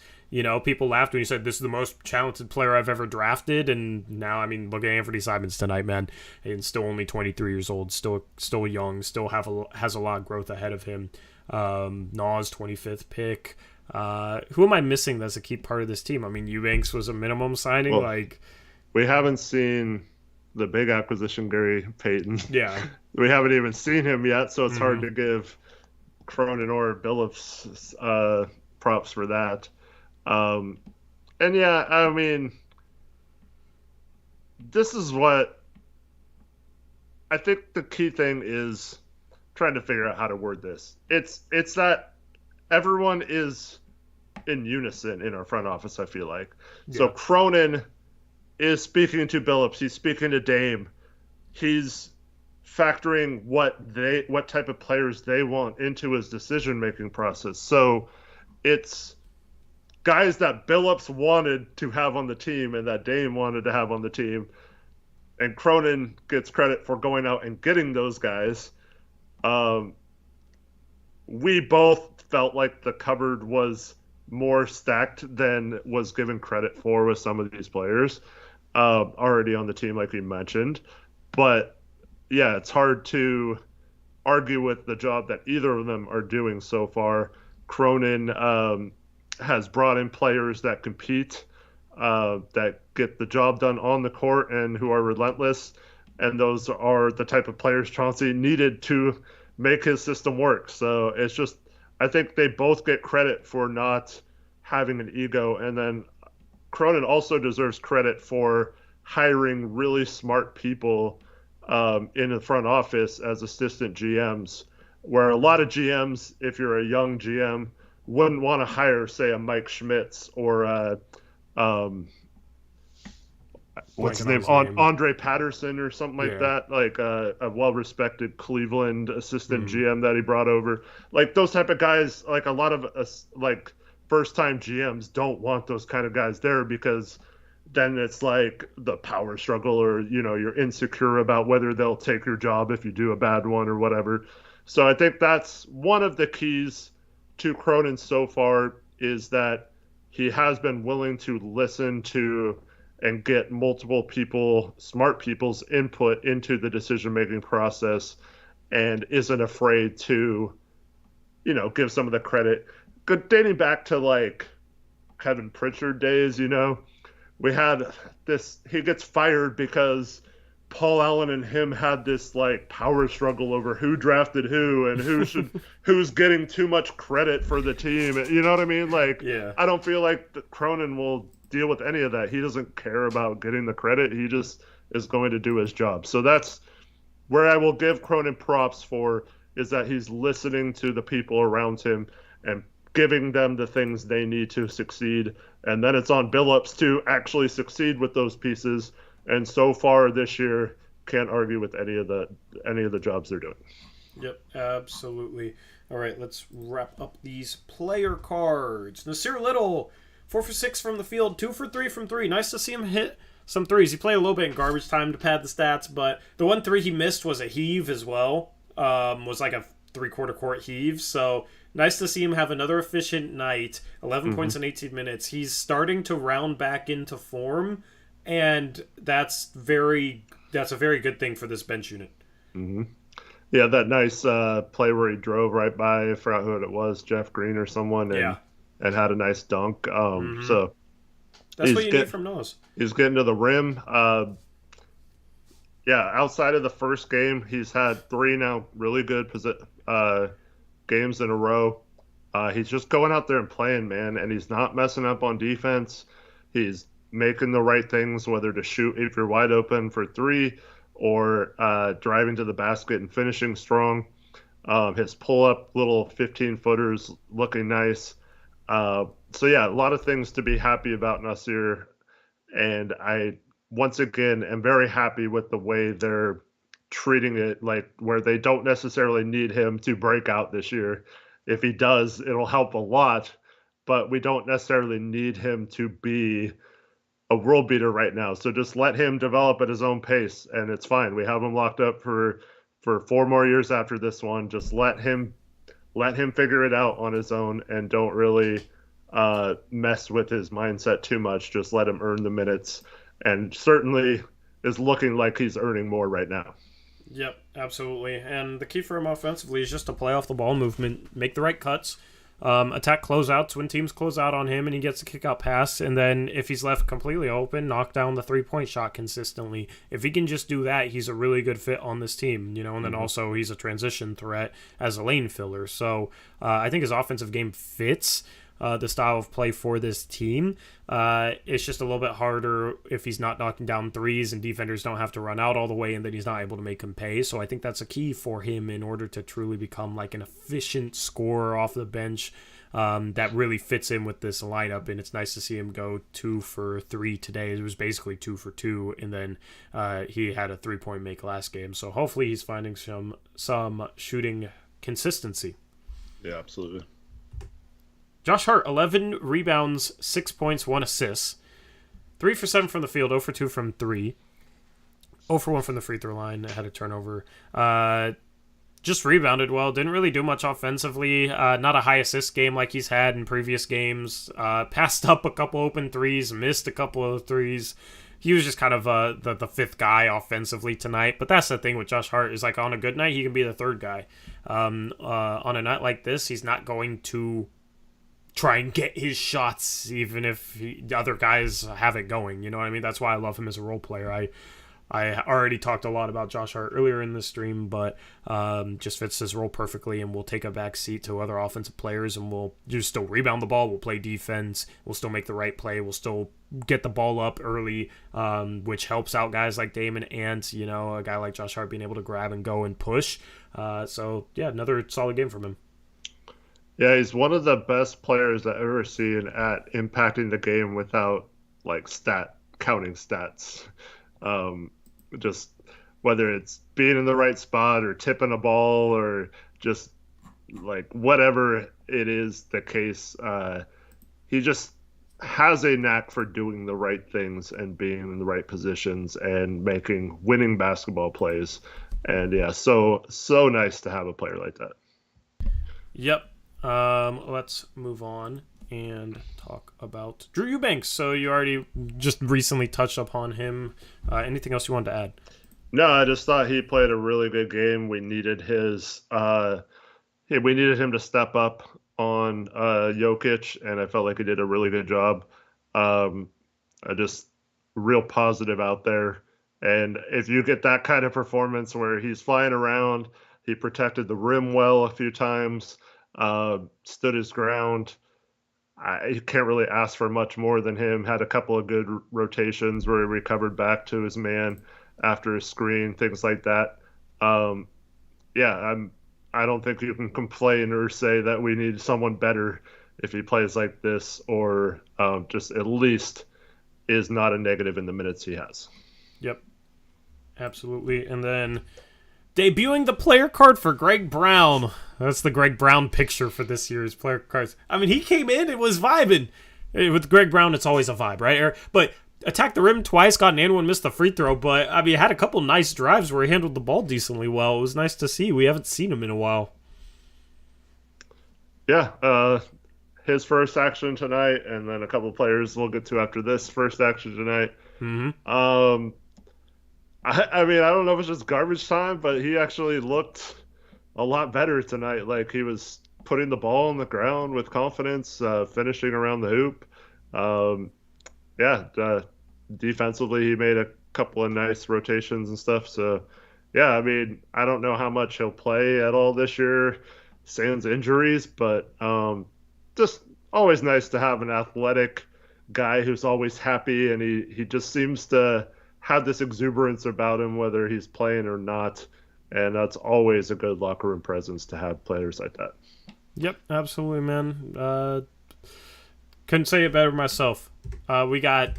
people laughed when he said this is the most talented player I've ever drafted. And now, I mean, look at Anfernee Simons tonight, man. And still only 23 years old, still young, still has a lot of growth ahead of him. Nas 25th pick. Who am I missing that's a key part of this team? I mean, Eubanks was a minimum signing. Well, we haven't seen the big acquisition, Gary Payton. Yeah. We haven't even seen him yet, so it's hard to give Cronin or Billups props for that. And yeah, I mean, this is what I think the key thing is trying to figure out how to word this. It's that everyone is in unison in our front office, I feel like. Yeah. So Cronin is speaking to Billups, he's speaking to Dame. He's factoring what type of players they want into his decision-making process. So it's guys that Billups wanted to have on the team and that Dame wanted to have on the team. And Cronin gets credit for going out and getting those guys. We both felt like the cupboard was more stacked than was given credit for with some of these players already on the team, like you mentioned. But yeah, it's hard to argue with the job that either of them are doing so far. Cronin has brought in players that compete, that get the job done on the court and who are relentless. And those are the type of players Chauncey needed to make his system work. So it's just, I think they both get credit for not having an ego. And then Cronin also deserves credit for hiring really smart people in the front office as assistant GMs, where a lot of GMs, if you're a young GM, wouldn't want to hire, say, a Mike Schmitz or what's his name? Andre Patterson or something like that, like a well-respected Cleveland assistant GM that he brought over. Like those type of guys, like a lot of us, like first-time GMs don't want those kind of guys there because then it's like the power struggle or, you're insecure about whether they'll take your job if you do a bad one or whatever. So I think that's one of the keys to Cronin so far is that he has been willing to listen to and get multiple people, smart people's input into the decision-making process and isn't afraid to, give some of the credit. Good, dating back to like Kevin Pritchard days, we had this, he gets fired because Paul Allen and him had this like power struggle over who drafted who and who's getting too much credit for the team. You know what I mean? Like, yeah. I don't feel like Cronin will deal with any of that. He doesn't care about getting the credit. He just is going to do his job. So that's where I will give Cronin props for, is that he's listening to the people around him and giving them the things they need to succeed. And then it's on Billups to actually succeed with those pieces. And so far this year, can't argue with any of the jobs they're doing. Yep, absolutely. All right, let's wrap up these player cards. Nasir Little, 4 for 6 from the field, 2 for 3 from 3. Nice to see him hit some threes. He played a little bit in garbage time to pad the stats, but the one three he missed was a heave as well. Was like a 3/4 court heave. So nice to see him have another efficient night. 11 points in 18 minutes. He's starting to round back into form, and that's a very good thing for this bench unit. Mm-hmm. Yeah, that nice play where he drove right by, I forgot who it was, Jeff Green or someone, and had a nice dunk. So that's what you need from Nose. He's getting to the rim. Outside of the first game, he's had 3 now really good games in a row. He's just going out there and playing, man, and he's not messing up on defense. He's making the right things, whether to shoot if you're wide open for 3 or driving to the basket and finishing strong. His pull-up little 15-footers looking nice. A lot of things to be happy about Nasir, and I once again am very happy with the way they're treating it, like where they don't necessarily need him to break out this year. If he does, it'll help a lot, but we don't necessarily need him to be a world beater right now. So just let him develop at his own pace, and it's fine. We have him locked up for 4 more years after this one. Just let him figure it out on his own, and don't really mess with his mindset too much. Just let him earn the minutes, and certainly is looking like he's earning more right now. Yep, absolutely. And the key for him offensively is just to play off the ball movement, make the right cuts, attack closeouts when teams close out on him and he gets a kick-out pass, and then if he's left completely open, knock down the three-point shot consistently. If he can just do that, he's a really good fit on this team, and then also he's a transition threat as a lane filler. So I think his offensive game fits the style of play for this team. It's just a little bit harder if he's not knocking down threes and defenders don't have to run out all the way, and then he's not able to make him pay. So I think that's a key for him in order to truly become like an efficient scorer off the bench that really fits in with this lineup. And it's nice to see him go 2 for 3 today. It was basically 2 for 2, and then he had a 3-point make last game. So hopefully he's finding some shooting consistency. Yeah, absolutely. Josh Hart, 11 rebounds, 6 points, 1 assist. 3 for 7 from the field, 0 for 2 from 3. 0 for 1 from the free throw line, had a turnover. Just rebounded well, didn't really do much offensively. Not a high assist game like he's had in previous games. Passed up a couple open threes, missed a couple of threes. He was just kind of the fifth guy offensively tonight. But that's the thing with Josh Hart, is like on a good night, he can be the third guy. On a night like this, he's not going to try and get his shots even if the other guys have it going. You know what I mean? That's why I love him as a role player. I already talked a lot about Josh Hart earlier in the stream, but just fits his role perfectly, and will take a back seat to other offensive players, and we'll just still rebound the ball, we'll play defense, we'll still make the right play, we'll still get the ball up early, which helps out guys like Damon and, a guy like Josh Hart being able to grab and go and push. So, yeah, another solid game from him. Yeah, he's one of the best players I've ever seen at impacting the game without counting stats. Just whether it's being in the right spot or tipping a ball or just like whatever it is the case, he just has a knack for doing the right things and being in the right positions and making winning basketball plays. And yeah, so nice to have a player like that. Yep. Let's move on and talk about Drew Eubanks. So you already just recently touched upon him. Anything else you wanted to add? No, I just thought he played a really good game. We needed him to step up on Jokic, and I felt like he did a really good job. Just real positive out there. And if you get that kind of performance where he's flying around, he protected the rim well a few times, stood his ground. I can't really ask for much more than him. Had a couple of good rotations where he recovered back to his man after a screen, things like that. I don't think you can complain or say that we need someone better if he plays like this, or just at least is not a negative in the minutes he has. Yep, absolutely. And then debuting the player card for Greg Brown. That's the Greg Brown picture for this year's player cards. I mean, he came in, it was vibing. With Greg Brown, it's always a vibe, right? But attacked the rim twice, got an and one, missed the free throw, but I mean, had a couple nice drives where he handled the ball decently well. It was nice to see. We haven't seen him in a while. Yeah, his first action tonight, and then a couple players we'll get to after this first action tonight. Mm-hmm. I mean, I don't know if it's just garbage time, but he actually looked a lot better tonight. Like, he was putting the ball on the ground with confidence, finishing around the hoop. Defensively, he made a couple of nice rotations and stuff. So, yeah, I mean, I don't know how much he'll play at all this year, sans injuries, but just always nice to have an athletic guy who's always happy, and he just seems to have this exuberance about him, whether he's playing or not. And that's always a good locker room presence to have players like that. Yep, absolutely, man. Couldn't say it better myself. We got,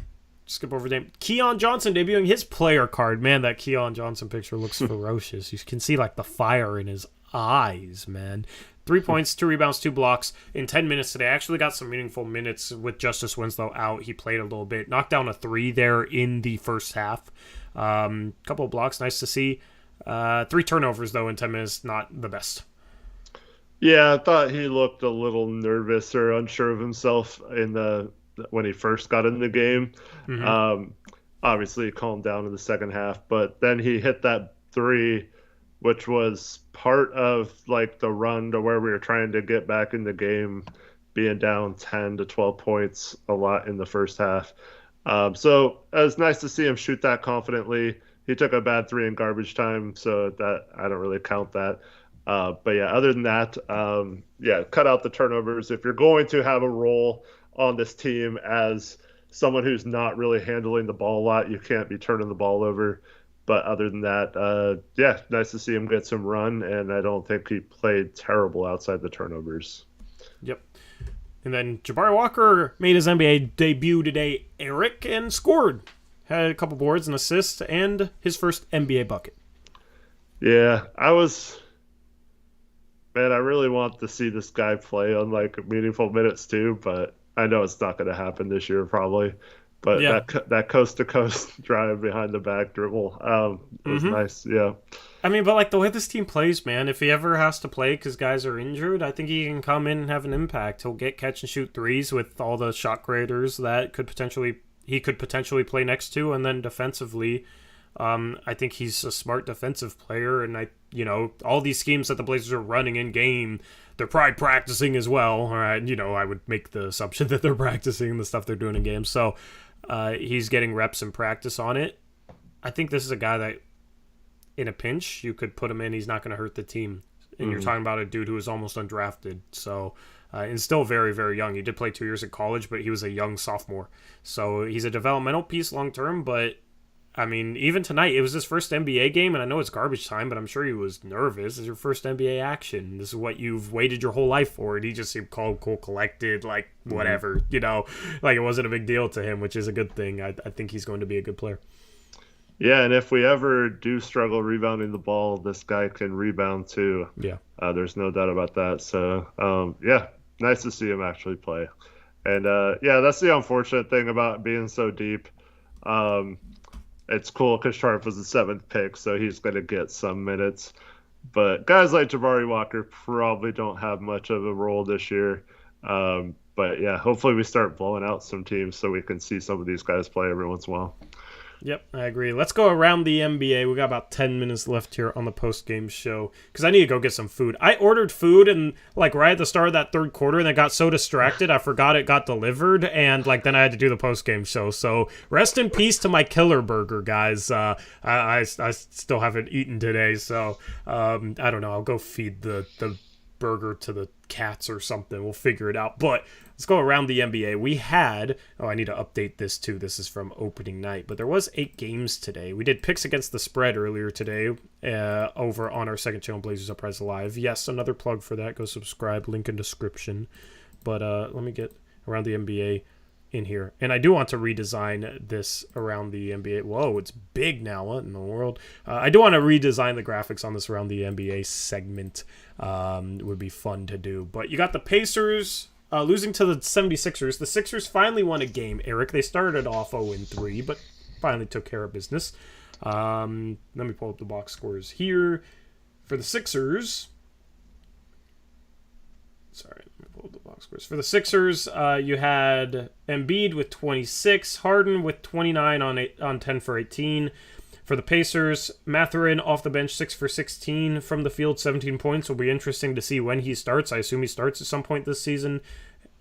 skip over name, Keon Johnson debuting his player card. Man, that Keon Johnson picture looks ferocious. You can see like the fire in his eyes, man. 3 points, 2 rebounds, 2 blocks in 10 minutes today. I actually got some meaningful minutes with Justice Winslow out. He played a little bit. Knocked down a 3 there in the first half. Couple of blocks, nice to see. 3 turnovers, though, in 10 minutes. Not the best. Yeah, I thought he looked a little nervous or unsure of himself when he first got in the game. Mm-hmm. Obviously, he calmed down in the second half, but then he hit that 3, which was part of like the run to where we were trying to get back in the game, being down 10 to 12 points a lot in the first half. So it was nice to see him shoot that confidently. He took a bad 3 in garbage time, so that I don't really count that. But yeah, other than that, cut out the turnovers. If you're going to have a role on this team as someone who's not really handling the ball a lot, you can't be turning the ball over. But other than that, nice to see him get some run, and I don't think he played terrible outside the turnovers. Yep. And then Jabari Walker made his NBA debut today, Eric, and scored. Had a couple boards and assists, and his first NBA bucket. Yeah, I really want to see this guy play on like meaningful minutes too, but I know it's not going to happen this year probably. But yeah, that coast-to-coast drive behind the back dribble was nice, yeah. I mean, but like the way this team plays, man, if he ever has to play because guys are injured, I think he can come in and have an impact. He'll get catch-and-shoot threes with all the shot creators that he could potentially play next to, and then defensively, I think he's a smart defensive player, and all these schemes that the Blazers are running in game, they're probably practicing as well. All right, I would make the assumption that they're practicing the stuff they're doing in game. So he's getting reps and practice on it. I think this is a guy that, in a pinch, you could put him in. He's not going to hurt the team. And you're talking about a dude who is almost undrafted. So, and still very, very young. He did play 2 years at college, but he was a young sophomore. So he's a developmental piece long term, but I mean, even tonight, it was his first NBA game, and I know it's garbage time, but I'm sure he was nervous. It's your first NBA action. This is what you've waited your whole life for, and he just seemed calm, cool, collected, like, whatever, like it wasn't a big deal to him, which is a good thing. I think he's going to be a good player. Yeah, and if we ever do struggle rebounding the ball, this guy can rebound too. Yeah. There's no doubt about that. So, nice to see him actually play. And, that's the unfortunate thing about being so deep. It's cool because Sharp was the 7th pick, so he's going to get some minutes. But guys like Jabari Walker probably don't have much of a role this year. But, hopefully we start blowing out some teams so we can see some of these guys play every once in a while. Yep, I agree. Let's go around the NBA. We got about 10 minutes left here on the post-game show because I need to go get some food. I ordered food and right at the start of that third quarter, and I got so distracted I forgot it got delivered, and then I had to do the post-game show. So rest in peace to my killer burger, guys. I still haven't eaten today, so I don't know. I'll go feed the burger to the cats or something. We'll figure it out. But let's go around the NBA. We had, I need to update this too. This is from opening night, but there was 8 games today. We did picks against the spread earlier today over on our second channel, Blazers Uprise Live. Yes, another plug for that. Go subscribe, link in description. But let me get around the NBA in here. And I do want to redesign this around the NBA. Whoa, it's big now. What in the world? I do want to redesign the graphics on this around the NBA segment. It would be fun to do. But you got the Pacers losing to the 76ers. The Sixers finally won a game, Eric. They started off 0-3, but finally took care of business. Let me pull up the box scores here. For the Sixers... Sorry, let me pull up the box scores. For the Sixers, you had Embiid with 26, Harden with 29 on 10 for 18. For the Pacers, Mathurin off the bench 6 for 16 from the field, 17 points. Will be interesting to see when he starts. I assume he starts at some point this season.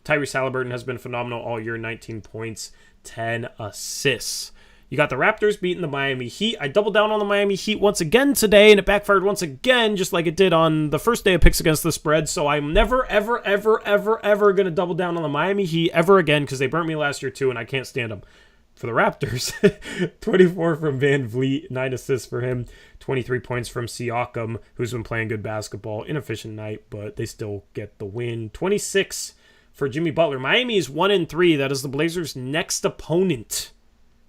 Tyrese Halliburton has been phenomenal all year, 19 points, 10 assists. You got the Raptors beating the Miami Heat. I doubled down on the Miami Heat once again today, and it backfired once again, just like it did on the first day of picks against the spread. So I'm never, ever, ever, ever, ever going to double down on the Miami Heat ever again, because they burnt me last year too, and I can't stand them. For the Raptors, 24 from Van Vliet, 9 assists for him, 23 points from Siakam, who's been playing good basketball. Inefficient night, but they still get the win. 26 for Jimmy Butler. Miami is 1-3. That is the Blazers' next opponent.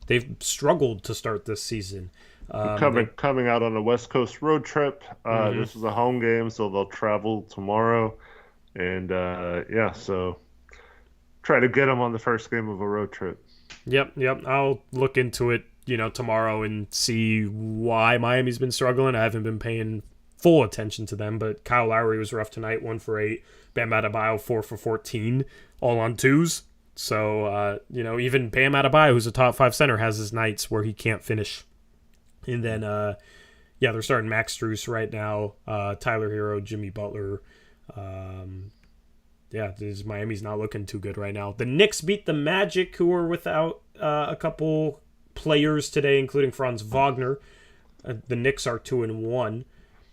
They've struggled to start this season. Coming out on a West Coast road trip. This is a home game, so they'll travel tomorrow. And, so try to get them on the first game of a road trip. Yep. I'll look into it, tomorrow and see why Miami's been struggling. I haven't been paying full attention to them, but Kyle Lowry was rough tonight, 1 for 8. Bam Adebayo, 4 for 14, all on twos. So, even Bam Adebayo, who's a top 5 center, has his nights where he can't finish. And then, they're starting Max Strus right now, Tyler Hero, Jimmy Butler. Miami's not looking too good right now. The Knicks beat the Magic, who were without a couple players today, including Franz Wagner. The Knicks are 2-1.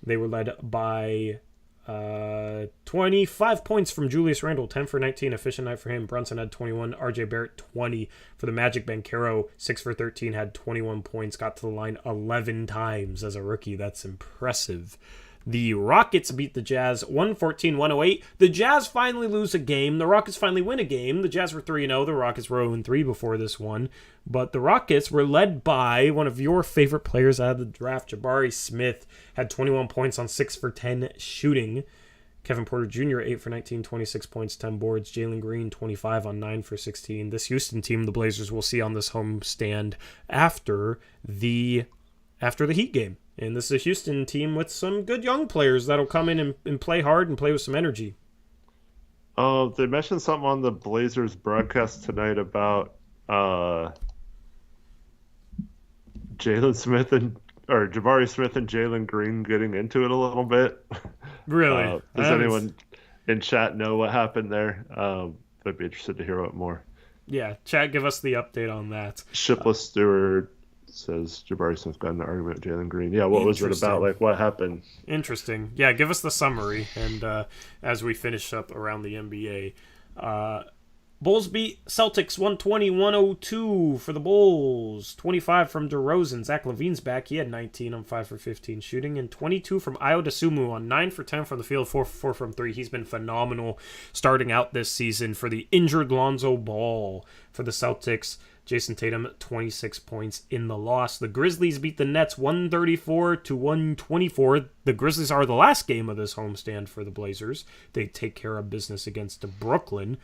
They were led by 25 points from Julius Randle, 10 for 19, efficient night for him. Brunson had 21, RJ Barrett 20. For the Magic, Banchero, 6 for 13, had 21 points, got to the line 11 times as a rookie. That's impressive. The Rockets beat the Jazz 114-108. The Jazz finally lose a game. The Rockets finally win a game. The Jazz were 3-0. The Rockets were 0-3 before this one. But the Rockets were led by one of your favorite players out of the draft, Jabari Smith, had 21 points on 6 for 10 shooting. Kevin Porter Jr., 8 for 19, 26 points, 10 boards. Jalen Green, 25 on 9 for 16. This Houston team, the Blazers will see on this home stand after the Heat game. And this is a Houston team with some good young players that'll come in and play hard and play with some energy. They mentioned something on the Blazers broadcast tonight about Jabari Smith and Jalen Green getting into it a little bit. Really? Does anyone in chat know what happened there? I'd be interested to hear what more. Yeah, chat, give us the update on that. Shipless Stewart says Jabari Smith got in an argument with Jalen Green. Yeah, what was it about? Like, what happened? Interesting. Yeah, give us the summary, and as we finish up around the NBA. Bulls beat Celtics 120-102 for the Bulls. 25 from DeRozan. Zach LaVine's back. He had 19 on 5 for 15 shooting, and 22 from Ayo Dosunmu on 9 for 10 from the field, 4 for 4 from 3. He's been phenomenal starting out this season for the injured Lonzo Ball. For the Celtics, Jason Tatum, 26 points in the loss. The Grizzlies beat the Nets 134-124. The Grizzlies are the last game of this homestand for the Blazers. They take care of business against Brooklyn.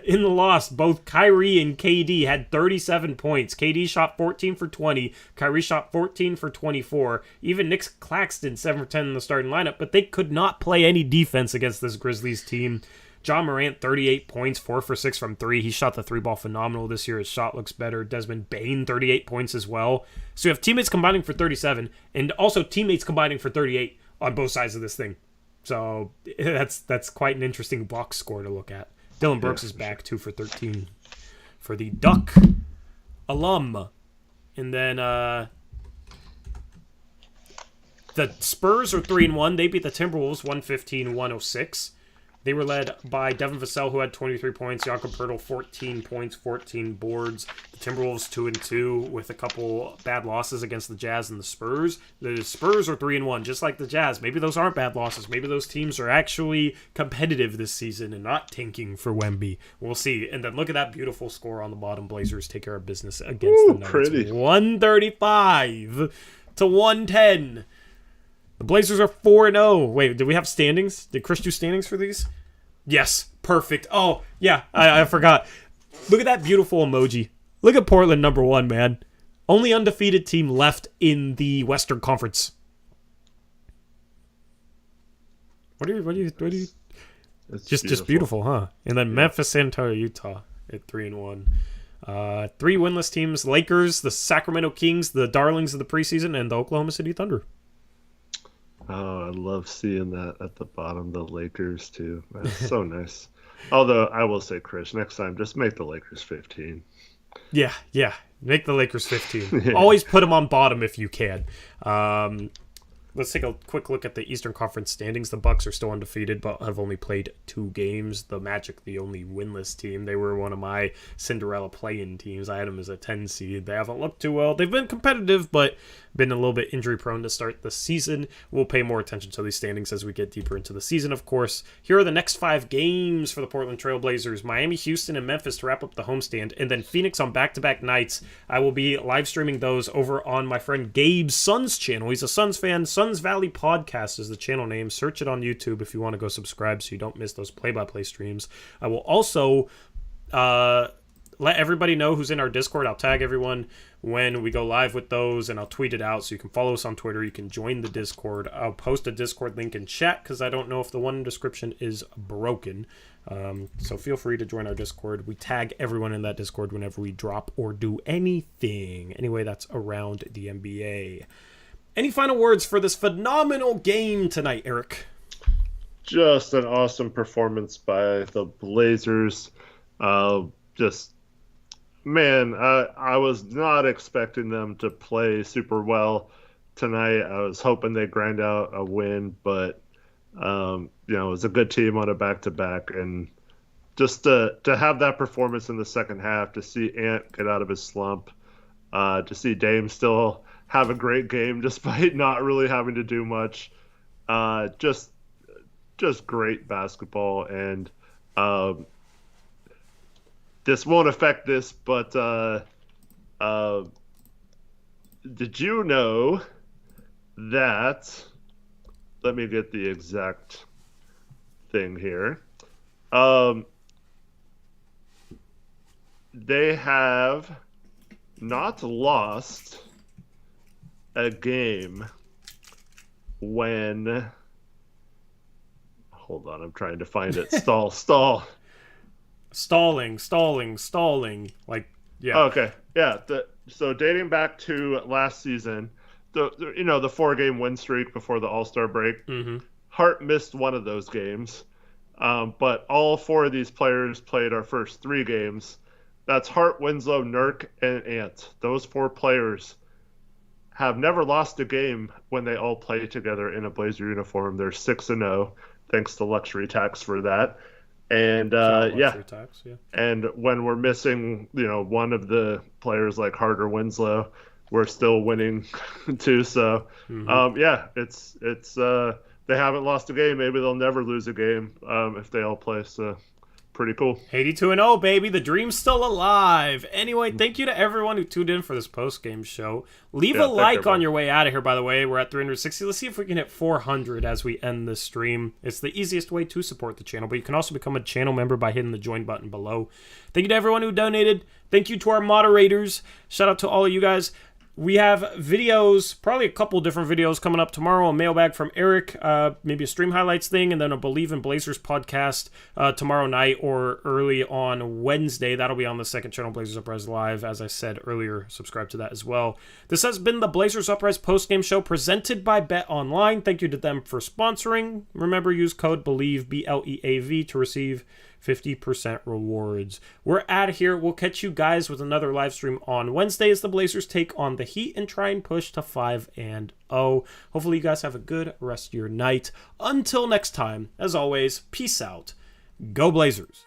In the loss, both Kyrie and KD had 37 points. KD shot 14 for 20. Kyrie shot 14 for 24. Even Nick Claxton, 7 for 10 in the starting lineup, but they could not play any defense against this Grizzlies team. John Morant, 38 points, 4 for 6 from 3. He shot the 3-ball phenomenal this year. His shot looks better. Desmond Bane, 38 points as well. So you have teammates combining for 37 and also teammates combining for 38 on both sides of this thing. So that's quite an interesting box score to look at. Dylan Brooks is back, 2 for 13 for the Duck alum. And then the Spurs are 3-1. They beat the Timberwolves 115-106. They were led by Devin Vassell, who had 23 points. Jakob Poeltl, 14 points, 14 boards. The Timberwolves 2-2 with a couple bad losses against the Jazz and the Spurs. The Spurs are 3-1, just like the Jazz. Maybe those aren't bad losses. Maybe those teams are actually competitive this season and not tanking for Wemby. We'll see. And then look at that beautiful score on the bottom. Blazers take care of business against the Nuggets. Pretty. 135-110. The Blazers are 4-0. Wait, did we have standings? Did Chris do standings for these? Yes, perfect. Oh, yeah, I forgot. Look at that beautiful emoji. Look at Portland #1, man. Only undefeated team left in the Western Conference. What are you? It's just beautiful, huh? And then Memphis, San Antonio, Utah at 3-1. 3 winless teams: Lakers, the Sacramento Kings, the darlings of the preseason, and the Oklahoma City Thunder. Oh, I love seeing that at the bottom, the Lakers too. That's so nice. Although I will say, Chris, next time just make the Lakers 15. Yeah, make the Lakers 15. Always put them on bottom if you can. Let's take a quick look at the Eastern Conference standings. The Bucks are still undefeated, but have only played 2 games. The Magic, the only winless team. They were one of my Cinderella play-in teams. I had them as a 10 seed. They haven't looked too well. They've been competitive, but been a little bit injury-prone to start the season. We'll pay more attention to these standings as we get deeper into the season, of course. Here are the next 5 games for the Portland Trail Blazers. Miami, Houston, and Memphis to wrap up the homestand, and then Phoenix on back-to-back nights. I will be live streaming those over on my friend Gabe's Suns channel. He's a Suns fan. Suns Valley Podcast is the channel name. Search it on YouTube if you want to go subscribe so you don't miss those play-by-play streams. I will also let everybody know who's in our Discord. I'll tag everyone when we go live with those, and I'll tweet it out so you can follow us on Twitter. You can join the Discord. I'll post a Discord link in chat because I don't know if the one in description is broken. So feel free to join our Discord. We tag everyone in that Discord whenever we drop or do anything. Anyway, that's around the NBA. Any final words for this phenomenal game tonight, Eric? Just an awesome performance by the Blazers. I was not expecting them to play super well tonight. I was hoping they grind out a win, but it was a good team on a back-to-back, and just to have that performance in the second half, to see Ant get out of his slump, to see Dame still have a great game despite not really having to do much, just great basketball. And this won't affect this, but did you know that, let me get the exact thing here, they have not lost a game when, hold on, I'm trying to find it. Stall. Stalling. Like, yeah. Okay, yeah. So dating back to last season, the 4-game win streak before the All-Star break, Hart missed one of those games, but all 4 of these players played our first 3 games. That's Hart, Winslow, Nurk, and Ant. Those 4 players have never lost a game when they all play together in a Blazer uniform. They're 6-0, thanks to luxury tax for that. And tax, yeah. And when we're missing, one of the players like Hart or Winslow, we're still winning too. So, it's they haven't lost a game. Maybe they'll never lose a game if they all play. So, pretty cool. 82-0, baby. The dream's still alive. Anyway, thank you to everyone who tuned in for this post-game show. Leave a like on your way out of here, by the way. We're at 360. Let's see if we can hit 400 as we end this stream. It's the easiest way to support the channel, but you can also become a channel member by hitting the join button below. Thank you to everyone who donated. Thank you to our moderators. Shout out to all of you guys. We have videos, probably a couple different videos coming up tomorrow. A mailbag from Eric, maybe a stream highlights thing, and then a Believe in Blazers podcast tomorrow night or early on Wednesday. That'll be on the second channel, Blazers Uprise Live. As I said earlier, subscribe to that as well. This has been the Blazers Uprise postgame show presented by Bet Online. Thank you to them for sponsoring. Remember, use code BELIEVE, BLEAV, to receive 50% rewards. We're out of here. We'll catch you guys with another live stream on Wednesday as the Blazers take on the Heat and try and push to 5-0. Hopefully you guys have a good rest of your night. Until next time, as always, peace out. Go Blazers.